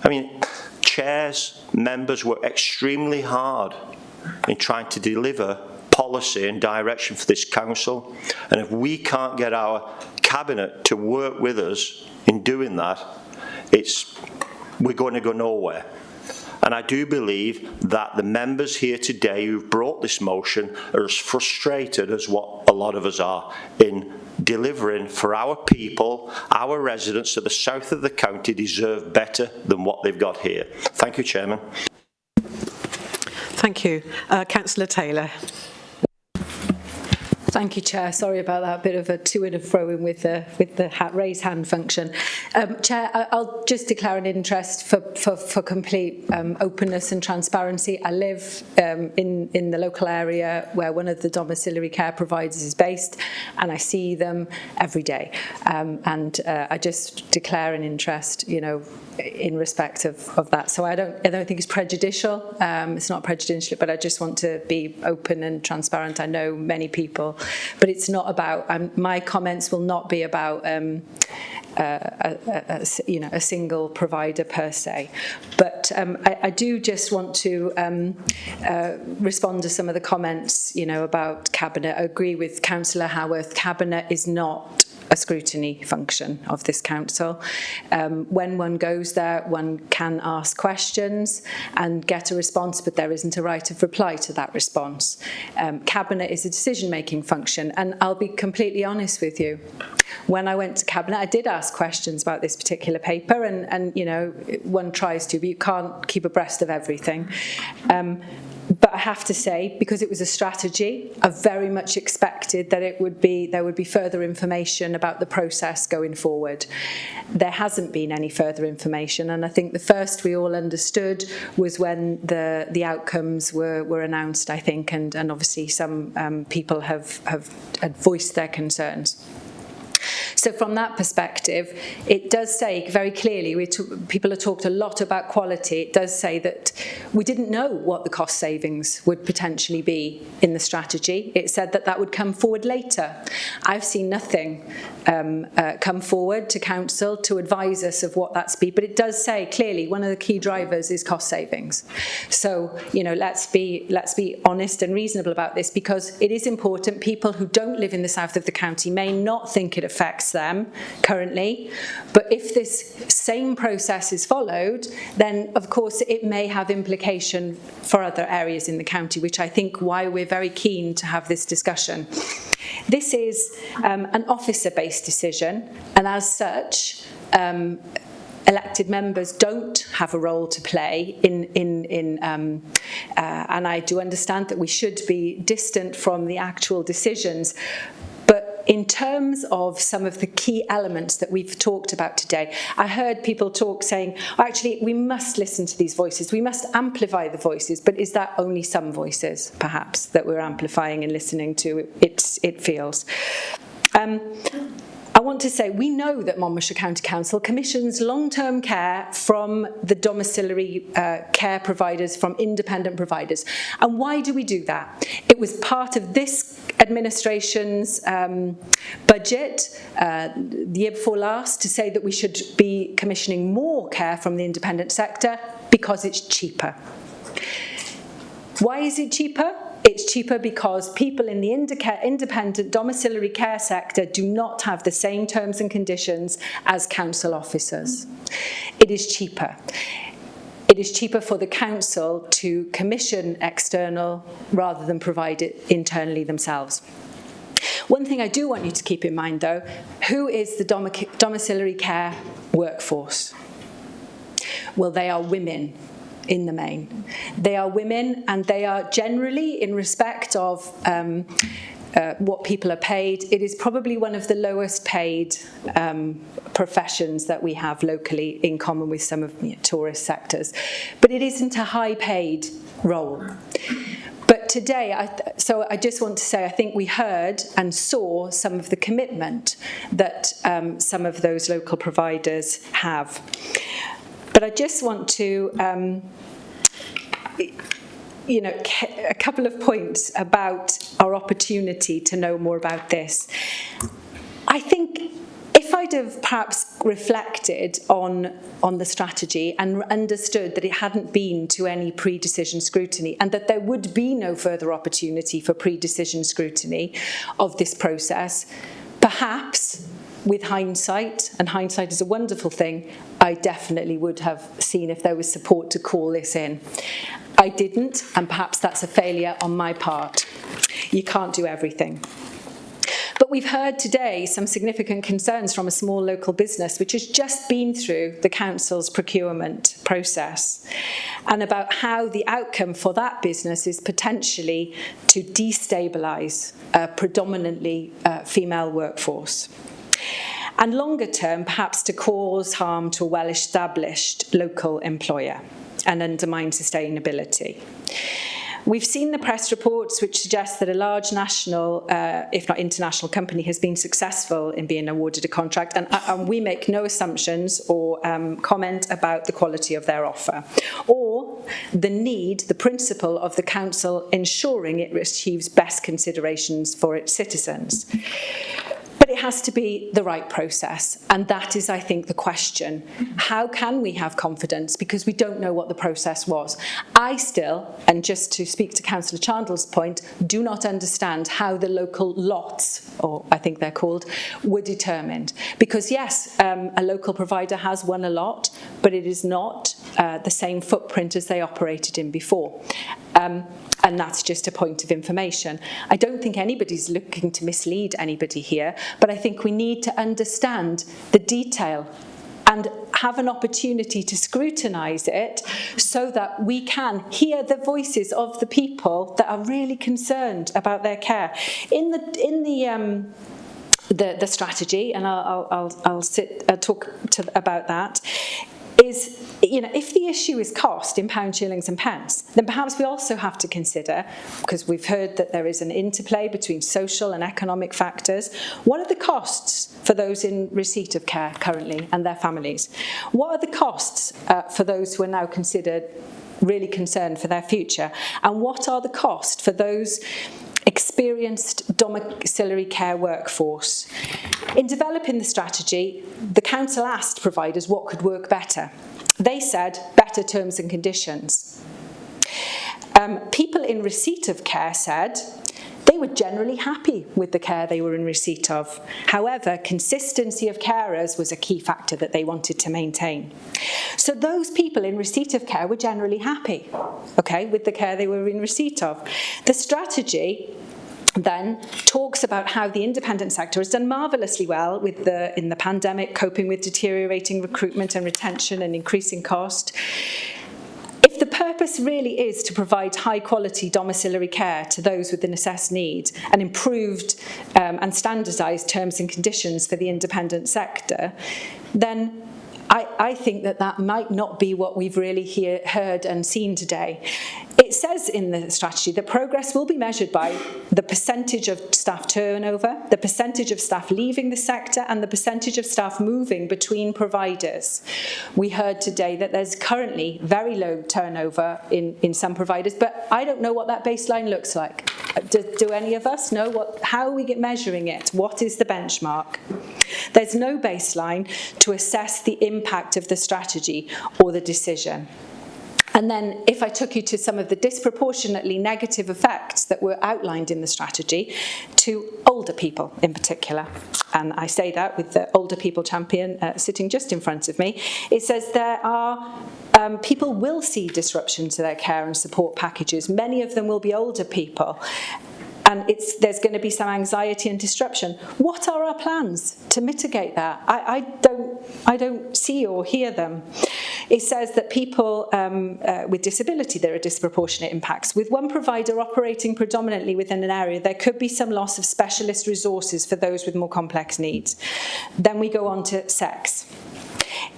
I mean, chairs, members work extremely hard in trying to deliver policy and direction for this council, and if we can't get our cabinet to work with us in doing that, we're going to go nowhere. And I do believe that the members here today who've brought this motion are as frustrated as what a lot of us are in delivering for our people. Our residents of the south of the county deserve better than what they've got here. Thank you, Chairman. Thank you. Councillor Taylor. Thank you, Chair. Sorry about that bit of a to and fro in with the raise hand function. Chair, I'll just declare an interest for complete openness and transparency. I live in the local area where one of the domiciliary care providers is based, and I see them every day. I just declare an interest, in respect of that. So I don't think it's prejudicial. It's not prejudicial, but I just want to be open and transparent. I know many people, but it's not about. My comments will not be about a single provider per se. But I do just want to respond to some of the comments, about Cabinet. I agree with Councillor Howarth. Cabinet is not a scrutiny function of this council. When one goes there, one can ask questions and get a response, but there isn't a right of reply to that response. Cabinet is a decision-making function, and I'll be completely honest with you. When I went to Cabinet, I did ask questions about this particular paper, and one tries to, but you can't keep abreast of everything. But I have to say, because it was a strategy, I very much expected that there would be further information about the process going forward. There hasn't been any further information, and I think the first we all understood was when the outcomes were announced, I think, and obviously some people have voiced their concerns. So from that perspective, it does say very clearly, people have talked a lot about quality, it does say that we didn't know what the cost savings would potentially be in the strategy. It said that would come forward later. I've seen nothing come forward to Council to advise us of what that's be, but it does say clearly one of the key drivers is cost savings. So, let's be honest and reasonable about this, because it is important. People who don't live in the south of the county may not think it affects them currently, but if this same process is followed, then of course it may have implication for other areas in the county, which I think why we're very keen to have this discussion. This is an officer-based decision, and as such, elected members don't have a role to play and I do understand that we should be distant from the actual decisions. But in terms of some of the key elements that we've talked about today, I heard people talk saying, actually, we must listen to these voices, we must amplify the voices, but is that only some voices, perhaps, that we're amplifying and listening to, it feels? I want to say we know that Monmouthshire County Council commissions long-term care from the domiciliary care providers, from independent providers. And why do we do that? It was part of this administration's budget the year before last to say that we should be commissioning more care from the independent sector because it's cheaper. Why is it cheaper? It's cheaper because people in the independent domiciliary care sector do not have the same terms and conditions as council officers. It is cheaper. It is cheaper for the council to commission external rather than provide it internally themselves. One thing I do want you to keep in mind, though, who is the domiciliary care workforce? Well, they are women. In the main. They are women, and they are generally, in respect of what people are paid, it is probably one of the lowest paid professions that we have locally, in common with some of tourist sectors. But it isn't a high paid role. But today, I just want to say, I think we heard and saw some of the commitment that some of those local providers have. But I just want to, a couple of points about our opportunity to know more about this. I think if I'd have perhaps reflected on the strategy and understood that it hadn't been to any pre-decision scrutiny and that there would be no further opportunity for pre-decision scrutiny of this process, perhaps with hindsight, and hindsight is a wonderful thing, I definitely would have seen if there was support to call this in. I didn't, and perhaps that's a failure on my part. You can't do everything. But we've heard today some significant concerns from a small local business which has just been through the council's procurement process, and about how the outcome for that business is potentially to destabilise a predominantly female workforce. And longer term, perhaps to cause harm to a well-established local employer and undermine sustainability. We've seen the press reports which suggest that a large national, if not international company has been successful in being awarded a contract, and we make no assumptions or comment about the quality of their offer, or the principle of the council ensuring it achieves best considerations for its citizens. But it has to be the right process, and that is, I think, the question. How can we have confidence? Because we don't know what the process was. I still, and just to speak to Councillor Chandler's point, do not understand how the local lots, or I think they're called, were determined. Because yes, a local provider has won a lot, but it is not the same footprint as they operated in before. And that's just a point of information. I don't think anybody's looking to mislead anybody here, but I think we need to understand the detail and have an opportunity to scrutinise it so that we can hear the voices of the people that are really concerned about their care. In the strategy, and I'll talk about that, is, if the issue is cost in pounds, shillings and pence, then perhaps we also have to consider, because we've heard that there is an interplay between social and economic factors, what are the costs for those in receipt of care currently and their families? What are the costs for those who are now considered really concerned for their future? And what are the costs for those experienced domiciliary care workforce? In developing the strategy, the council asked providers what could work better. They said better terms and conditions. People in receipt of care said they were generally happy with the care they were in receipt of. However, consistency of carers was a key factor that they wanted to maintain. So those people in receipt of care were generally happy, with the care they were in receipt of. The strategy then talks about how the independent sector has done marvellously well in the pandemic, coping with deteriorating recruitment and retention and increasing cost. If the purpose really is to provide high-quality domiciliary care to those with an assessed need and improved and standardised terms and conditions for the independent sector, then I think that might not be what we've really heard and seen today. It says in the strategy that progress will be measured by the percentage of staff turnover, the percentage of staff leaving the sector, and the percentage of staff moving between providers. We heard today that there's currently very low turnover in some providers, but I don't know what that baseline looks like. Do any of us know how are we measuring it? What is the benchmark? There's no baseline to assess the impact of the strategy or the decision. And then if I took you to some of the disproportionately negative effects that were outlined in the strategy to older people in particular, and I say that with the older people champion sitting just in front of me, it says there are people will see disruption to their care and support packages. Many of them will be older people. And there's going to be some anxiety and disruption. What are our plans to mitigate that? I don't see or hear them. It says that people with disability, there are disproportionate impacts. With one provider operating predominantly within an area, there could be some loss of specialist resources for those with more complex needs. Then we go on to sex.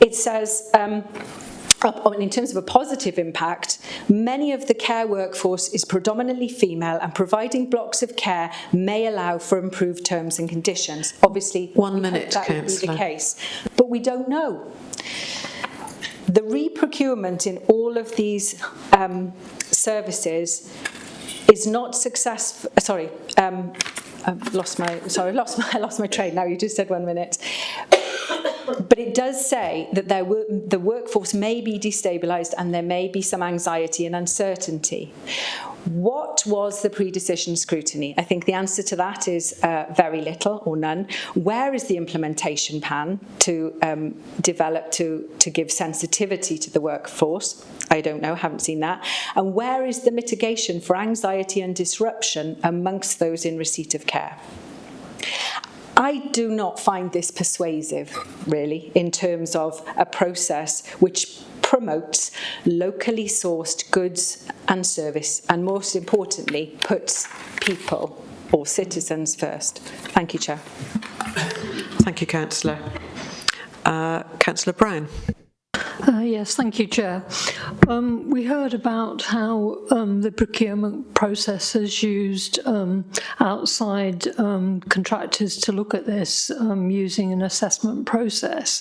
It says, in terms of a positive impact, many of the care workforce is predominantly female, and providing blocks of care may allow for improved terms and conditions. Obviously, 1 minute, that would be the case, but we don't know. The re-procurement in all of these services is not successful. Sorry, I've lost my train now. You just said 1 minute. But it does say that the workforce may be destabilised and there may be some anxiety and uncertainty. What was the pre-decision scrutiny? I think the answer to that is very little or none. Where is the implementation plan to develop to give sensitivity to the workforce? I don't know, haven't seen that. And where is the mitigation for anxiety and disruption amongst those in receipt of care? I do not find this persuasive, really, in terms of a process which promotes locally sourced goods and service, and most importantly, puts people or citizens first. Thank you, Chair. Thank you, Councillor. Councillor Brown. Yes, thank you, Chair. We heard about how the procurement process has used outside contractors to look at this using an assessment process.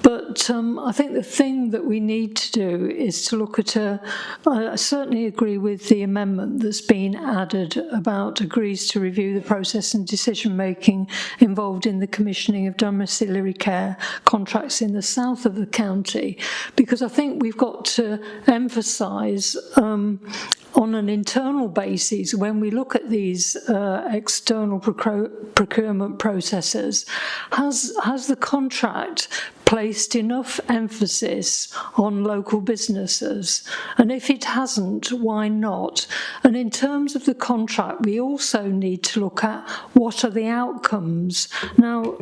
But I think the thing that we need to do is to look at I certainly agree with the amendment that's been added about agrees to review the process and decision-making involved in the commissioning of domiciliary care contracts in the south of the county, because I think we've got to emphasise on an internal basis, when we look at these external procurement processes, has the contract placed enough emphasis on local businesses? And if it hasn't, why not? And in terms of the contract, we also need to look at what are the outcomes. Now,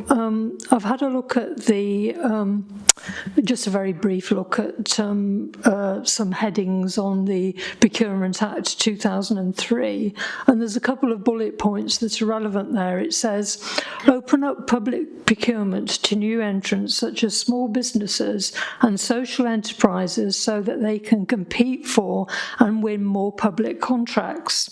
I've had a look at just a very brief look at some headings on the Procurement Act 2003, and there's a couple of bullet points that are relevant there. It says, open up public procurement to new entrants such as small businesses and social enterprises so that they can compete for and win more public contracts.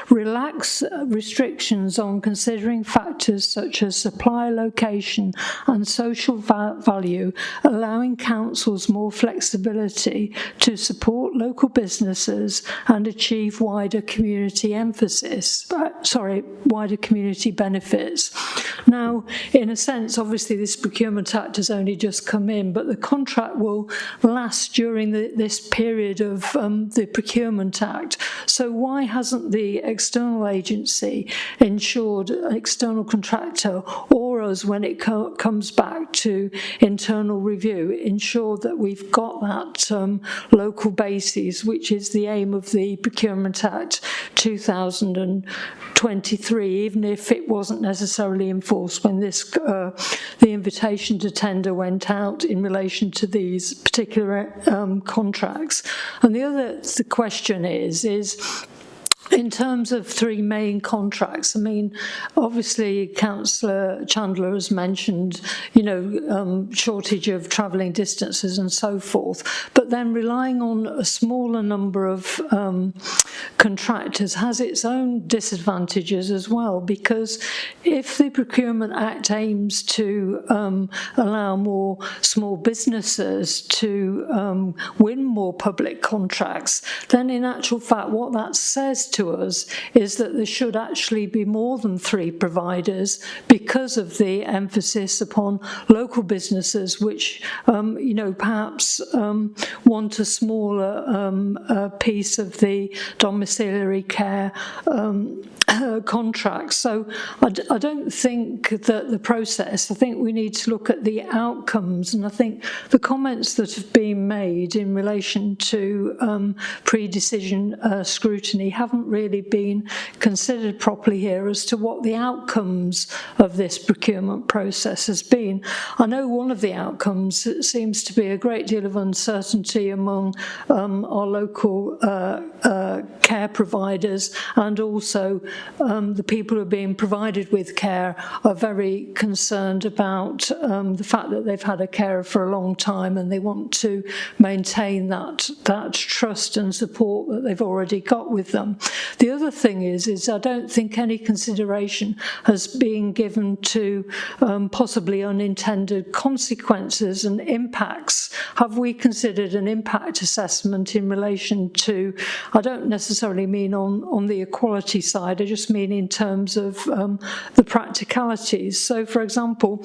Relax restrictions on considering factors such as supply location and social value, allowing councils more flexibility to support local businesses and achieve wider community wider community benefits. Now, in a sense, obviously this Procurement Act has only just come in, but the contract will last during this period of the Procurement Act. So why hasn't the external agency ensured an external contractor or for us when it comes back to internal review, ensure that we've got that local basis, which is the aim of the Procurement Act 2023, even if it wasn't necessarily enforced when the invitation to tender went out in relation to these particular contracts. And the question is in terms of three main contracts, I mean, obviously Councillor Chandler has mentioned, shortage of travelling distances and so forth, but then relying on a smaller number of contractors has its own disadvantages as well, because if the Procurement Act aims to allow more small businesses to win more public contracts, then in actual fact what that says to us is that there should actually be more than 3 providers because of the emphasis upon local businesses which, perhaps want a smaller piece of the domiciliary care contracts. So I don't think that the process, I think we need to look at the outcomes, and I think the comments that have been made in relation to pre-decision scrutiny haven't really been considered properly here as to what the outcomes of this procurement process has been. I know one of the outcomes seems to be a great deal of uncertainty among our local care providers, and also the people who are being provided with care are very concerned about the fact that they've had a carer for a long time and they want to maintain that trust and support that they've already got with them. The other thing is I don't think any consideration has been given to possibly unintended consequences and impacts. Have we considered an impact assessment in relation to, I don't necessarily mean on the equality side, I just mean in terms of the practicalities. So, for example,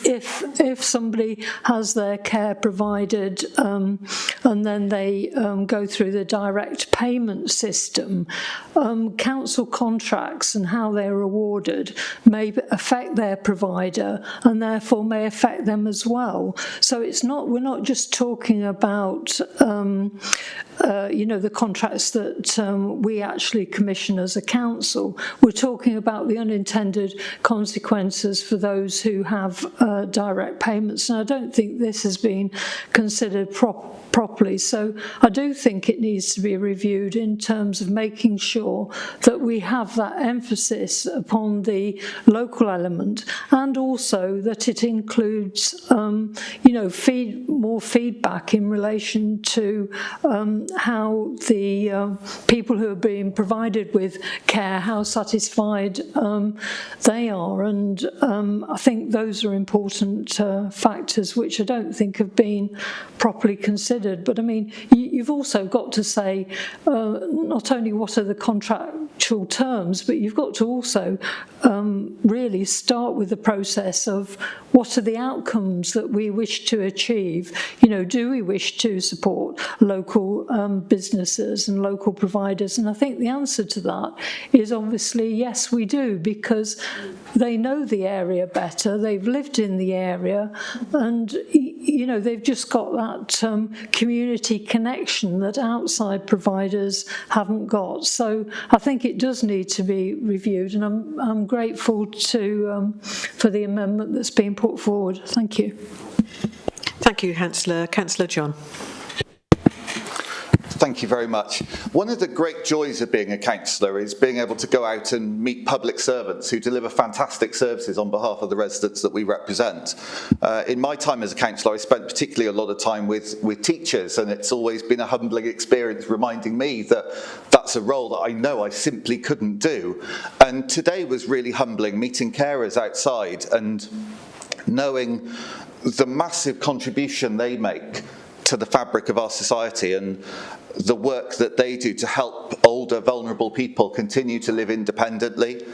if somebody has their care provided and then they go through the direct payment system, council contracts and how they're awarded may affect their provider and therefore may affect them as well. So we're not just talking about the contracts that we actually commission as a council. We're talking about the unintended consequences for those who have direct payments, and I don't think this has been considered properly. So I do think it needs to be reviewed in terms of making sure that we have that emphasis upon the local element, and also that it includes more feedback in relation to how the people who are being provided with care, how satisfied they are, and I think those are important factors which I don't think have been properly considered. But I mean, you've also got to say not only what are the contractual terms, but you've got to also really start with the process of what are the outcomes that we wish to achieve. Do we wish to support local businesses and local providers? And I think the answer to that is obviously yes, we do, because they know the area better, they've lived in the area, and they've just got that community connection that outside providers haven't got. So I think it does need to be reviewed, and I'm grateful for the amendment that's been put forward. Thank you. Thank you, Councillor. Councillor John. Thank you very much. One of the great joys of being a councillor is being able to go out and meet public servants who deliver fantastic services on behalf of the residents that we represent. In my time as a councillor, I spent particularly a lot of time with teachers, and it's always been a humbling experience reminding me that that's a role that I know I simply couldn't do. And today was really humbling, meeting carers outside and knowing the massive contribution they make to the fabric of our society and the work that they do to help older, vulnerable people continue to live independently,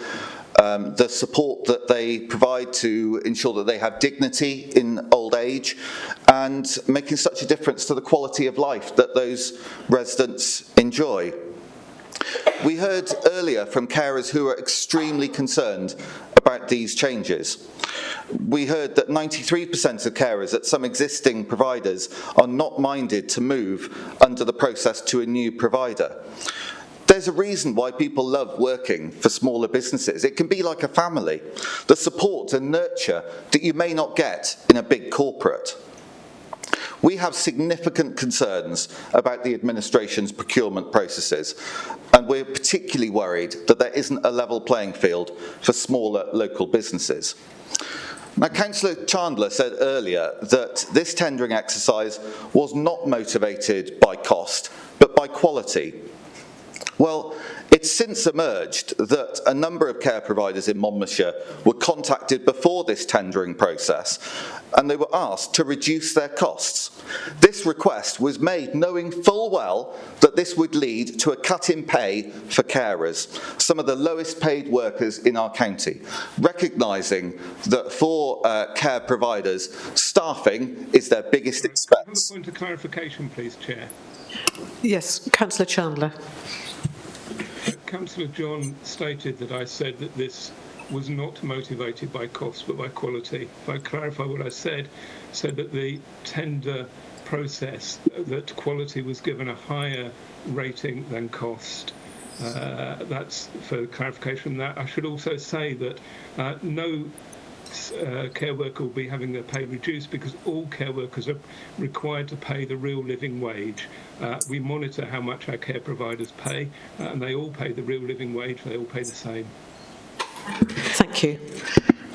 the support that they provide to ensure that they have dignity in old age, and making such a difference to the quality of life that those residents enjoy. We heard earlier from carers who are extremely concerned about these changes. We heard that 93% of carers at some existing providers are not minded to move under the process to a new provider. There's a reason why people love working for smaller businesses. It can be like a family, the support and nurture that you may not get in a big corporate. We have significant concerns about the administration's procurement processes, and we're particularly worried that there isn't a level playing field for smaller local businesses. Now, Councillor Chandler said earlier that this tendering exercise was not motivated by cost, but by quality. Well, it's since emerged that a number of care providers in Monmouthshire were contacted before this tendering process, and they were asked to reduce their costs. This request was made knowing full well that this would lead to a cut in pay for carers, some of the lowest paid workers in our county, recognising that for care providers, staffing is their biggest expense. Can I have a point of clarification, please, Chair? Yes, Councillor Chandler. Councillor John stated that I said that this was not motivated by cost but by quality. If I clarify what I said that the tender process, that quality was given a higher rating than cost. That's for clarification. That I should also say that no care worker will be having their pay reduced because all care workers are required to pay the real living wage. We monitor how much our care providers pay, and they all pay the real living wage. They all pay the same. Thank you.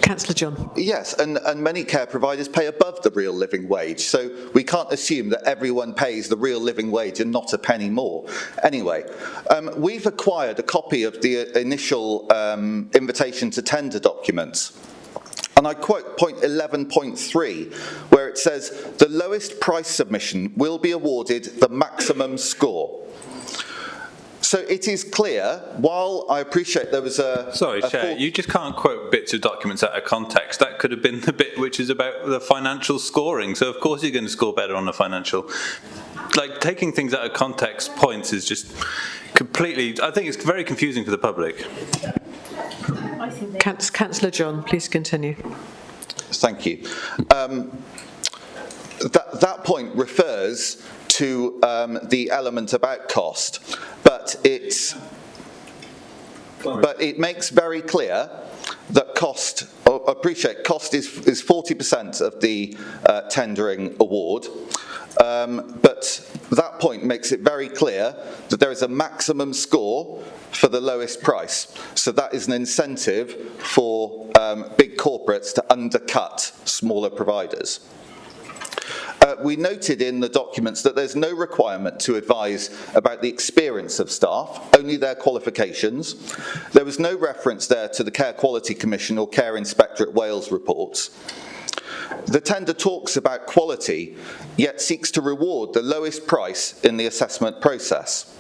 Councillor John. Yes, and many care providers pay above the real living wage, so we can't assume that everyone pays the real living wage and not a penny more. Anyway, we've acquired a copy of the initial invitation to tender documents. And I quote point 11.3, where it says, the lowest price submission will be awarded the maximum score. So it is clear, while I appreciate there was a... Sorry, Chair, you just can't quote bits of documents out of context. That could have been the bit which is about the financial scoring. So of course you're going to score better on the financial. Like, taking things out of context points is just completely... I think it's very confusing for the public. Councillor John, please continue. Thank you. That point refers to the element about cost, but it makes very clear that cost, appreciate cost is 40% of the tendering award, but that point makes it very clear that there is a maximum score for the lowest price. So that is an incentive for big corporates to undercut smaller providers. We noted in the documents that there's no requirement to advise about the experience of staff, only their qualifications. There was no reference there to the Care Quality Commission or Care Inspectorate Wales reports. The tender talks about quality, yet seeks to reward the lowest price in the assessment process.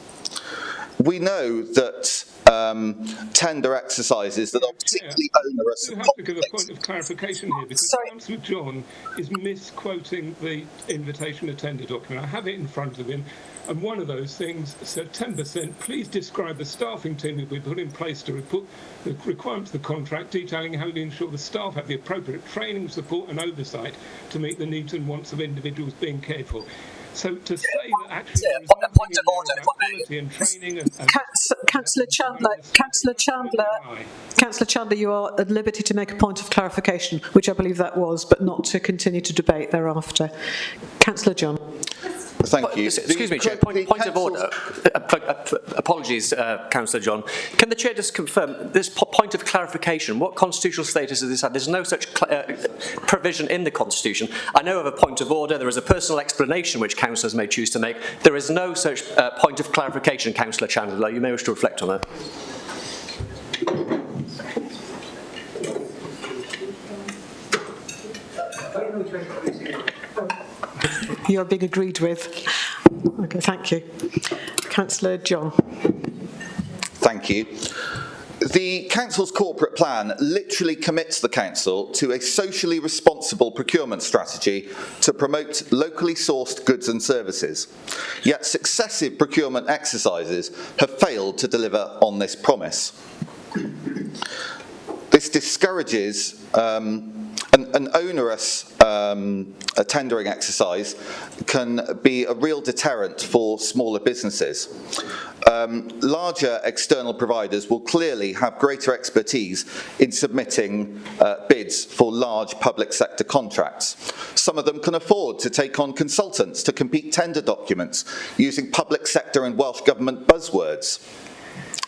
We know that tender exercises that are particularly onerous. I have to give a point of clarification here because Councillor John is misquoting the invitation to tender document. I have it in front of him, and one of those things said 10%. Please describe the staffing team that we put in place to put the requirements of the contract, detailing how we ensure the staff have the appropriate training, support, and oversight to meet the needs and wants of individuals being cared for. So to say that actually there is nothing in there about quality and training and Councillor Chandler, you are at liberty to make a point of clarification, which I believe that was, but not to continue to debate thereafter. Councillor John. Thank you. Excuse me, Chair, point of order. Apologies, Councillor John. Can the Chair just confirm this point of clarification? What constitutional status does this have? There's no such provision in the Constitution. I know of a point of order. There is a personal explanation which councillors may choose to make. There is no such point of clarification, Councillor Chandler. You may wish to reflect on that. You're being agreed with. Okay, thank you. Councillor John. Thank you. The Council's corporate plan literally commits the Council to a socially responsible procurement strategy to promote locally sourced goods and services. Yet successive procurement exercises have failed to deliver on this promise. This discourages an onerous tendering exercise can be a real deterrent for smaller businesses. Larger external providers will clearly have greater expertise in submitting bids for large public sector contracts. Some of them can afford to take on consultants to complete tender documents using public sector and Welsh Government buzzwords.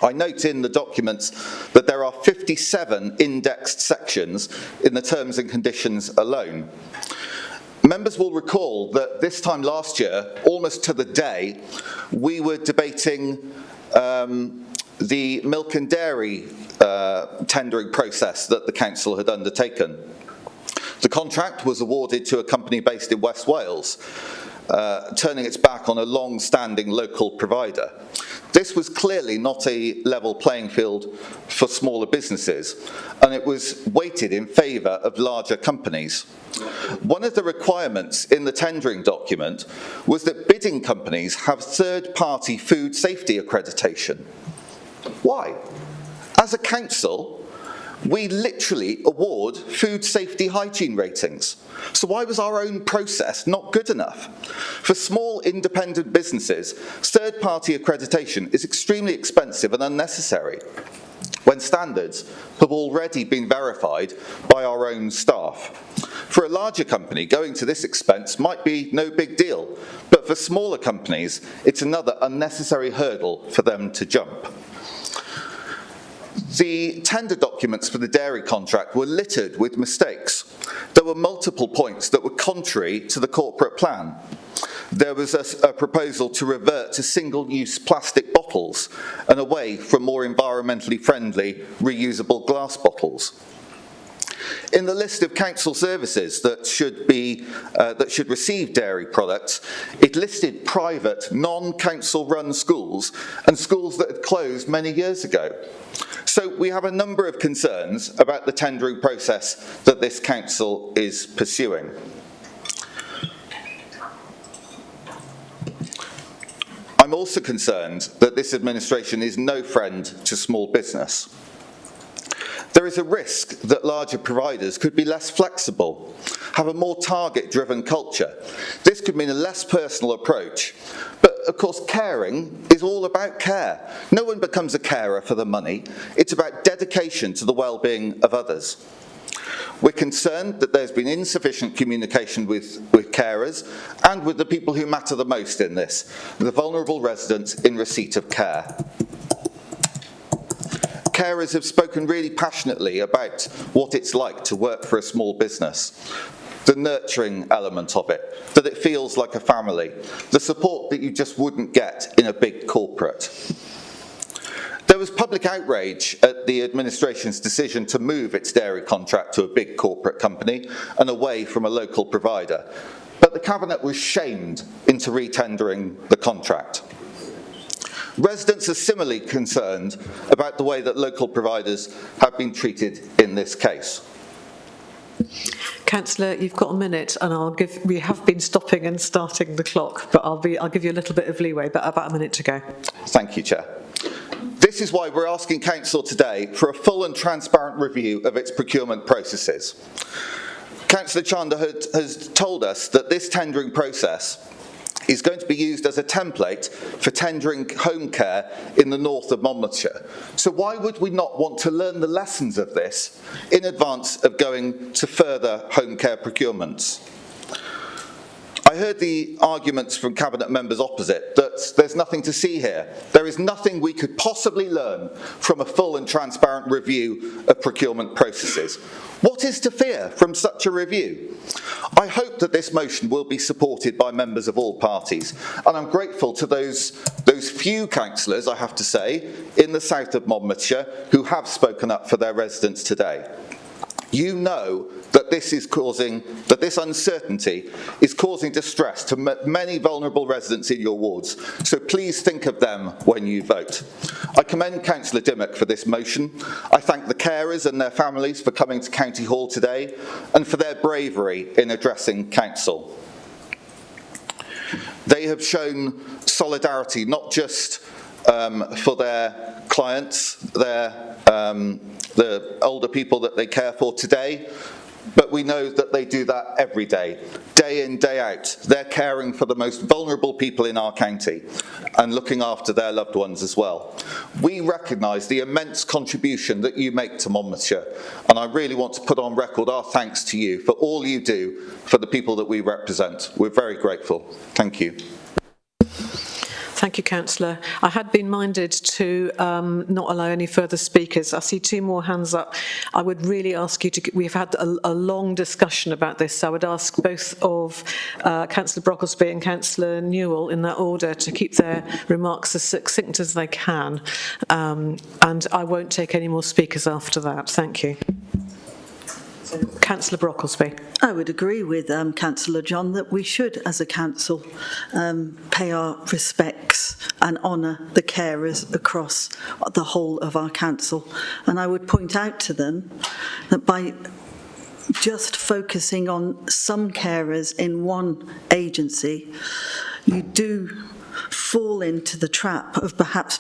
I note in the documents that there are 57 indexed sections in the terms and conditions alone. Members will recall that this time last year, almost to the day, we were debating the milk and dairy tendering process that the council had undertaken. The contract was awarded to a company based in West Wales, turning its back on a long-standing local provider. This was clearly not a level playing field for smaller businesses, and it was weighted in favour of larger companies. One of the requirements in the tendering document was that bidding companies have third-party food safety accreditation. Why? As a council, we literally award food safety hygiene ratings. So why was our own process not good enough? For small independent businesses, third-party accreditation is extremely expensive and unnecessary when standards have already been verified by our own staff. For a larger company, going to this expense might be no big deal, but for smaller companies, it's another unnecessary hurdle for them to jump. The tender documents for the dairy contract were littered with mistakes. There were multiple points that were contrary to the corporate plan. There was a proposal to revert to single-use plastic bottles and away from more environmentally friendly reusable glass bottles. In the list of council services that should receive dairy products, it listed private, non-council run schools and schools that had closed many years ago. So we have a number of concerns about the tendering process that this council is pursuing. I'm also concerned that this administration is no friend to small business. There is a risk that larger providers could be less flexible, have a more target-driven culture. This could mean a less personal approach. But of course, caring is all about care. No one becomes a carer for the money. It's about dedication to the well-being of others. We're concerned that there's been insufficient communication with carers and with the people who matter the most in this, the vulnerable residents in receipt of care. Carers have spoken really passionately about what it's like to work for a small business, the nurturing element of it, that it feels like a family, the support that you just wouldn't get in a big corporate. There was public outrage at the administration's decision to move its dairy contract to a big corporate company and away from a local provider, but the Cabinet was shamed into retendering the contract. Residents are similarly concerned about the way that local providers have been treated in this case. Councillor, you've got a minute, and we have been stopping and starting the clock, but I'll give you a little bit of leeway, but about a minute to go. Thank you, Chair. This is why we're asking Council today for a full and transparent review of its procurement processes. Councillor Chander has told us that this tendering process is going to be used as a template for tendering home care in the north of Monmouthshire. So why would we not want to learn the lessons of this in advance of going to further home care procurements? I heard the arguments from Cabinet members opposite that there's nothing to see here. There is nothing we could possibly learn from a full and transparent review of procurement processes. What is to fear from such a review? I hope that this motion will be supported by members of all parties, and I'm grateful to those few councillors, I have to say, in the south of Monmouthshire who have spoken up for their residents today. You know that this uncertainty is causing distress to many vulnerable residents in your wards, so please think of them when you vote. I commend Councillor Dimmock for this motion. I thank the carers and their families for coming to County Hall today and for their bravery in addressing Council. They have shown solidarity not just for their clients, the older people that they care for today, But we know that they do that every day in, day out. They're caring for the most vulnerable people in our county and looking after their loved ones as well. We recognise the immense contribution that you make to Monmouthshire, and I really want to put on record our thanks to you for all you do for the people that we represent. We're very grateful. Thank you. Thank you, Councillor. I had been minded to not allow any further speakers. I see 2 more hands up. I would really ask you to, we've had a long discussion about this, so I would ask both of Councillor Brocklesby and Councillor Newell in that order to keep their remarks as succinct as they can. And I won't take any more speakers after that. Thank you. Councillor Brocklesby. I would agree with Councillor John that we should, as a council, pay our respects and honour the carers across the whole of our council. And I would point out to them that by just focusing on some carers in one agency, you do fall into the trap of perhaps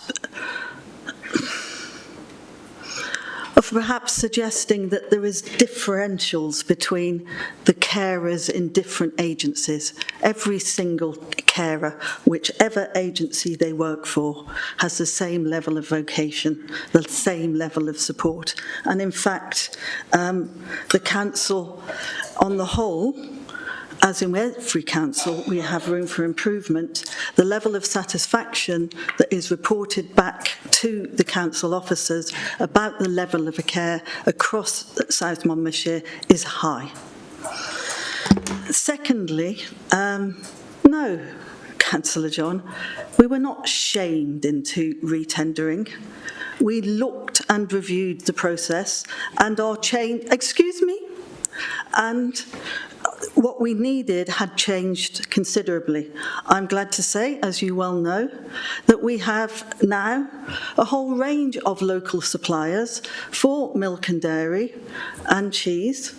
suggesting that there is differentials between the carers in different agencies. Every single carer, whichever agency they work for, has the same level of vocation, the same level of support. And in fact, the council on the whole, as in every council, we have room for improvement. The level of satisfaction that is reported back to the council officers about the level of care across South Monmouthshire is high. Secondly, no, Councillor John, we were not shamed into retendering. We looked and reviewed the process and our and what we needed had changed considerably. I'm glad to say, as you well know, that we have now a whole range of local suppliers for milk and dairy and cheese,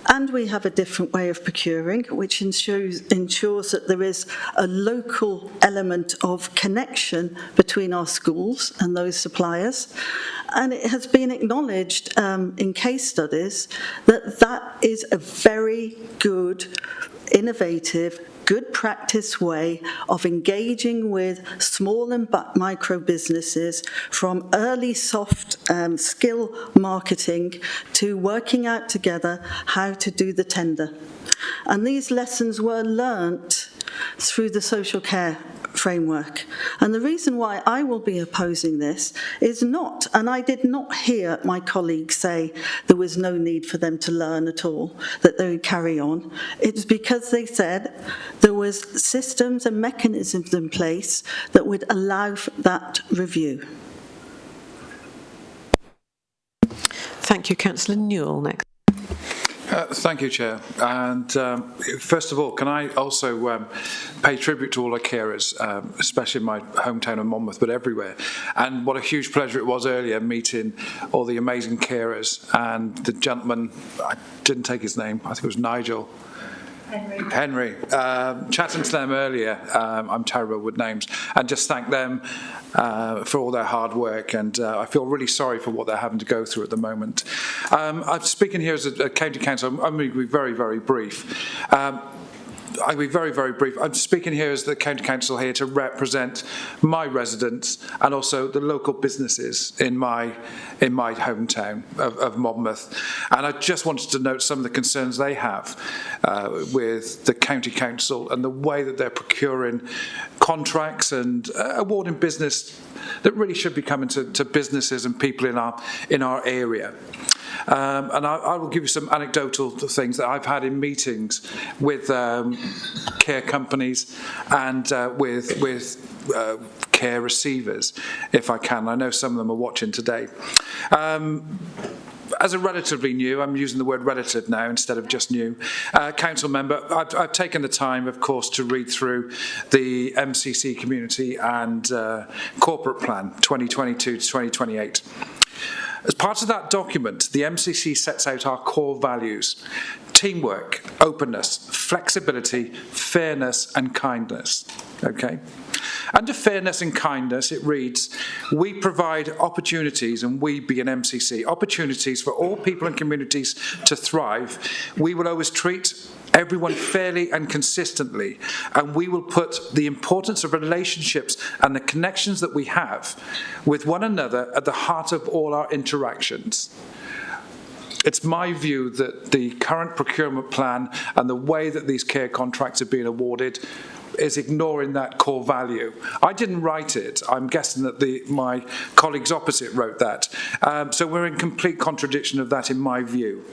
and we have a different way of procuring, which ensures that there is a local element of connection between our schools and those suppliers. And it has been acknowledged in case studies that that is a very good, innovative, good practice way of engaging with small and micro businesses, from early soft skill marketing to working out together how to do the tender. And these lessons were learnt through the social care framework. And the reason why I will be opposing this is not, and I did not hear my colleagues say there was no need for them to learn at all, that they would carry on. It's because they said there was systems and mechanisms in place that would allow for that review. Thank you. Councillor Newell next. Thank you, Chair. And first of all, can I also pay tribute to all our carers, especially in my hometown of Monmouth, but everywhere. And what a huge pleasure it was earlier meeting all the amazing carers and the gentleman, I didn't take his name, I think it was Nigel. Henry. Chatting to them earlier, I'm terrible with names, and just thank them for all their hard work, and I feel really sorry for what they're having to go through at the moment. I'm speaking here as a county council. I'm going to be very, very brief. I'll be very, very brief. I'm speaking here as the county council here to represent my residents and also the local businesses in my hometown of Monmouth. And I just wanted to note some of the concerns they have with the county council and the way that they're procuring contracts and awarding business that really should be coming to businesses and people in our area. And I will give you some anecdotal things that I've had in meetings with care companies and with care receivers, if I can. I know some of them are watching today. As a relatively new, I'm using the word relative now instead of just new, council member, I've taken the time, of course, to read through the MCC Community and Corporate Plan 2022 to 2028. As part of that document, the MCC sets out our core values: teamwork, openness, flexibility, fairness and kindness. Okay? Under fairness and kindness, it reads, we provide opportunities, and we being MCC, opportunities for all people and communities to thrive. We will always treat everyone fairly and consistently, and we will put the importance of relationships and the connections that we have with one another at the heart of all our interactions. It's my view that the current procurement plan and the way that these care contracts are being awarded is ignoring that core value. I didn't write it. I'm guessing that my colleagues opposite wrote that. So we're in complete contradiction of that in my view.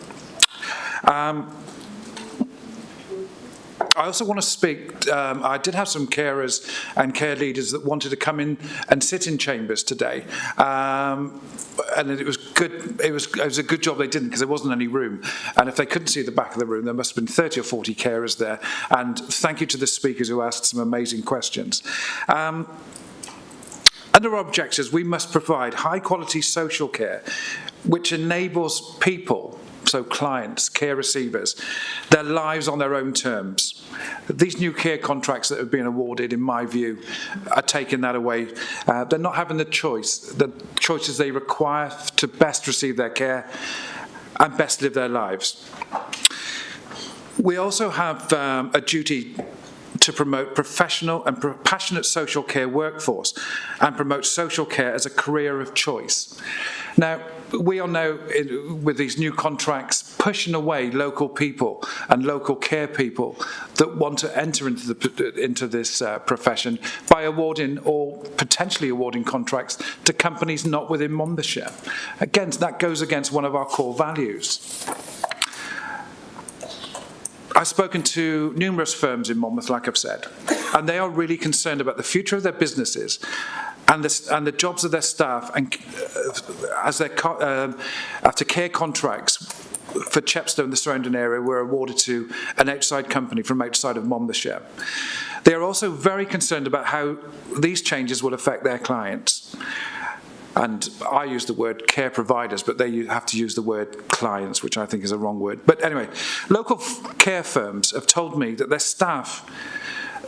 I also want to speak, I did have some carers and care leaders that wanted to come in and sit in chambers today. And it was good. It was a good job they didn't, because there wasn't any room. And if they couldn't see the back of the room, there must have been 30 or 40 carers there. And thank you to the speakers who asked some amazing questions. Under our objectives, we must provide high quality social care, which enables people, so clients, care receivers, their lives on their own terms. These new care contracts that have been awarded, in my view, are taking that away. They're not having the choices they require to best receive their care and best live their lives. We also have a duty to promote professional and passionate social care workforce and promote social care as a career of choice. Now, we all know with these new contracts pushing away local people and local care people that want to enter into this profession by awarding or potentially awarding contracts to companies not within Monmouthshire. Again, that goes against one of our core values. I've spoken to numerous firms in Monmouth, like I've said, and they are really concerned about the future of their businesses and the jobs of their staff, and after care contracts for Chepstow and the surrounding area were awarded to an outside company from outside of Monmouthshire. They are also very concerned about how these changes will affect their clients. And I use the word care providers, but they have to use the word clients, which I think is a wrong word. But anyway, local care firms have told me that their staff,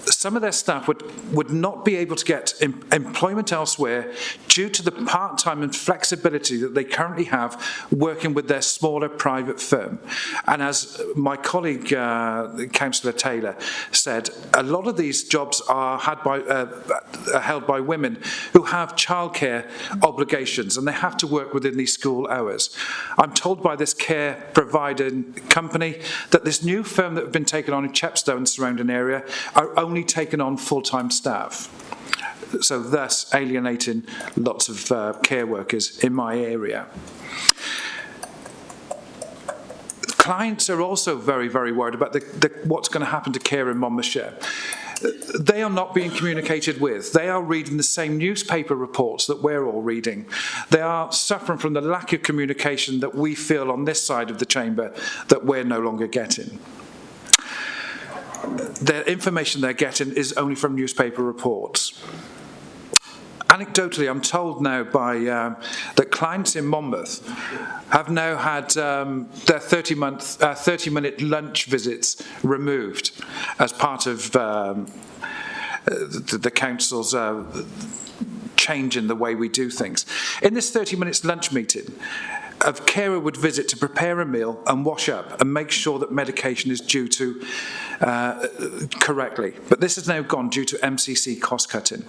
some of their staff would not be able to get employment elsewhere due to the part-time and flexibility that they currently have working with their smaller private firm. And as my colleague, Councillor Taylor, said, a lot of these jobs are held by women who have childcare obligations, and they have to work within these school hours. I'm told by this care provider company that this new firm that have been taken on in Chepstow and surrounding area are only taken on full-time staff, so thus alienating lots of care workers in my area. Clients are also very, very worried about what's going to happen to care in Monmouthshire. They are not being communicated with. They are reading the same newspaper reports that we're all reading. They are suffering from the lack of communication that we feel on this side of the chamber that we're no longer getting. The information they're getting is only from newspaper reports. Anecdotally, I'm told now that clients in Monmouth have now had their 30-minute lunch visits removed as part of the council's change in the way we do things. In this 30 minutes lunch meeting, a carer would visit to prepare a meal and wash up and make sure that medication is due to correctly. But this has now gone due to MCC cost cutting.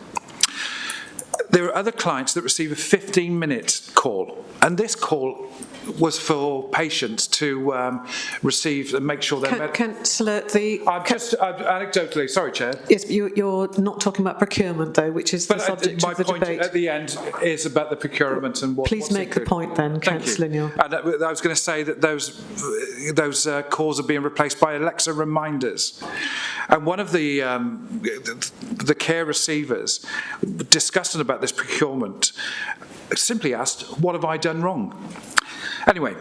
There are other clients that receive a 15-minute call, and this call was for patients to receive and make sure they're... Councillor, anecdotally, sorry, Chair. Yes, but you're not talking about procurement, though, which is the subject of the debate. My point at the end is about the procurement and what... Please make the point then, Councillor Neal. I was going to say that those calls are being replaced by Alexa reminders. And one of the care receivers discussing about this procurement simply asked, what have I done wrong? Anyway,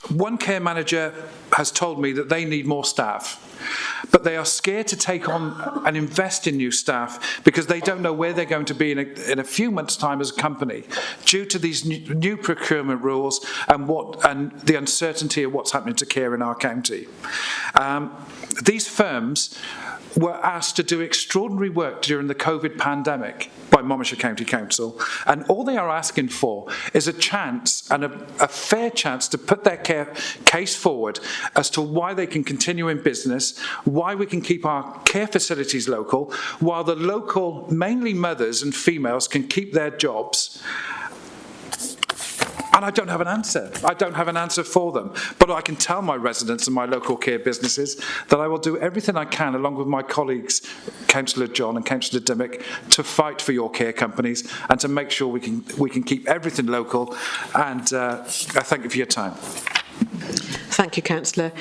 one care manager has told me that they need more staff, but they are scared to take on and invest in new staff because they don't know where they're going to be in a few months' time as a company due to these new procurement rules and the uncertainty of what's happening to care in our county. These firms were asked to do extraordinary work during the COVID pandemic by Monmouthshire County Council, and all they are asking for is a chance and a fair chance to put their case forward as to why they can continue in business, why we can keep our care facilities local, while the local, mainly mothers and females, can keep their jobs. And I don't have an answer. I don't have an answer for them. But I can tell my residents and my local care businesses that I will do everything I can, along with my colleagues, Councillor John and Councillor Dimmock, to fight for your care companies and to make sure we can keep everything local. And I thank you for your time. Thank you, Councillor.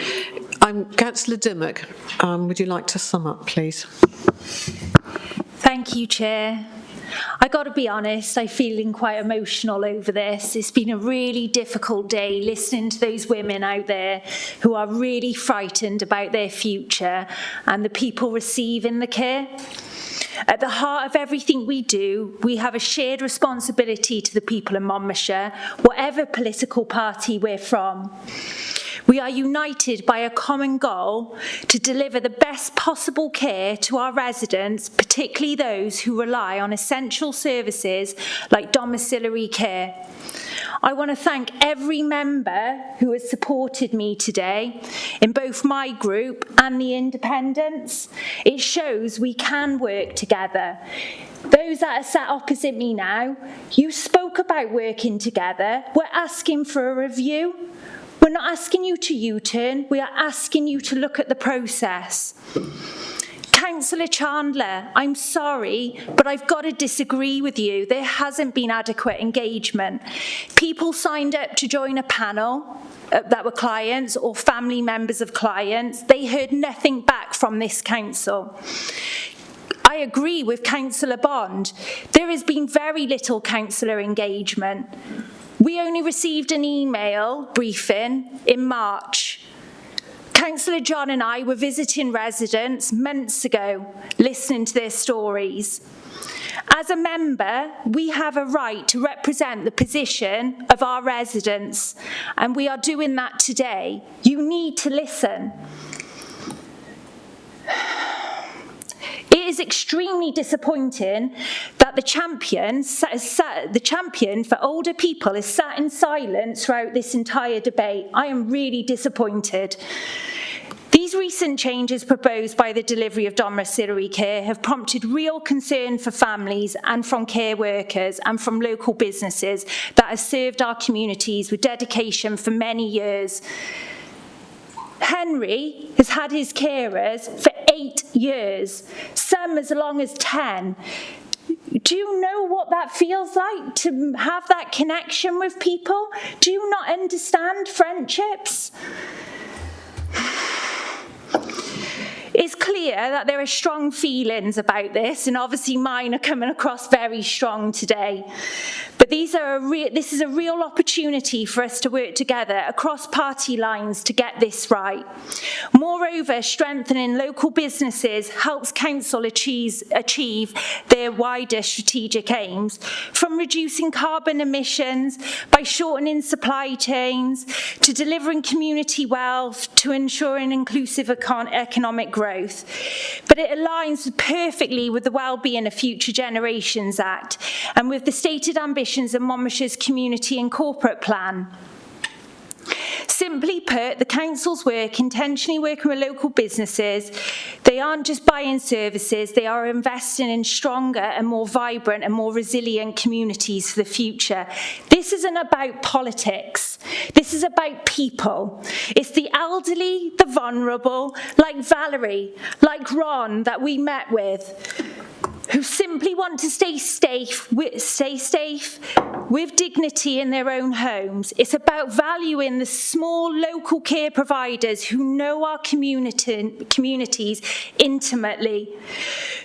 Councillor Dimmock, would you like to sum up, please? Thank you, Chair. I got to be honest, I'm feeling quite emotional over this. It's been a really difficult day listening to those women out there who are really frightened about their future and the people receiving the care. At the heart of everything we do, we have a shared responsibility to the people in Monmouthshire, whatever political party we're from. We are united by a common goal to deliver the best possible care to our residents, particularly those who rely on essential services like domiciliary care. I want to thank every member who has supported me today in both my group and the independents. It shows we can work together. Those that are sat opposite me now, you spoke about working together. We're asking for a review. We're not asking you to U-turn, we are asking you to look at the process. Councillor Chandler, I'm sorry, but I've got to disagree with you. There hasn't been adequate engagement. People signed up to join a panel that were clients or family members of clients. They heard nothing back from this council. I agree with Councillor Bond. There has been very little councillor engagement. We only received an email briefing in March. Councillor John and I were visiting residents months ago, listening to their stories. As a member, we have a right to represent the position of our residents, and we are doing that today. You need to listen. It is extremely disappointing that the champion for older people is sat in silence throughout this entire debate. I am really disappointed. These recent changes proposed by the delivery of domiciliary care have prompted real concern for families and from care workers and from local businesses that have served our communities with dedication for many years. Henry has had his carers for 8 years, some as long as 10. Do you know what that feels like, to have that connection with people? Do you not understand friendships? It's clear that there are strong feelings about this, and obviously mine are coming across very strong today. But this is a real opportunity for us to work together across party lines to get this right. Moreover, strengthening local businesses helps council achieve their wider strategic aims, from reducing carbon emissions by shortening supply chains, to delivering community wealth, to ensuring inclusive economic growth. But it aligns perfectly with the Wellbeing of Future Generations Act and with the stated ambitions of Monmouthshire's Community and Corporate Plan. Simply put, the council's work, intentionally working with local businesses, they aren't just buying services, they are investing in stronger and more vibrant and more resilient communities for the future. This isn't about politics. This is about people. It's the elderly, the vulnerable, like Valerie, like Ron that we met with, who simply want to stay safe with dignity in their own homes. It's about valuing the small local care providers who know our communities intimately,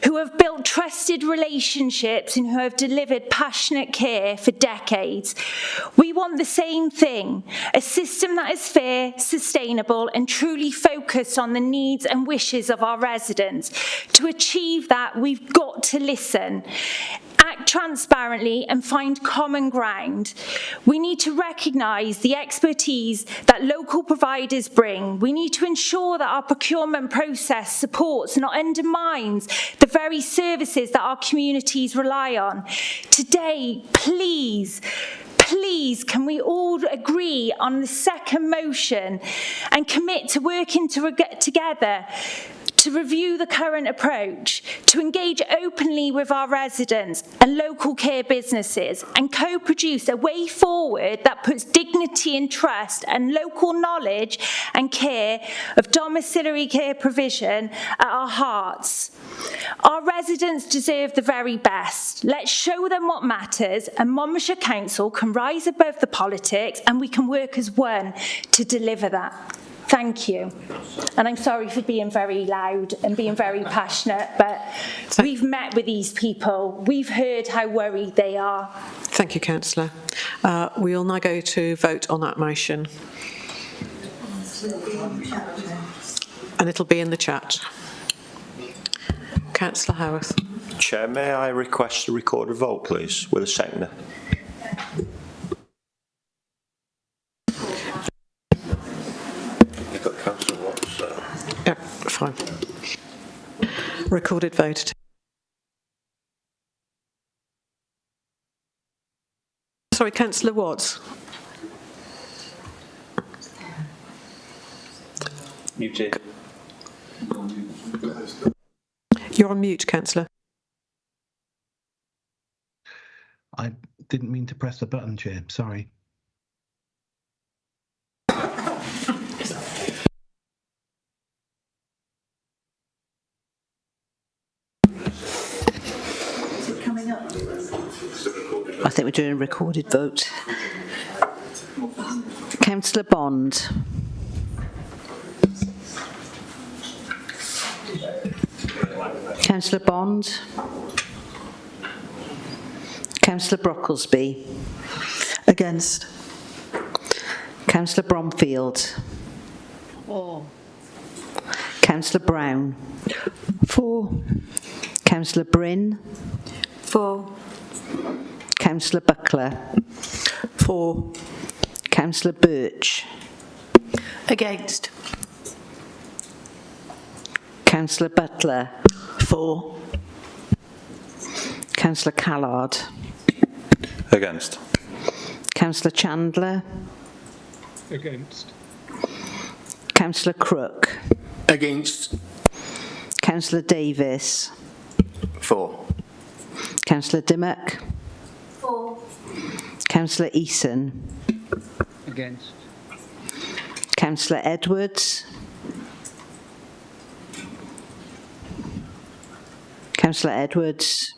who have built trusted relationships and who have delivered passionate care for decades. We want the same thing, a system that is fair, sustainable, and truly focused on the needs and wishes of our residents. To achieve that, we've got to listen. act transparently and find common ground. We need to recognise the expertise that local providers bring. We need to ensure that our procurement process supports, not undermines, the very services that our communities rely on. Today, please, can we all agree on the second motion and commit to working together to review the current approach, to engage openly with our residents and local care businesses, and co-produce a way forward that puts dignity and trust and local knowledge and care of domiciliary care provision at our hearts. Our residents deserve the very best. Let's show them what matters, and Monmouthshire Council can rise above the politics, and we can work as one to deliver that. Thank you. And I'm sorry for being very loud and being very passionate, but we've met with these people. We've heard how worried they are. Thank you, Councillor. We will now go to vote on that motion. And it'll be in the chat. Councillor Howarth. Chair, may I request a recorded vote, please, with a seconder? You've got Councillor Watts. Yeah, fine. Recorded vote. Sorry, Councillor Watts. Muted. You're on mute, Councillor. I didn't mean to press the button, Chair. Sorry. I think we're doing a recorded vote. Councillor Bond. Councillor Bond. Councillor Brocklesby. Against. Councillor Bromfield. For. Councillor Brown. For. Councillor Bryn. For. Councillor Buckler. For. Councillor Birch. Against. Councillor Butler. For. Councillor Callard. Against. Councillor Chandler. Against. Councillor Crook. Against. Councillor Davis. For. Councillor Dimmock. For. Councillor Eason. Against. Councillor Edwards. Councillor Edwards.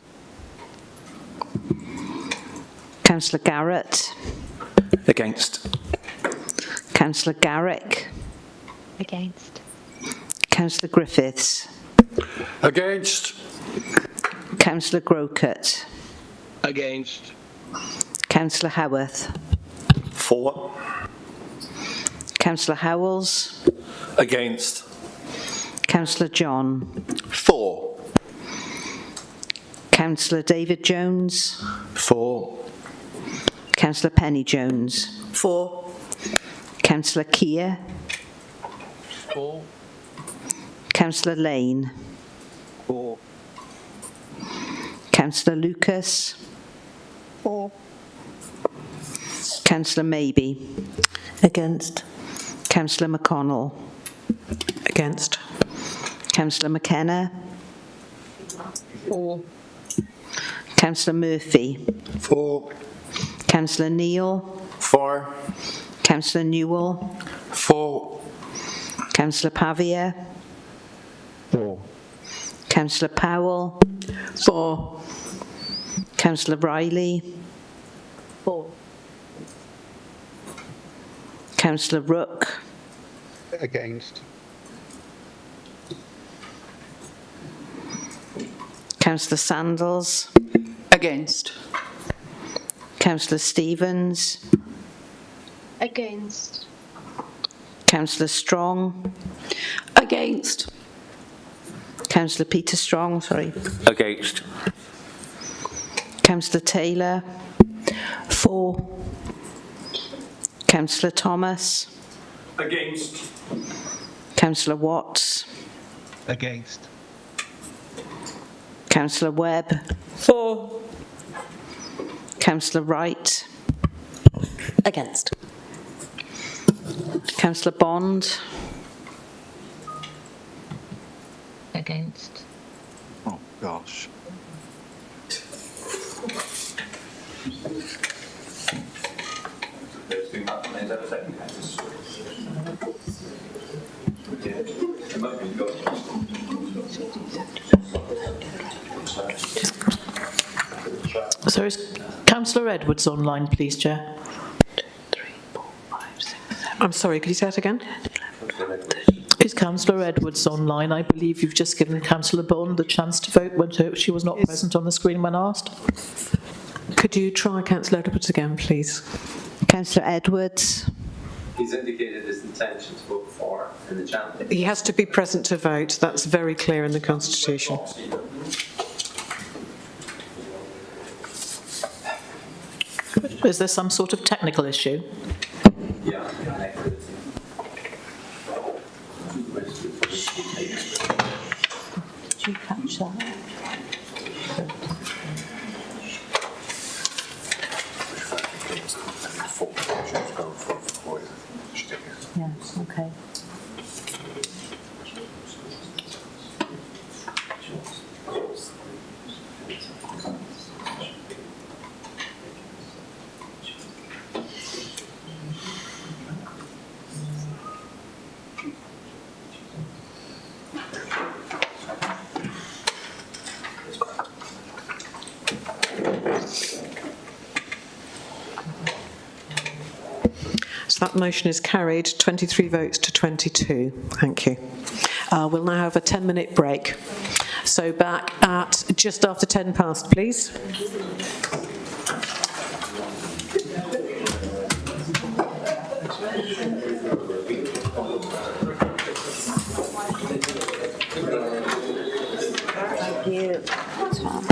Councillor Garrett. Against. Councillor Garrick. Against. Councillor Griffiths. Against. Councillor Grocott. Against. Councillor Howarth. For. Councillor Howells. Against. Councillor John. For. Councillor David Jones. For. Councillor Penny Jones. For. Councillor Keir. For. Councillor Lane. For. Councillor Lucas. For. Councillor Maybe. Against. Councillor McConnell. Against. Councillor McKenna. For. Councillor Murphy. For. Councillor Neal. For. Councillor Newell. For. Councillor Pavia. For. Councillor Powell. For. Councillor Riley. For. Councillor Rook. Against. Councillor Sandals. Against. Councillor Stevens. Against. Councillor Strong. Against. Councillor Peter Strong, sorry. Against. Councillor Taylor? For. Councillor Thomas? Against. Councillor Watts? Against. Councillor Webb? For. Councillor Wright? Against. Councillor Bond? Against. Oh, gosh. So is Councillor Edwards online, please, Chair? I'm sorry, could you say that again? Is Councillor Edwards online? I believe you've just given Councillor Bond the chance to vote when she was not present on the screen when asked. Could you try Councillor Edwards again, please? Councillor Edwards? He's indicated his intention to vote for in the chat. He has to be present to vote. That's very clear in the Constitution. Is there some sort of technical issue? Yeah. Did you catch that? Yes, okay. So that motion is carried, 23 votes to 22. Thank you. We'll now have a 10-minute break. So back at just after 10 past, please. Thank you, Tom.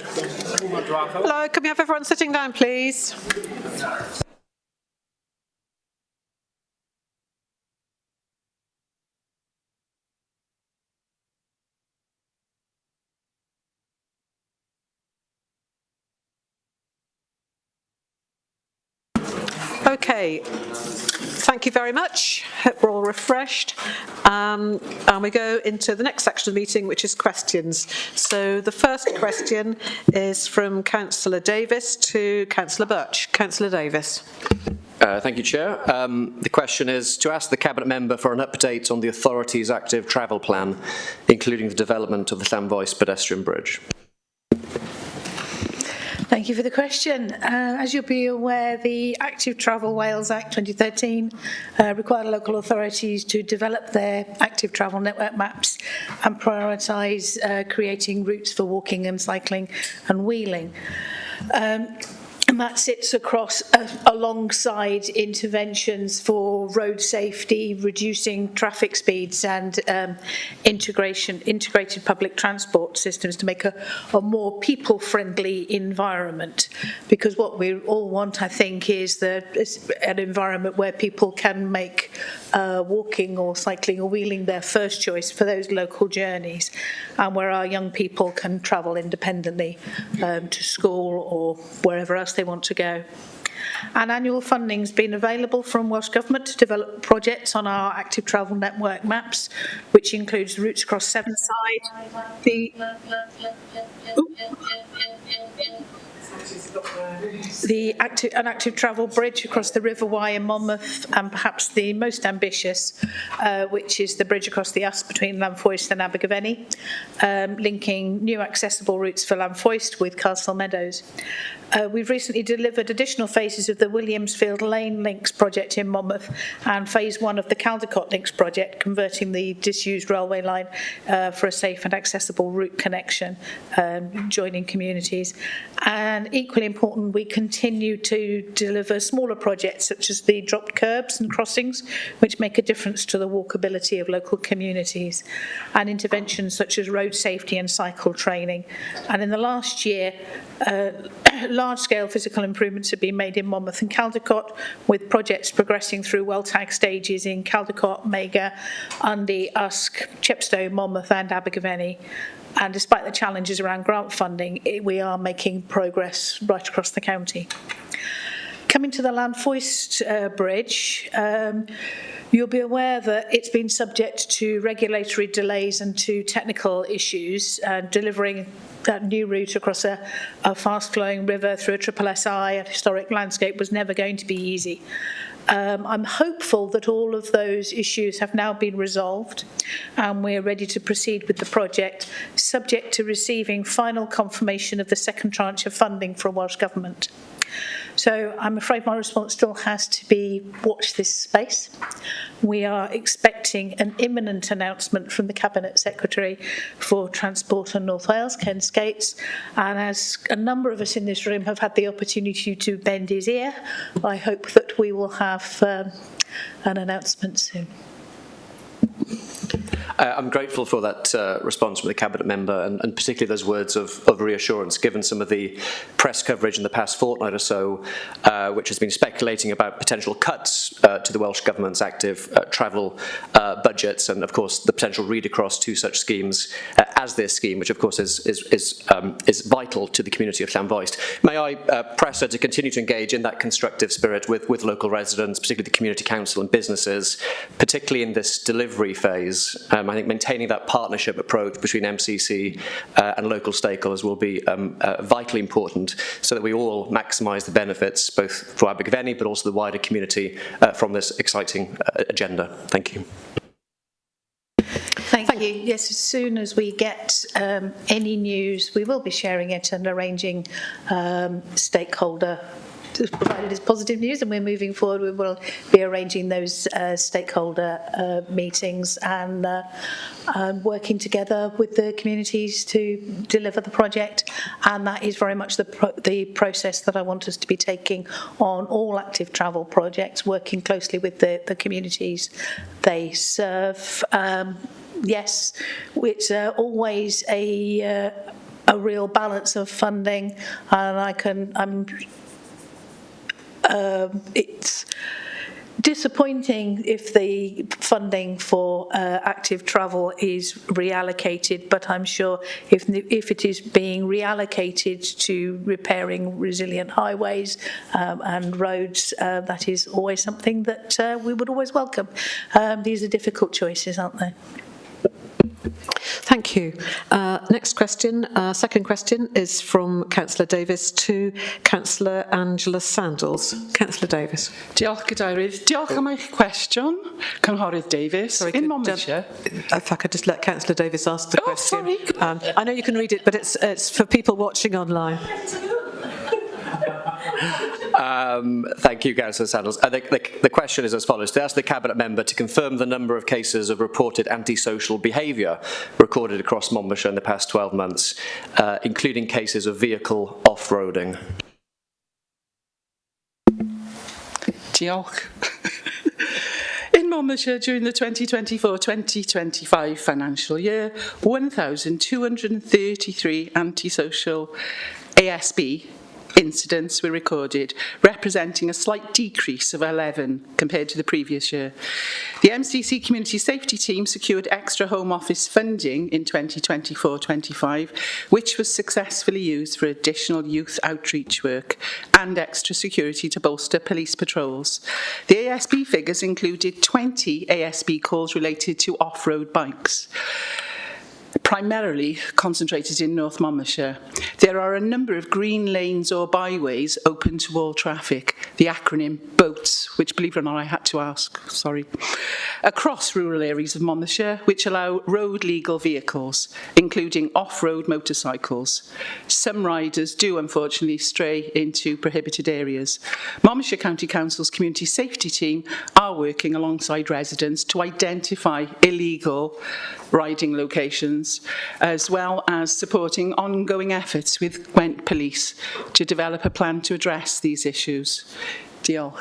Hello, can we have everyone sitting down, please? Okay, thank you very much. Hope we're all refreshed. And we go into the next section of the meeting, which is questions. So the first question is from Councillor Davis to Councillor Birch. Councillor Davis. Thank you, Chair. The question is to ask the Cabinet Member for an update on the authority's active travel plan, including the development of the Llanfoist pedestrian bridge. Thank you for the question. As you'll be aware, the Active Travel Wales Act 2013 required local authorities to develop their active travel network maps and prioritise creating routes for walking and cycling and wheeling. And that sits across alongside interventions for road safety, reducing traffic speeds and integrated public transport systems to make a more people-friendly environment. Because what we all want, I think, is an environment where people can make walking or cycling or wheeling their first choice for those local journeys, and where our young people can travel independently to school or wherever else they want to go. And annual funding has been available from Welsh Government to develop projects on our active travel network maps, which includes routes across Sevenside, an active travel bridge across the River Wye in Monmouth, and perhaps the most ambitious, which is the bridge across the Usk between Llanfoist and Abergavenny, linking new accessible routes for Llanfoist with Castle Meadows. We've recently delivered additional phases of the Williamsfield Lane Links project in Monmouth and phase 1 of the Caldecott Links project, converting the disused railway line for a safe and accessible route connection, joining communities. And equally important, we continue to deliver smaller projects such as the dropped curbs and crossings, which make a difference to the walkability of local communities, and interventions such as road safety and cycle training. And in the last year, large-scale physical improvements have been made in Monmouth and Caldecott, with projects progressing through well-tagged stages in Caldecott, Mega, Undy, Usk, Chepstow, Monmouth and Abergavenny. And despite the challenges around grant funding, we are making progress right across the county. Coming to the Llanfoist Bridge, you'll be aware that it's been subject to regulatory delays and to technical issues, delivering that new route across a fast-flowing river through a triple SI and historic landscape was never going to be easy. I'm hopeful that all of those issues have now been resolved and we're ready to proceed with the project, subject to receiving final confirmation of the second tranche of funding from Welsh Government. So I'm afraid my response still has to be watch this space. We are expecting an imminent announcement from the Cabinet Secretary for Transport and North Wales, Ken Skates, and as a number of us in this room have had the opportunity to bend his ear, I hope that we will have an announcement soon. I'm grateful for that response from the Cabinet Member and particularly those words of reassurance, given some of the press coverage in the past fortnight or so, which has been speculating about potential cuts to the Welsh Government's active travel budgets, and of course the potential read across to such schemes as this scheme, which of course is vital to the community of Llanfoist. May I press her to continue to engage in that constructive spirit with local residents, particularly the Community Council and businesses, particularly in this delivery phase. I think maintaining that partnership approach between MCC and local stakeholders will be vitally important so that we all maximise the benefits both for Abergavenny but also the wider community from this exciting agenda. Thank you. Thank you. Yes, as soon as we get any news, we will be sharing it and arranging stakeholder, provided it's positive news and we're moving forward, we will be arranging those stakeholder meetings and working together with the communities to deliver the project. And that is very much the process that I want us to be taking on all active travel projects, working closely with the communities they serve. Yes, it's always a a real balance of funding, and it's disappointing if the funding for active travel is reallocated, but I'm sure if it is being reallocated to repairing resilient highways and roads, that is always something that we would always welcome. These are difficult choices, aren't they? Thank you. Next question, second question, is from Councillor Davis to Councillor Angela Sandals. Councillor Davis. Diolch, Cadeirydd. Diolch am eich cwestiwn, Cynghorydd Davis. Sorry, in Monmouthshire. If I could just let Councillor Davis ask the question. Sorry. I know you can read it, but it's for people watching online. Thank you, Councillor Sandals. The question is as follows. To ask the Cabinet Member to confirm the number of cases of reported antisocial behaviour recorded across Monmouthshire in the past 12 months, including cases of vehicle off-roading. Diolch. In Monmouthshire during the 2024-2025 financial year, 1,233 antisocial ASB incidents were recorded, representing a slight decrease of 11 compared to the previous year. The MCC Community Safety Team secured extra Home Office funding in 2024-25, which was successfully used for additional youth outreach work and extra security to bolster police patrols. The ASB figures included 20 ASB calls related to off-road bikes, primarily concentrated in North Monmouthshire. There are a number of green lanes or byways open to all traffic, the acronym BOATS, which, believe it or not, I had to ask, sorry, across rural areas of Monmouthshire, which allow road legal vehicles, including off-road motorcycles. Some riders do, unfortunately, stray into prohibited areas. Monmouthshire County Council's Community Safety Team are working alongside residents to identify illegal riding locations, as well as supporting ongoing efforts with Gwent Police to develop a plan to address these issues. Diolch.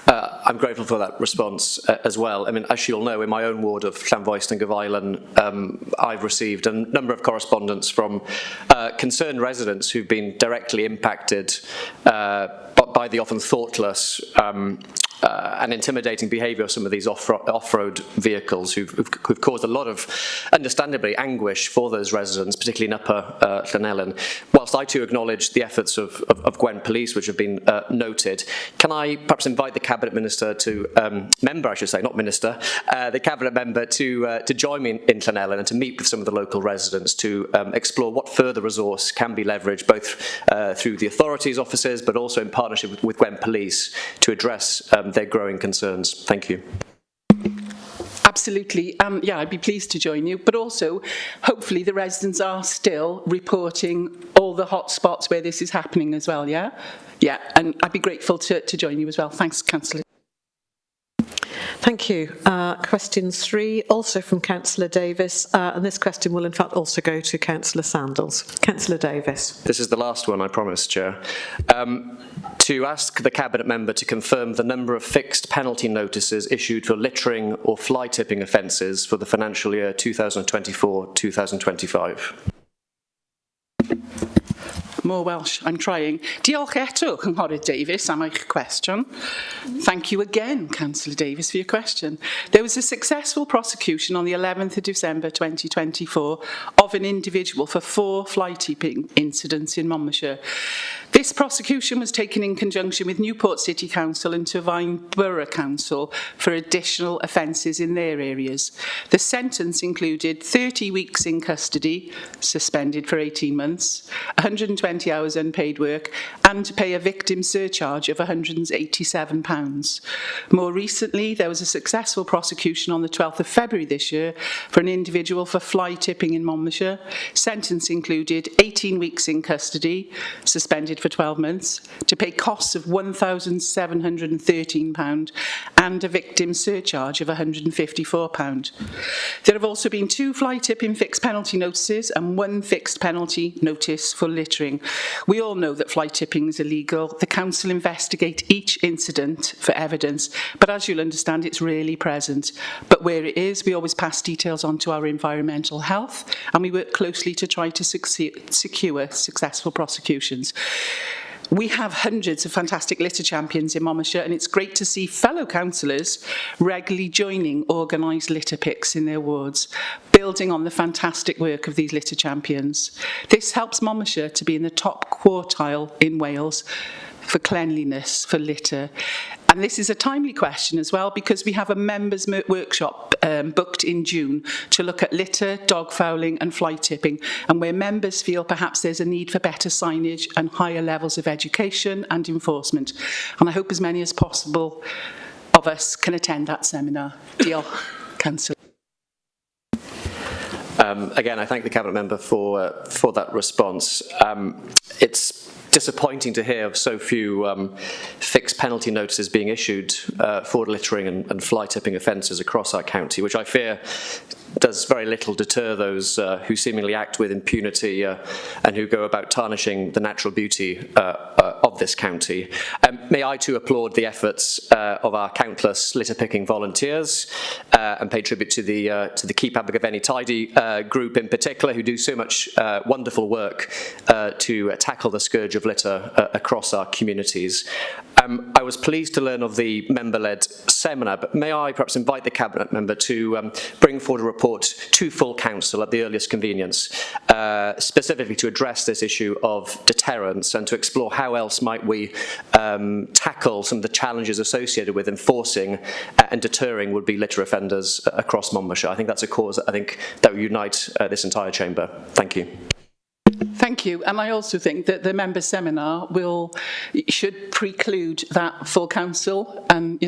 I'm grateful for that response as well. I mean, as you'll know, in my own ward of Llanfoist and Gavilan, I've received a number of correspondence from concerned residents who've been directly impacted by the often thoughtless and intimidating behaviour of some of these off-road vehicles who've caused a lot of, understandably, anguish for those residents, particularly in Upper Llanellan. Whilst I too acknowledge the efforts of Gwent Police, which have been noted, can I perhaps invite the Cabinet Minister to, member I should say, not Minister, the Cabinet Member to join me in Llanellan and to meet with some of the local residents to explore what further resource can be leveraged, both through the authorities' offices, but also in partnership with Gwent Police to address their growing concerns. Thank you. Absolutely. Yeah, I'd be pleased to join you. But also, hopefully, the residents are still reporting all the hot spots where this is happening as well, yeah? Yeah, and I'd be grateful to join you as well. Thanks, Councillor. Thank you. Question 3, also from Councillor Davis, and this question will in fact also go to Councillor Sandals. Councillor Davis. This is the last one, I promise, Chair. To ask the Cabinet Member to confirm the number of fixed penalty notices issued for littering or fly tipping offences for the financial year 2024-2025. More Welsh, I'm trying. Diolch eto, Cynghorydd Davis, am eich cwestiwn. Thank you again, Councillor Davis, for your question. There was a successful prosecution on the 11th of December 2024 of an individual for 4 fly tipping incidents in Monmouthshire. This prosecution was taken in conjunction with Newport City Council and Tyrvine Borough Council for additional offences in their areas. The sentence included 30 weeks in custody, suspended for 18 months, 120 hours unpaid work, and to pay a victim surcharge of £187. More recently, there was a successful prosecution on the 12th of February this year for an individual for fly tipping in Monmouthshire. Sentence included 18 weeks in custody, suspended for 12 months, to pay costs of £1,713 and a victim surcharge of £154. There have also been 2 fly tipping fixed penalty notices and 1 fixed penalty notice for littering, We all know that fly tipping is illegal. The council investigate each incident for evidence, but as you'll understand, it's rarely present. But where it is, we always pass details on to our environmental health, and we work closely to try to secure successful prosecutions. We have hundreds of fantastic litter champions in Monmouthshire, and it's great to see fellow councillors regularly joining organised litter picks in their wards, building on the fantastic work of these litter champions. This helps Monmouthshire to be in the top quartile in Wales for cleanliness, for litter. And this is a timely question as well, because we have a members' workshop booked in June to look at litter, dog fouling and fly tipping, and where members feel perhaps there's a need for better signage and higher levels of education and enforcement. And I hope as many as possible of us can attend that seminar. Diolch, Councillor. Again, I thank the Cabinet Member for that response. It's disappointing to hear of so few fixed penalty notices being issued for littering and fly tipping offences across our county, which I fear does very little deter those who seemingly act with impunity and who go about tarnishing the natural beauty of this county. May I too applaud the efforts of our countless litter picking volunteers and pay tribute to the Keep Abergavenny Tidy group in particular, who do so much wonderful work to tackle the scourge of litter across our communities. I was pleased to learn of the member-led seminar, but may I perhaps invite the Cabinet Member to bring forward a report to full council at the earliest convenience, specifically to address this issue of deterrence and to explore how else might we tackle some of the challenges associated with enforcing and deterring would-be litter offenders across Monmouthshire. I think that's a cause that will unite this entire chamber. Thank you. Thank you, and I also think that the members' seminar should preclude that full council, and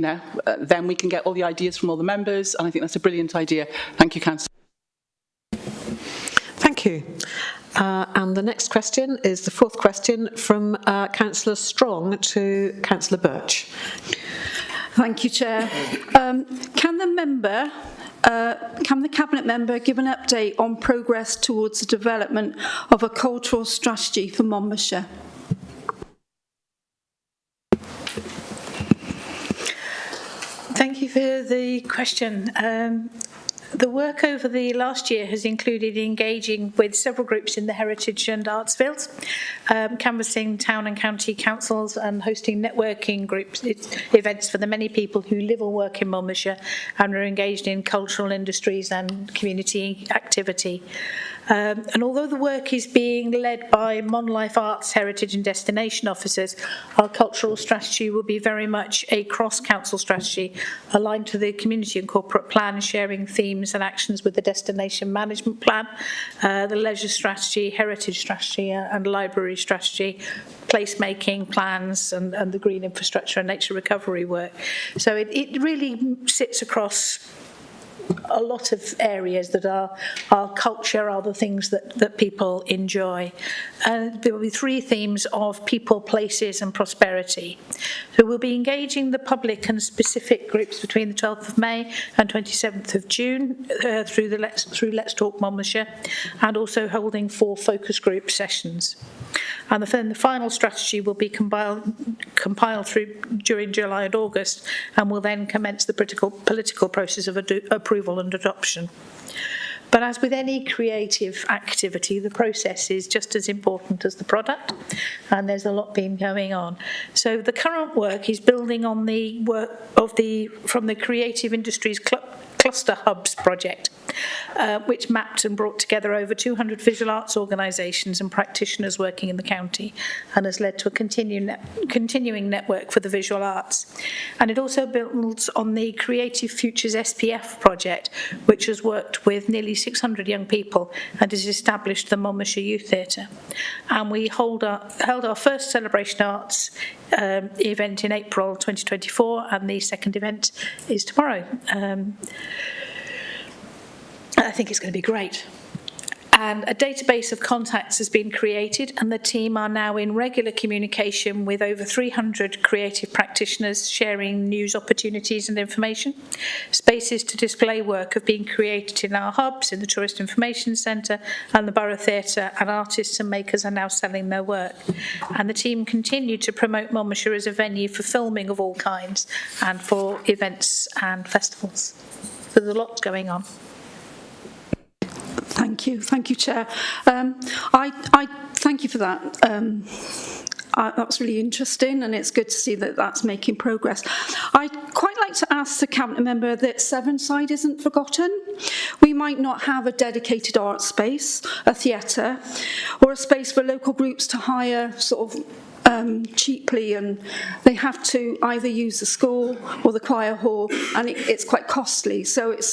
then we can get all the ideas from all the members, and I think that's a brilliant idea. Thank you, Councillor. Thank you. And the next question is the fourth question from Councillor Strong to Councillor Birch. Thank you, Chair. Can the Cabinet Member give an update on progress towards the development of a cultural strategy for Monmouthshire? Thank you for the question. The work over the last year has included engaging with several groups in the heritage and arts fields, canvassing town and county councils and hosting networking groups events for the many people who live or work in Monmouthshire and are engaged in cultural industries and community activity. And although the work is being led by Monlife Arts, Heritage and Destination Officers, our cultural strategy will be very much a cross-council strategy aligned to the community and corporate plan, sharing themes and actions with the destination management plan, the leisure strategy, heritage strategy and library strategy, placemaking plans and the green infrastructure and nature recovery work. So it really sits across a lot of areas that are our culture, are the things that people enjoy. And there will be three themes of people, places and prosperity. So we'll be engaging the public and specific groups between the 12th of May and 27th of June through Let's Talk Monmouthshire, and also holding 4 focus group sessions. And the final strategy will be compiled during July and August, and will then commence the political process of approval and adoption. But as with any creative activity, the process is just as important as the product, and there's a lot been going on. So the current work is building on the work from the Creative Industries Cluster Hubs project, which mapped and brought together over 200 visual arts organisations and practitioners working in the county, and has led to a continuing network for the visual arts. And it also builds on the Creative Futures SPF project, which has worked with nearly 600 young people and has established the Monmouthshire Youth Theatre. And we held our first Celebration Arts event in April 2024, and the second event is tomorrow. I think it's going to be great. And a database of contacts has been created, and the team are now in regular communication with over 300 creative practitioners sharing news opportunities and information. Spaces to display work have been created in our hubs, in the Tourist Information Centre and the Borough Theatre, and artists and makers are now selling their work. And the team continue to promote Monmouthshire as a venue for filming of all kinds and for events and festivals. So there's a lot going on. Thank you, Chair. I thank you for that. That was really interesting, and it's good to see that that's making progress. I'd quite like to ask the Cabinet Member that Sevenside isn't forgotten. We might not have a dedicated art space, a theatre, or a space for local groups to hire sort of cheaply, and they have to either use the school or the choir hall, and it's quite costly. So it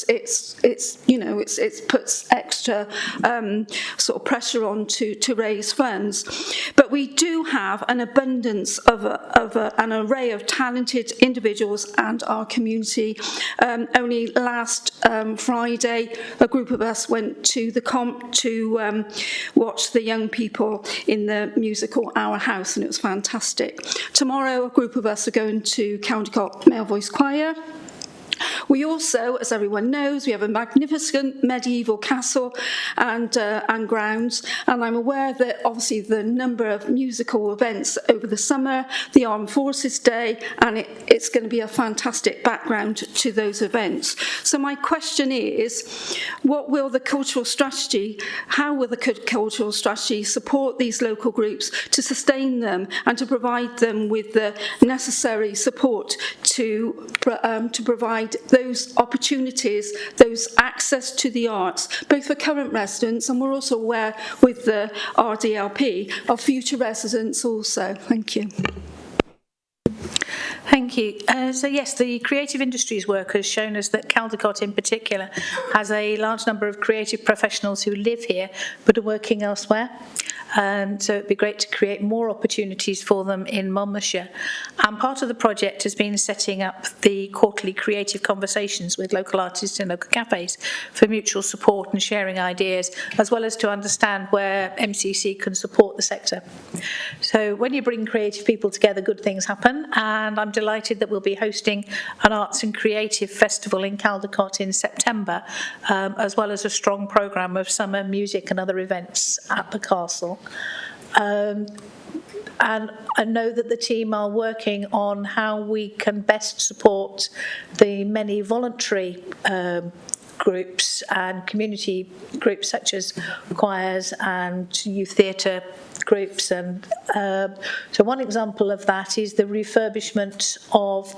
puts extra sort of pressure on to raise funds. But we do have an abundance of an array of talented individuals and our community. Only last Friday, a group of us went to the Comp to watch the young people in the musical Our House, and it was fantastic. Tomorrow, a group of us are going to Caldicot Male Voice Choir. We also, as everyone knows, we have a magnificent medieval castle and grounds, and I'm aware that obviously the number of musical events over the summer, the Armed Forces Day, and it's going to be a fantastic background to those events. So my question is, how will the cultural strategy support these local groups to sustain them and to provide them with the necessary support to provide those opportunities, those access to the arts, both for current residents, and we're also aware with the RDLP of future residents also. Thank you. Thank you. So yes, the creative industries work has shown us that Caldicot in particular has a large number of creative professionals who live here but are working elsewhere. So it'd be great to create more opportunities for them in Monmouthshire. And part of the project has been setting up the quarterly creative conversations with local artists in local cafes for mutual support and sharing ideas, as well as to understand where MCC can support the sector. So when you bring creative people together, good things happen, and I'm delighted that we'll be hosting an arts and creative festival in Caldicot in September, as well as a strong programme of summer music and other events at the castle. And I know that the team are working on how we can best support the many voluntary groups and community groups such as choirs and youth theatre groups. And so one example of that is the refurbishment of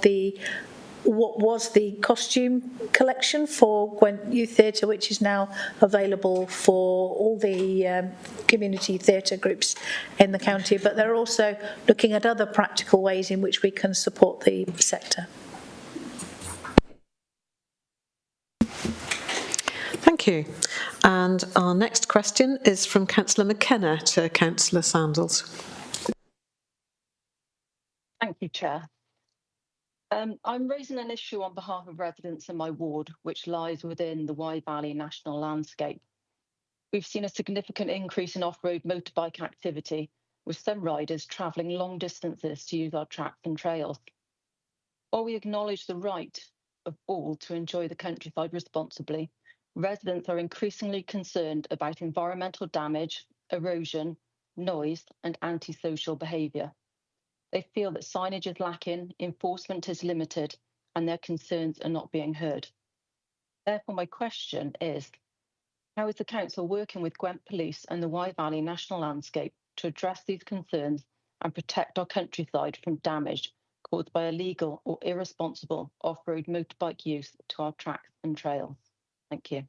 what was the costume collection for Gwent Youth Theatre, which is now available for all the community theatre groups in the county. But they're also looking at other practical ways in which we can support the sector. Thank you. And our next question is from Councillor McKenna to Councillor Sandals. Thank you, Chair. I'm raising an issue on behalf of residents in my ward, which lies within the Wye Valley National Landscape. We've seen a significant increase in off-road motorbike activity, with some riders travelling long distances to use our tracks and trails. While we acknowledge the right of all to enjoy the countryside responsibly, residents are increasingly concerned about environmental damage, erosion, noise, and antisocial behaviour. They feel that signage is lacking, enforcement is limited, and their concerns are not being heard. Therefore, my question is, how is the Council working with Gwent Police and the Wye Valley National Landscape to address these concerns and protect our countryside from damage caused by illegal or irresponsible off-road motorbike use to our tracks and trails? Thank you.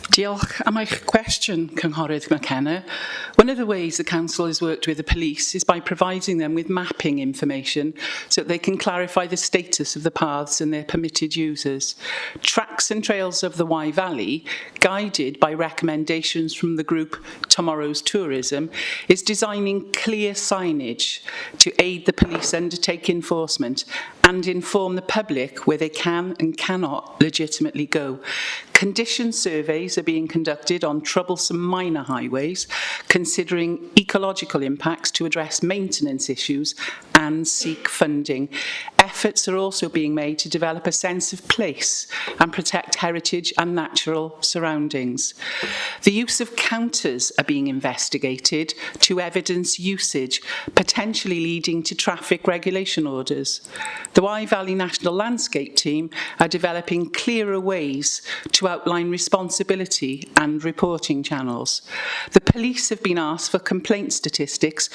Diolch am eich cwestiwn, Cynghorydd McKenna. One of the ways the Council has worked with the police is by providing them with mapping information so that they can clarify the status of the paths and their permitted users. Tracks and Trails of the Wye Valley, guided by recommendations from the group Tomorrow's Tourism, is designing clear signage to aid the police undertake enforcement and inform the public where they can and cannot legitimately go. Condition surveys are being conducted on troublesome minor highways, considering ecological impacts to address maintenance issues and seek funding. Efforts are also being made to develop a sense of place and protect heritage and natural surroundings. The use of counters are being investigated to evidence usage, potentially leading to traffic regulation orders. The Wye Valley National Landscape Team are developing clearer ways to outline responsibility and reporting channels. The police have been asked for complaint statistics,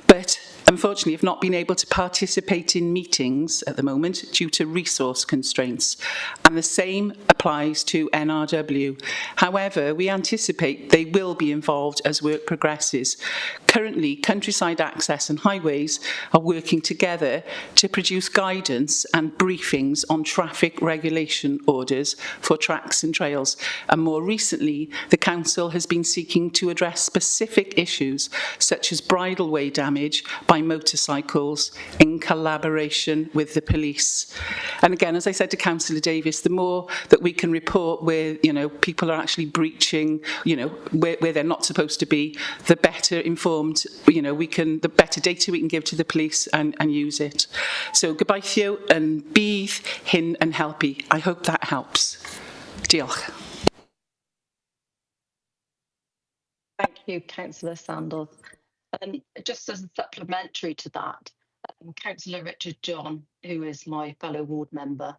but unfortunately have not been able to participate in meetings at the moment due to resource constraints, and the same applies to NRW. However, we anticipate they will be involved as work progresses. Currently, Countryside Access and Highways are working together to produce guidance and briefings on traffic regulation orders for tracks and trails, and more recently, the Council has been seeking to address specific issues such as bridleway damage by motorcycles in collaboration with the police. And again, as I said to Councillor Davis, the more that we can report where, people are actually breaching, where they're not supposed to be, the better informed, the better data we can give to the police and use it. So gobeithio and bydd hyn yn helpu. I hope that helps. Diolch. Thank you, Councillor Sandals. Just as a supplementary to that, Councillor Richard John, who is my fellow ward member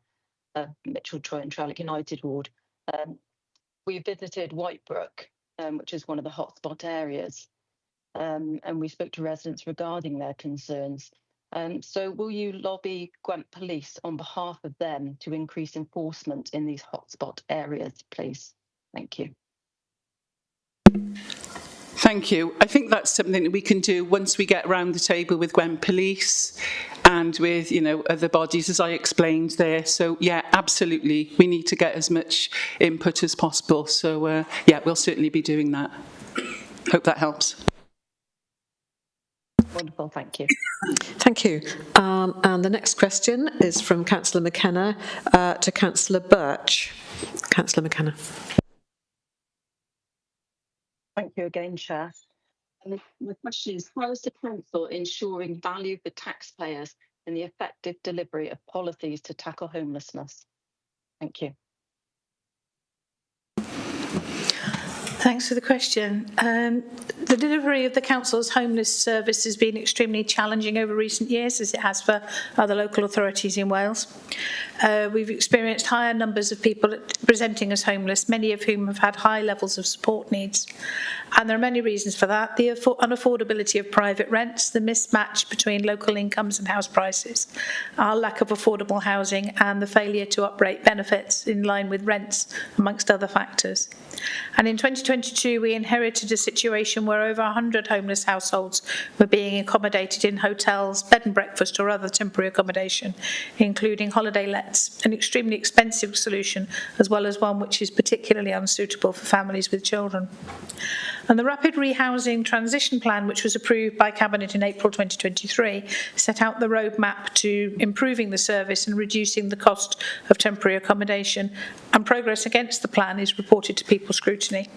of Mitchell, Troy and Trellick United Ward, we visited Whitebrook, which is one of the hotspot areas, and we spoke to residents regarding their concerns. So will you lobby Gwent Police on behalf of them to increase enforcement in these hotspot areas, please? Thank you. Thank you. I think that's something that we can do once we get round the table with Gwent Police and with, other bodies, as I explained there. So, yeah, absolutely. We need to get as much input as possible. So, yeah, we'll certainly be doing that. Hope that helps. Wonderful, thank you. Thank you. And the next question is from Councillor McKenna to Councillor Birch. Councillor McKenna. Thank you again, Chair. My question is, how is the Council ensuring value for taxpayers in the effective delivery of policies to tackle homelessness? Thank you. Thanks for the question. The delivery of the Council's homeless service has been extremely challenging over recent years, as it has for other local authorities in Wales. We've experienced higher numbers of people presenting as homeless, many of whom have had high levels of support needs. And there are many reasons for that: the unaffordability of private rents, the mismatch between local incomes and house prices, our lack of affordable housing, and the failure to uprate benefits in line with rents, amongst other factors. And in 2022, we inherited a situation where over 100 homeless households were being accommodated in hotels, bed and breakfast, or other temporary accommodation, including holiday lets, an extremely expensive solution, as well as one which is particularly unsuitable for families with children. And the Rapid Rehousing Transition Plan, which was approved by Cabinet in April 2023, set out the roadmap to improving the service and reducing the cost of temporary accommodation, and progress against the plan is reported to People Scrutiny.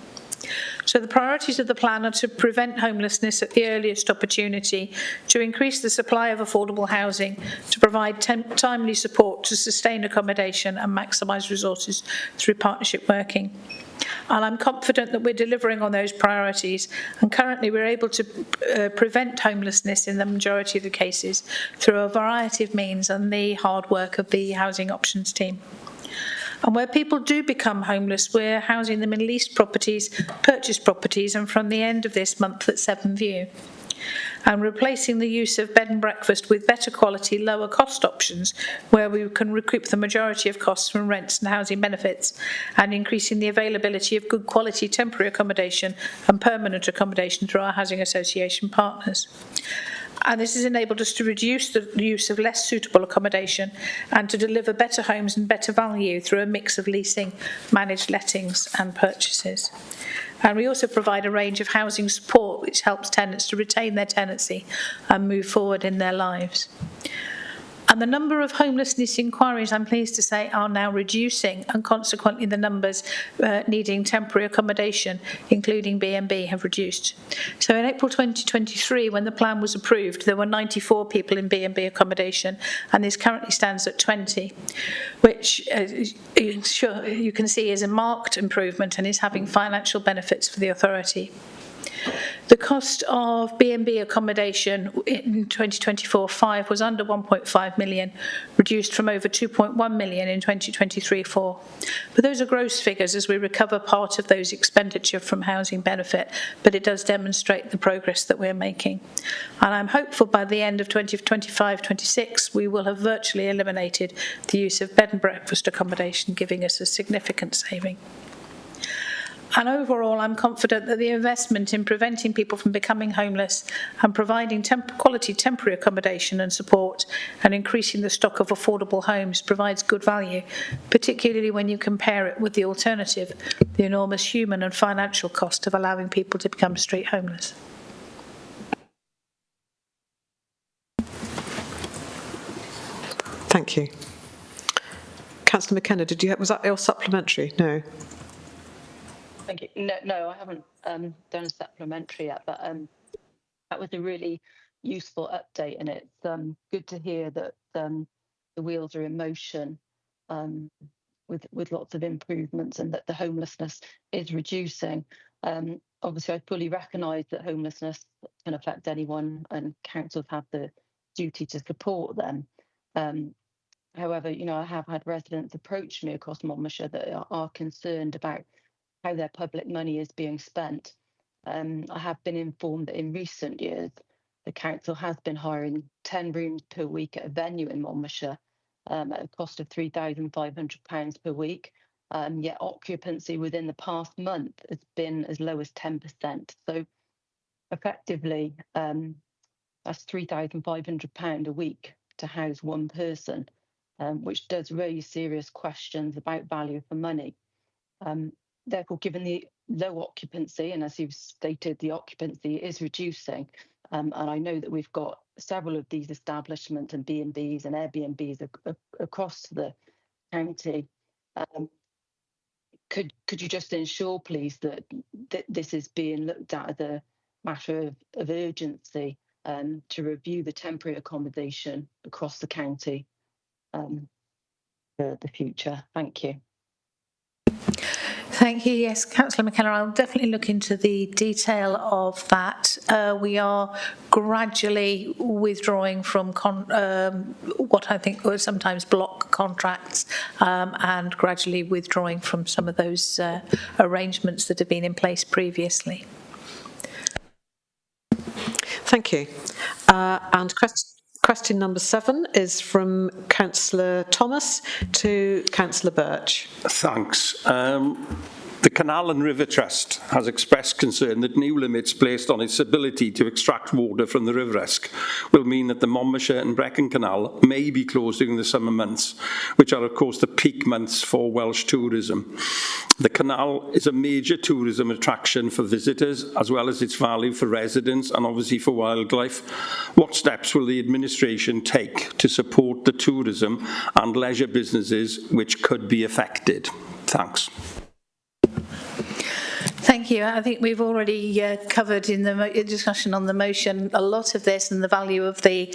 So the priorities of the plan are to prevent homelessness at the earliest opportunity, to increase the supply of affordable housing, to provide timely support to sustain accommodation and maximise resources through partnership working. And I'm confident that we're delivering on those priorities, and currently we're able to prevent homelessness in the majority of the cases through a variety of means and the hard work of the Housing Options team. And where people do become homeless, we're housing them in leased properties, purchased properties, and from the end of this month at Severn View. And replacing the use of bed and breakfast with better quality, lower cost options where we can recoup the majority of costs from rents and housing benefits, and increasing the availability of good quality temporary accommodation and permanent accommodation through our housing association partners. And this has enabled us to reduce the use of less suitable accommodation and to deliver better homes and better value through a mix of leasing, managed lettings and purchases. And we also provide a range of housing support which helps tenants to retain their tenancy and move forward in their lives. And the number of homelessness inquiries, I'm pleased to say, are now reducing, and consequently the numbers needing temporary accommodation, including B&B, have reduced. So in April 2023, when the plan was approved, there were 94 people in B&B accommodation, and this currently stands at 20, which you can see is a marked improvement and is having financial benefits for the authority. The cost of B&B accommodation in 2024-5 was under 1.5 million, reduced from over 2.1 million in 2023-4. But those are gross figures as we recover part of those expenditure from housing benefit, but it does demonstrate the progress that we're making. And I'm hopeful by the end of 2025-26 we will have virtually eliminated the use of bed and breakfast accommodation, giving us a significant saving. And overall, I'm confident that the investment in preventing people from becoming homeless and providing quality temporary accommodation and support and increasing the stock of affordable homes provides good value, particularly when you compare it with the alternative, the enormous human and financial cost of allowing people to become street homeless. Thank you. Councillor McKenna, was that your supplementary? No. Thank you. No, I haven't done a supplementary yet, but that was a really useful update, and it's good to hear that the wheels are in motion with lots of improvements, and that the homelessness is reducing. Obviously, I fully recognise that homelessness can affect anyone, and councils have the duty to support them. However, I have had residents approach me across Monmouthshire that are concerned about how their public money is being spent. I have been informed that in recent years, the council has been hiring 10 rooms per week at a venue in Monmouthshire at a cost of £3,500 per week. Yet occupancy within the past month has been as low as 10%. So effectively, that's £3,500 a week to house one person, which does raise serious questions about value for money. Therefore, given the low occupancy, and as you've stated, the occupancy is reducing, and I know that we've got several of these establishments and B&Bs and Airbnbs across the county, could you just ensure, please, that this is being looked at as a matter of urgency to review the temporary accommodation across the county for the future? Thank you. Thank you. Yes, Councillor McKenna, I'll definitely look into the detail of that. We are gradually withdrawing from what I think were sometimes block contracts and gradually withdrawing from some of those arrangements that have been in place previously. Thank you. And question number 7 is from Councillor Thomas to Councillor Birch. Thanks. The Canal and River Trust has expressed concern that new limits placed on its ability to extract water from the River Esk will mean that the Monmouthshire and Brecon Canal may be closed during the summer months, which are of course the peak months for Welsh tourism. The canal is a major tourism attraction for visitors, as well as its value for residents and obviously for wildlife. What steps will the administration take to support the tourism and leisure businesses which could be affected? Thanks. Thank you. I think we've already covered in the discussion on the motion a lot of this and the value of the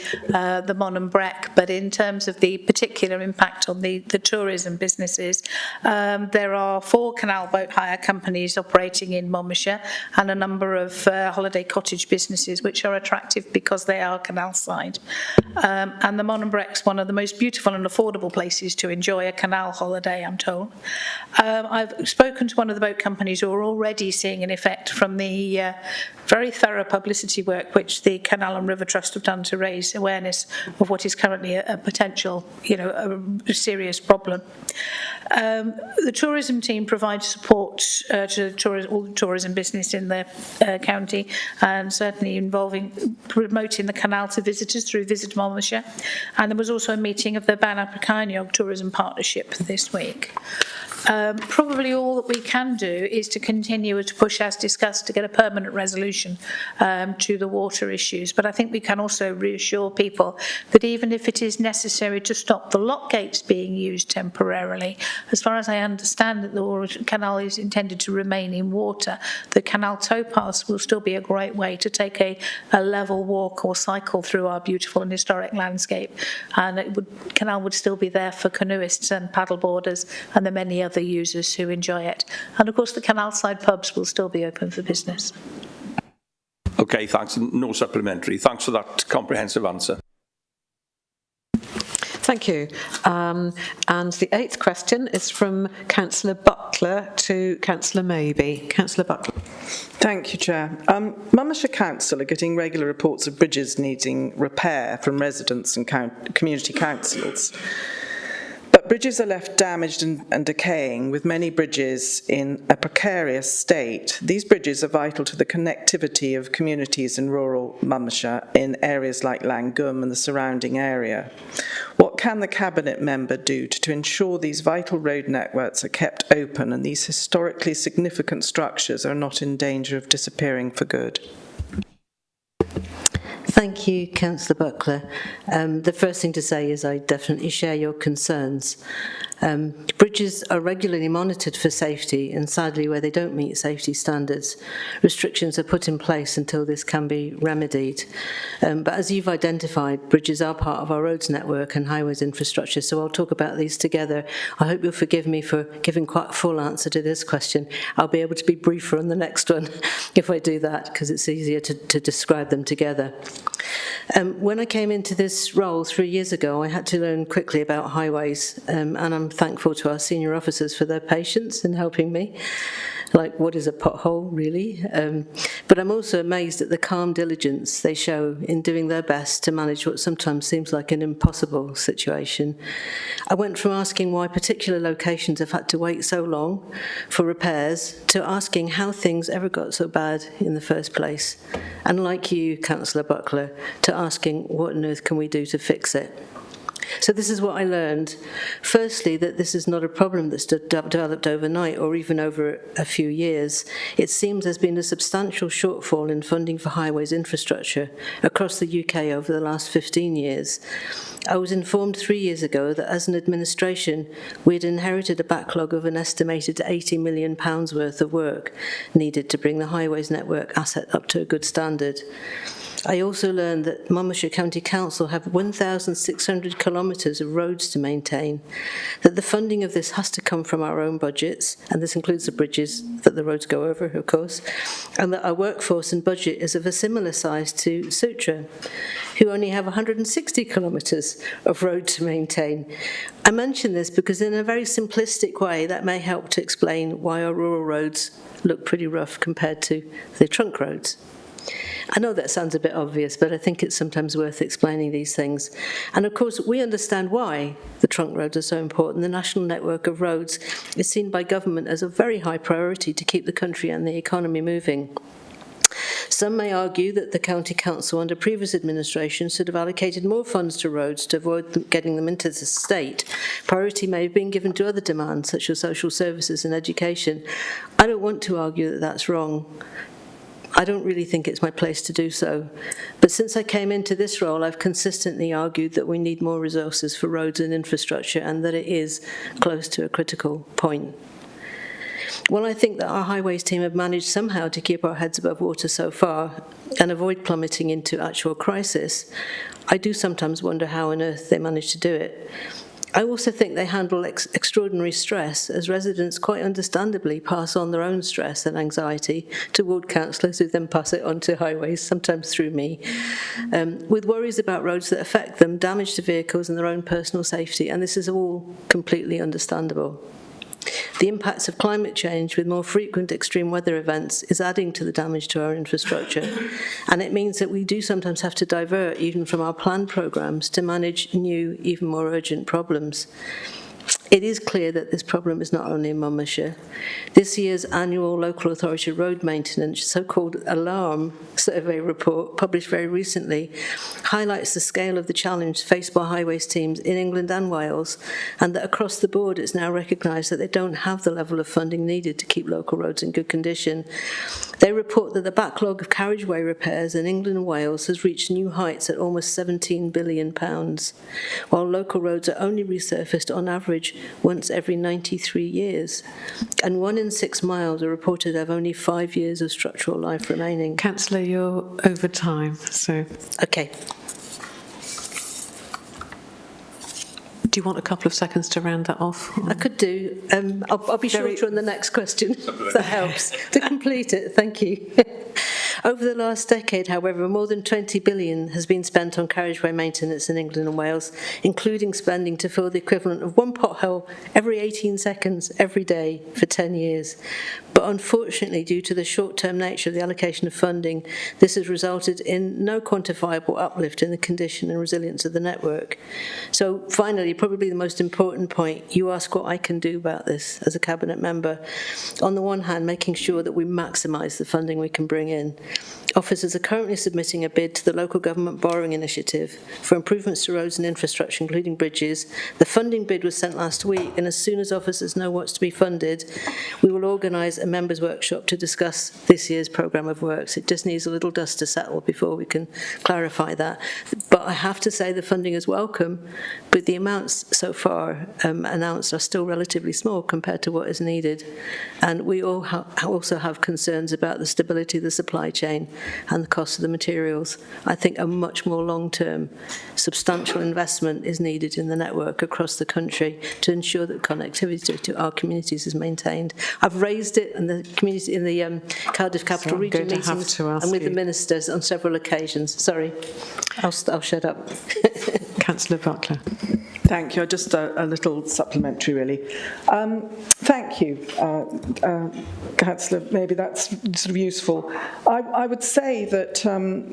Mon and Breck, but in terms of the particular impact on the tourism businesses, there are 4 canal boat hire companies operating in Monmouthshire and a number of holiday cottage businesses which are attractive because they are canal side. And the Mon and Breck's one of the most beautiful and affordable places to enjoy a canal holiday, I'm told. I've spoken to one of the boat companies who are already seeing an effect from the very thorough publicity work which the Canal and River Trust have done to raise awareness of what is currently a potential, a serious problem. The tourism team provides support to all the tourism business in the county, and certainly involving promoting the canal to visitors through Visit Monmouthshire. And there was also a meeting of the Ban Aberceiniog Tourism Partnership this week. Probably all that we can do is to continue to push, as discussed, to get a permanent resolution to the water issues. But I think we can also reassure people that even if it is necessary to stop the lock gates being used temporarily, as far as I understand that the canal is intended to remain in water, the canal towpaths will still be a great way to take a level walk or cycle through our beautiful and historic landscape, and canal would still be there for canoeists and paddleboarders and the many other users who enjoy it. And of course the canal side pubs will still be open for business. Okay, thanks. No supplementary. Thanks for that comprehensive answer. Thank you. And the 8th question is from Councillor Buckler to Councillor Maybe. Councillor Buckler. Thank you, Chair. Monmouthshire Council are getting regular reports of bridges needing repair from residents and community councils. But bridges are left damaged and decaying, with many bridges in a precarious state. These bridges are vital to the connectivity of communities in rural Monmouthshire in areas like Llangwm and the surrounding area. What can the Cabinet member do to ensure these vital road networks are kept open and these historically significant structures are not in danger of disappearing for good? Thank you, Councillor Buckler. The first thing to say is I definitely share your concerns. Bridges are regularly monitored for safety, and sadly where they don't meet safety standards, restrictions are put in place until this can be remedied. But as you've identified, bridges are part of our roads network and highways infrastructure, so I'll talk about these together. I hope you'll forgive me for giving quite a full answer to this question. I'll be able to be briefer on the next one if I do that, because it's easier to describe them together. When I came into this role 3 years ago, I had to learn quickly about highways, and I'm thankful to our senior officers for their patience in helping me. Like, what is a pothole, really? But I'm also amazed at the calm diligence they show in doing their best to manage what sometimes seems like an impossible situation. I went from asking why particular locations have had to wait so long for repairs to asking how things ever got so bad in the first place. And like you, Councillor Buckler, to asking what on earth can we do to fix it. So this is what I learned. Firstly, that this is not a problem that's developed overnight or even over a few years. It seems there's been a substantial shortfall in funding for highways infrastructure across the UK over the last 15 years. I was informed 3 years ago that as an administration, we had inherited a backlog of an estimated £80 million worth of work needed to bring the highways network asset up to a good standard. I also learned that Monmouthshire County Council have 1,600 kilometres of roads to maintain, that the funding of this has to come from our own budgets, and this includes the bridges that the roads go over, of course, and that our workforce and budget is of a similar size to Sutra, who only have 160 kilometres of road to maintain. I mention this because in a very simplistic way that may help to explain why our rural roads look pretty rough compared to the trunk roads. I know that sounds a bit obvious, but I think it's sometimes worth explaining these things. And of course, we understand why the trunk roads are so important. The national network of roads is seen by government as a very high priority to keep the country and the economy moving. Some may argue that the County Council under previous administration should have allocated more funds to roads to avoid getting them into the state. Priority may have been given to other demands, such as social services and education. I don't want to argue that that's wrong. I don't really think it's my place to do so. But since I came into this role, I've consistently argued that we need more resources for roads and infrastructure and that it is close to a critical point. While I think that our highways team have managed somehow to keep our heads above water so far and avoid plummeting into actual crisis, I do sometimes wonder how on earth they managed to do it. I also think they handle extraordinary stress, as residents quite understandably pass on their own stress and anxiety to ward councillors who then pass it on to highways, sometimes through me, with worries about roads that affect them, damage to vehicles and their own personal safety, and this is all completely understandable. The impacts of climate change with more frequent extreme weather events is adding to the damage to our infrastructure, and it means that we do sometimes have to divert even from our planned programmes to manage new, even more urgent problems. It is clear that this problem is not only in Monmouthshire. This year's annual local authority road maintenance, so-called ALARM survey report, published very recently, highlights the scale of the challenge faced by highways teams in England and Wales, and that across the board it's now recognised that they don't have the level of funding needed to keep local roads in good condition. They report that the backlog of carriageway repairs in England and Wales has reached new heights at almost £17 billion, while local roads are only resurfaced on average once every 93 years. And 1 in 6 miles are reported to have only 5 years of structural life remaining. Councillor, you're over time, so... Okay. Do you want a couple of seconds to round that off? I could do. I'll be shorter on the next question, if that helps, to complete it. Thank you. Over the last decade, however, more than 20 billion has been spent on carriageway maintenance in England and Wales, including spending to fill the equivalent of one pothole every 18 seconds every day for 10 years. But unfortunately, due to the short-term nature of the allocation of funding, this has resulted in no quantifiable uplift in the condition and resilience of the network. So finally, probably the most important point, you ask what I can do about this as a Cabinet member. On the one hand, making sure that we maximise the funding we can bring in. Officers are currently submitting a bid to the Local Government Borrowing Initiative for improvements to roads and infrastructure, including bridges. The funding bid was sent last week, and as soon as officers know what's to be funded, we will organise a members' workshop to discuss this year's programme of works. It just needs a little dust to settle before we can clarify that. But I have to say the funding is welcome, but the amounts so far announced are still relatively small compared to what is needed. And we all also have concerns about the stability of the supply chain and the cost of the materials. I think a much more long-term, substantial investment is needed in the network across the country to ensure that connectivity to our communities is maintained. I've raised it in the community in the Cardiff Capital Region meetings and with the ministers on several occasions. Sorry, I'll shut up. Councillor Buckler. Thank you. Just a little supplementary, really. Thank you, Councillor. Maybe that's sort of useful. I would say that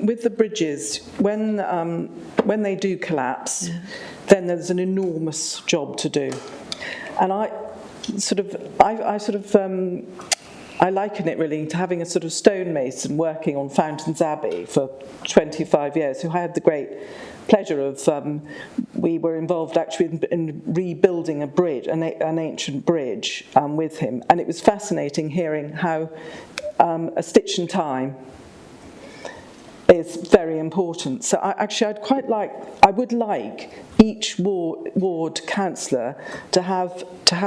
with the bridges, when they do collapse, then there's an enormous job to do, and I liken it really to having a sort of stonemason working on Fountains Abbey for 25 years, who had the great pleasure of, we were involved actually in rebuilding a bridge, an ancient bridge with him, and it was fascinating hearing how a stitch in time is very important. So I would like each ward councillor to have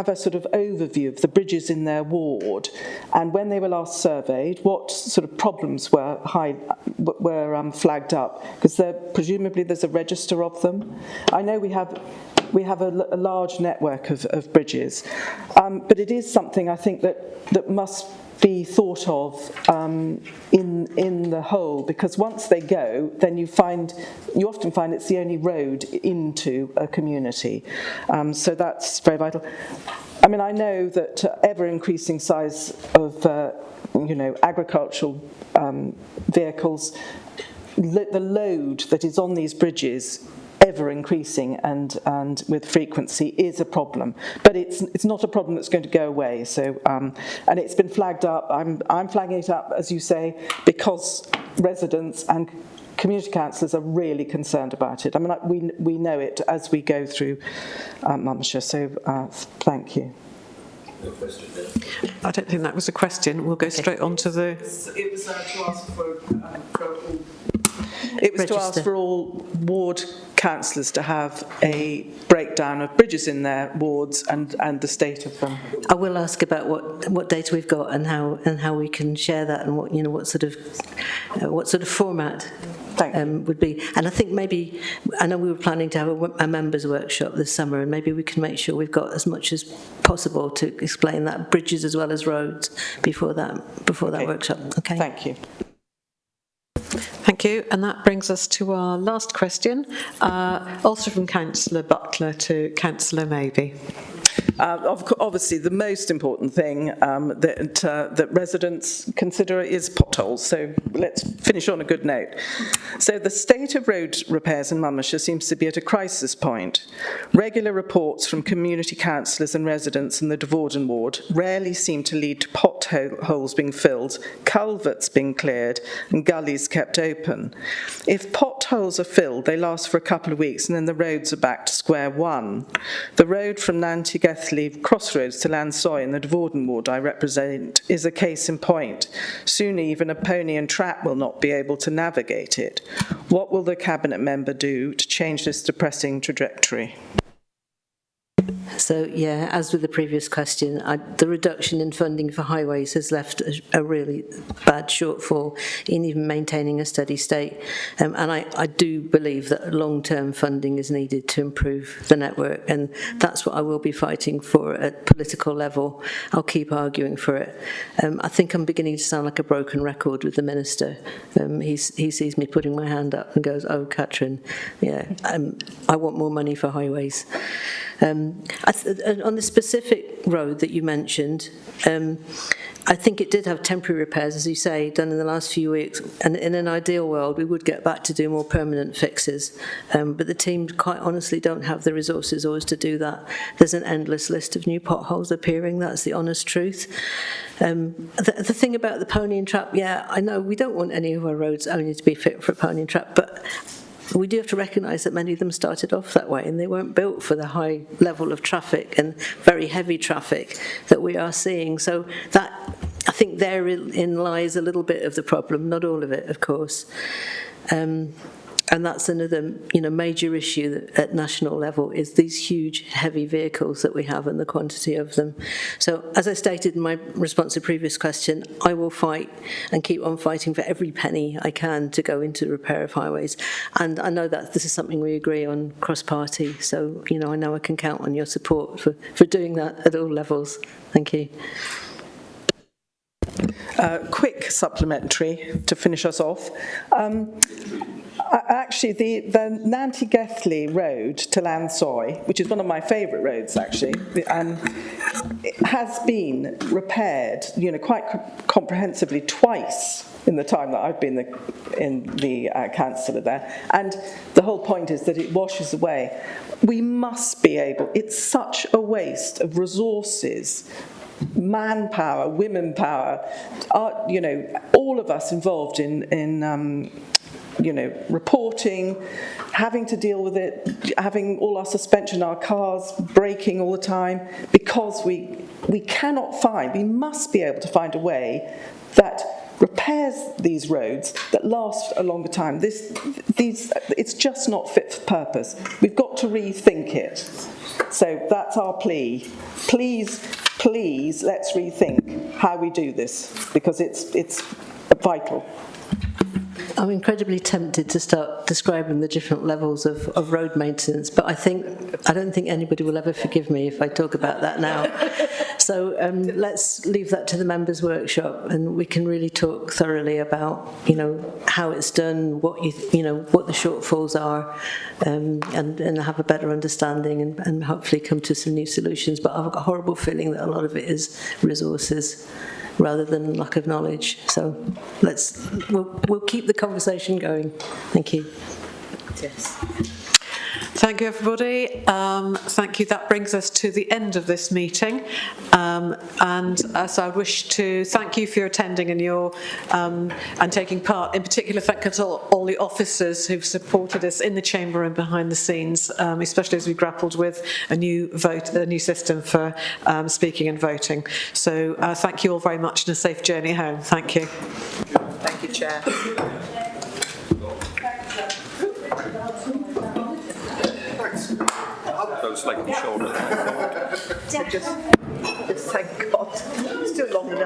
a sort of overview of the bridges in their ward, and when they were last surveyed, what sort of problems were flagged up, because presumably there's a register of them. I know we have a large network of bridges, but it is something I think that must be thought of in the whole, because once they go, then you often find it's the only road into a community. So that's very vital. I mean, I know that ever-increasing size of agricultural vehicles, the load that is on these bridges ever increasing and with frequency is a problem, but it's not a problem that's going to go away. So and it's been flagged up. I'm flagging it up, as you say, because residents and community councillors are really concerned about it. I mean, we know it as we go through Monmouthshire. So thank you. I don't think that was a question. We'll go straight on to the... It was to ask for It was to ask for all ward councillors to have a breakdown of bridges in their wards and the state of them. I will ask about what data we've got and how we can share that, and what sort of format would be. And I think maybe, I know we were planning to have a members workshop this summer, and maybe we can make sure we've got as much as possible to explain that, bridges as well as roads, before that workshop. Okay. Thank you. Thank you, and that brings us to our last question, also from Councillor Buckler to Councillor Maybe. Obviously, the most important thing that residents consider is potholes. So let's finish on a good note. So the state of road repairs in Monmouthshire seems to be at a crisis point. Regular reports from community councillors and residents in the Devorden ward rarely seem to lead to potholes being filled, culverts being cleared, and gullies kept open. If potholes are filled, they last for a couple of weeks, and then the roads are back to square one. The road from Nanty-Gethley Crossroads to Lansoy in the Devorden ward I represent is a case in point. Soon even a pony and trap will not be able to navigate it. What will the Cabinet member do to change this depressing trajectory? So, yeah, as with the previous question, the reduction in funding for highways has left a really bad shortfall in even maintaining a steady state. And I do believe that long-term funding is needed to improve the network, and that's what I will be fighting for at political level. I'll keep arguing for it. I think I'm beginning to sound like a broken record with the Minister. He sees me putting my hand up and goes, "Oh, Katrin, yeah, I want more money for highways." On the specific road that you mentioned, I think it did have temporary repairs, as you say, done in the last few weeks. And in an ideal world, we would get back to do more permanent fixes. But the team, quite honestly, don't have the resources always to do that. There's an endless list of new potholes appearing. That's the honest truth. The thing about the pony and trap, yeah, I know we don't want any of our roads only to be fit for a pony and trap, but we do have to recognise that many of them started off that way, and they weren't built for the high level of traffic and very heavy traffic that we are seeing. So that, I think therein lies a little bit of the problem, not all of it, of course. And that's another, major issue at national level, is these huge, heavy vehicles that we have and the quantity of them. So, as I stated in my response to the previous question, I will fight and keep on fighting for every penny I can to go into the repair of highways. And I know that this is something we agree on cross-party. So, I know I can count on your support for doing that at all levels. Thank you. Quick supplementary to finish us off. Actually, the Nanty-Gethley road to Lansoy, which is one of my favourite roads, actually, has been repaired, quite comprehensively twice in the time that I've been the councillor there. And the whole point is that it washes away. We must be able. It's such a waste of resources, manpower, women power, all of us involved in reporting, having to deal with it, having all our suspension, our cars breaking all the time, because we must be able to find a way that repairs these roads that last a longer time. It's just not fit for purpose. We've got to rethink it. So that's our plea. Please, let's rethink how we do this, because it's vital. I'm incredibly tempted to start describing the different levels of road maintenance, but I don't think anybody will ever forgive me if I talk about that now. So let's leave that to the members' workshop, and we can really talk thoroughly about, how it's done, what the shortfalls are, and have a better understanding, and hopefully come to some new solutions. But I've got a horrible feeling that a lot of it is resources rather than lack of knowledge. So we'll keep the conversation going. Thank you. Yes. Thank you, everybody. Thank you. That brings us to the end of this meeting. And so I wish to thank you for your attending and taking part. In particular, thank all the officers who've supported us in the chamber and behind the scenes, especially as we grappled with a new system for speaking and voting. So thank you all very much, and a safe journey home. Thank you. Thank you, Chair. Slightly shorter. Just thank God. Still long enough.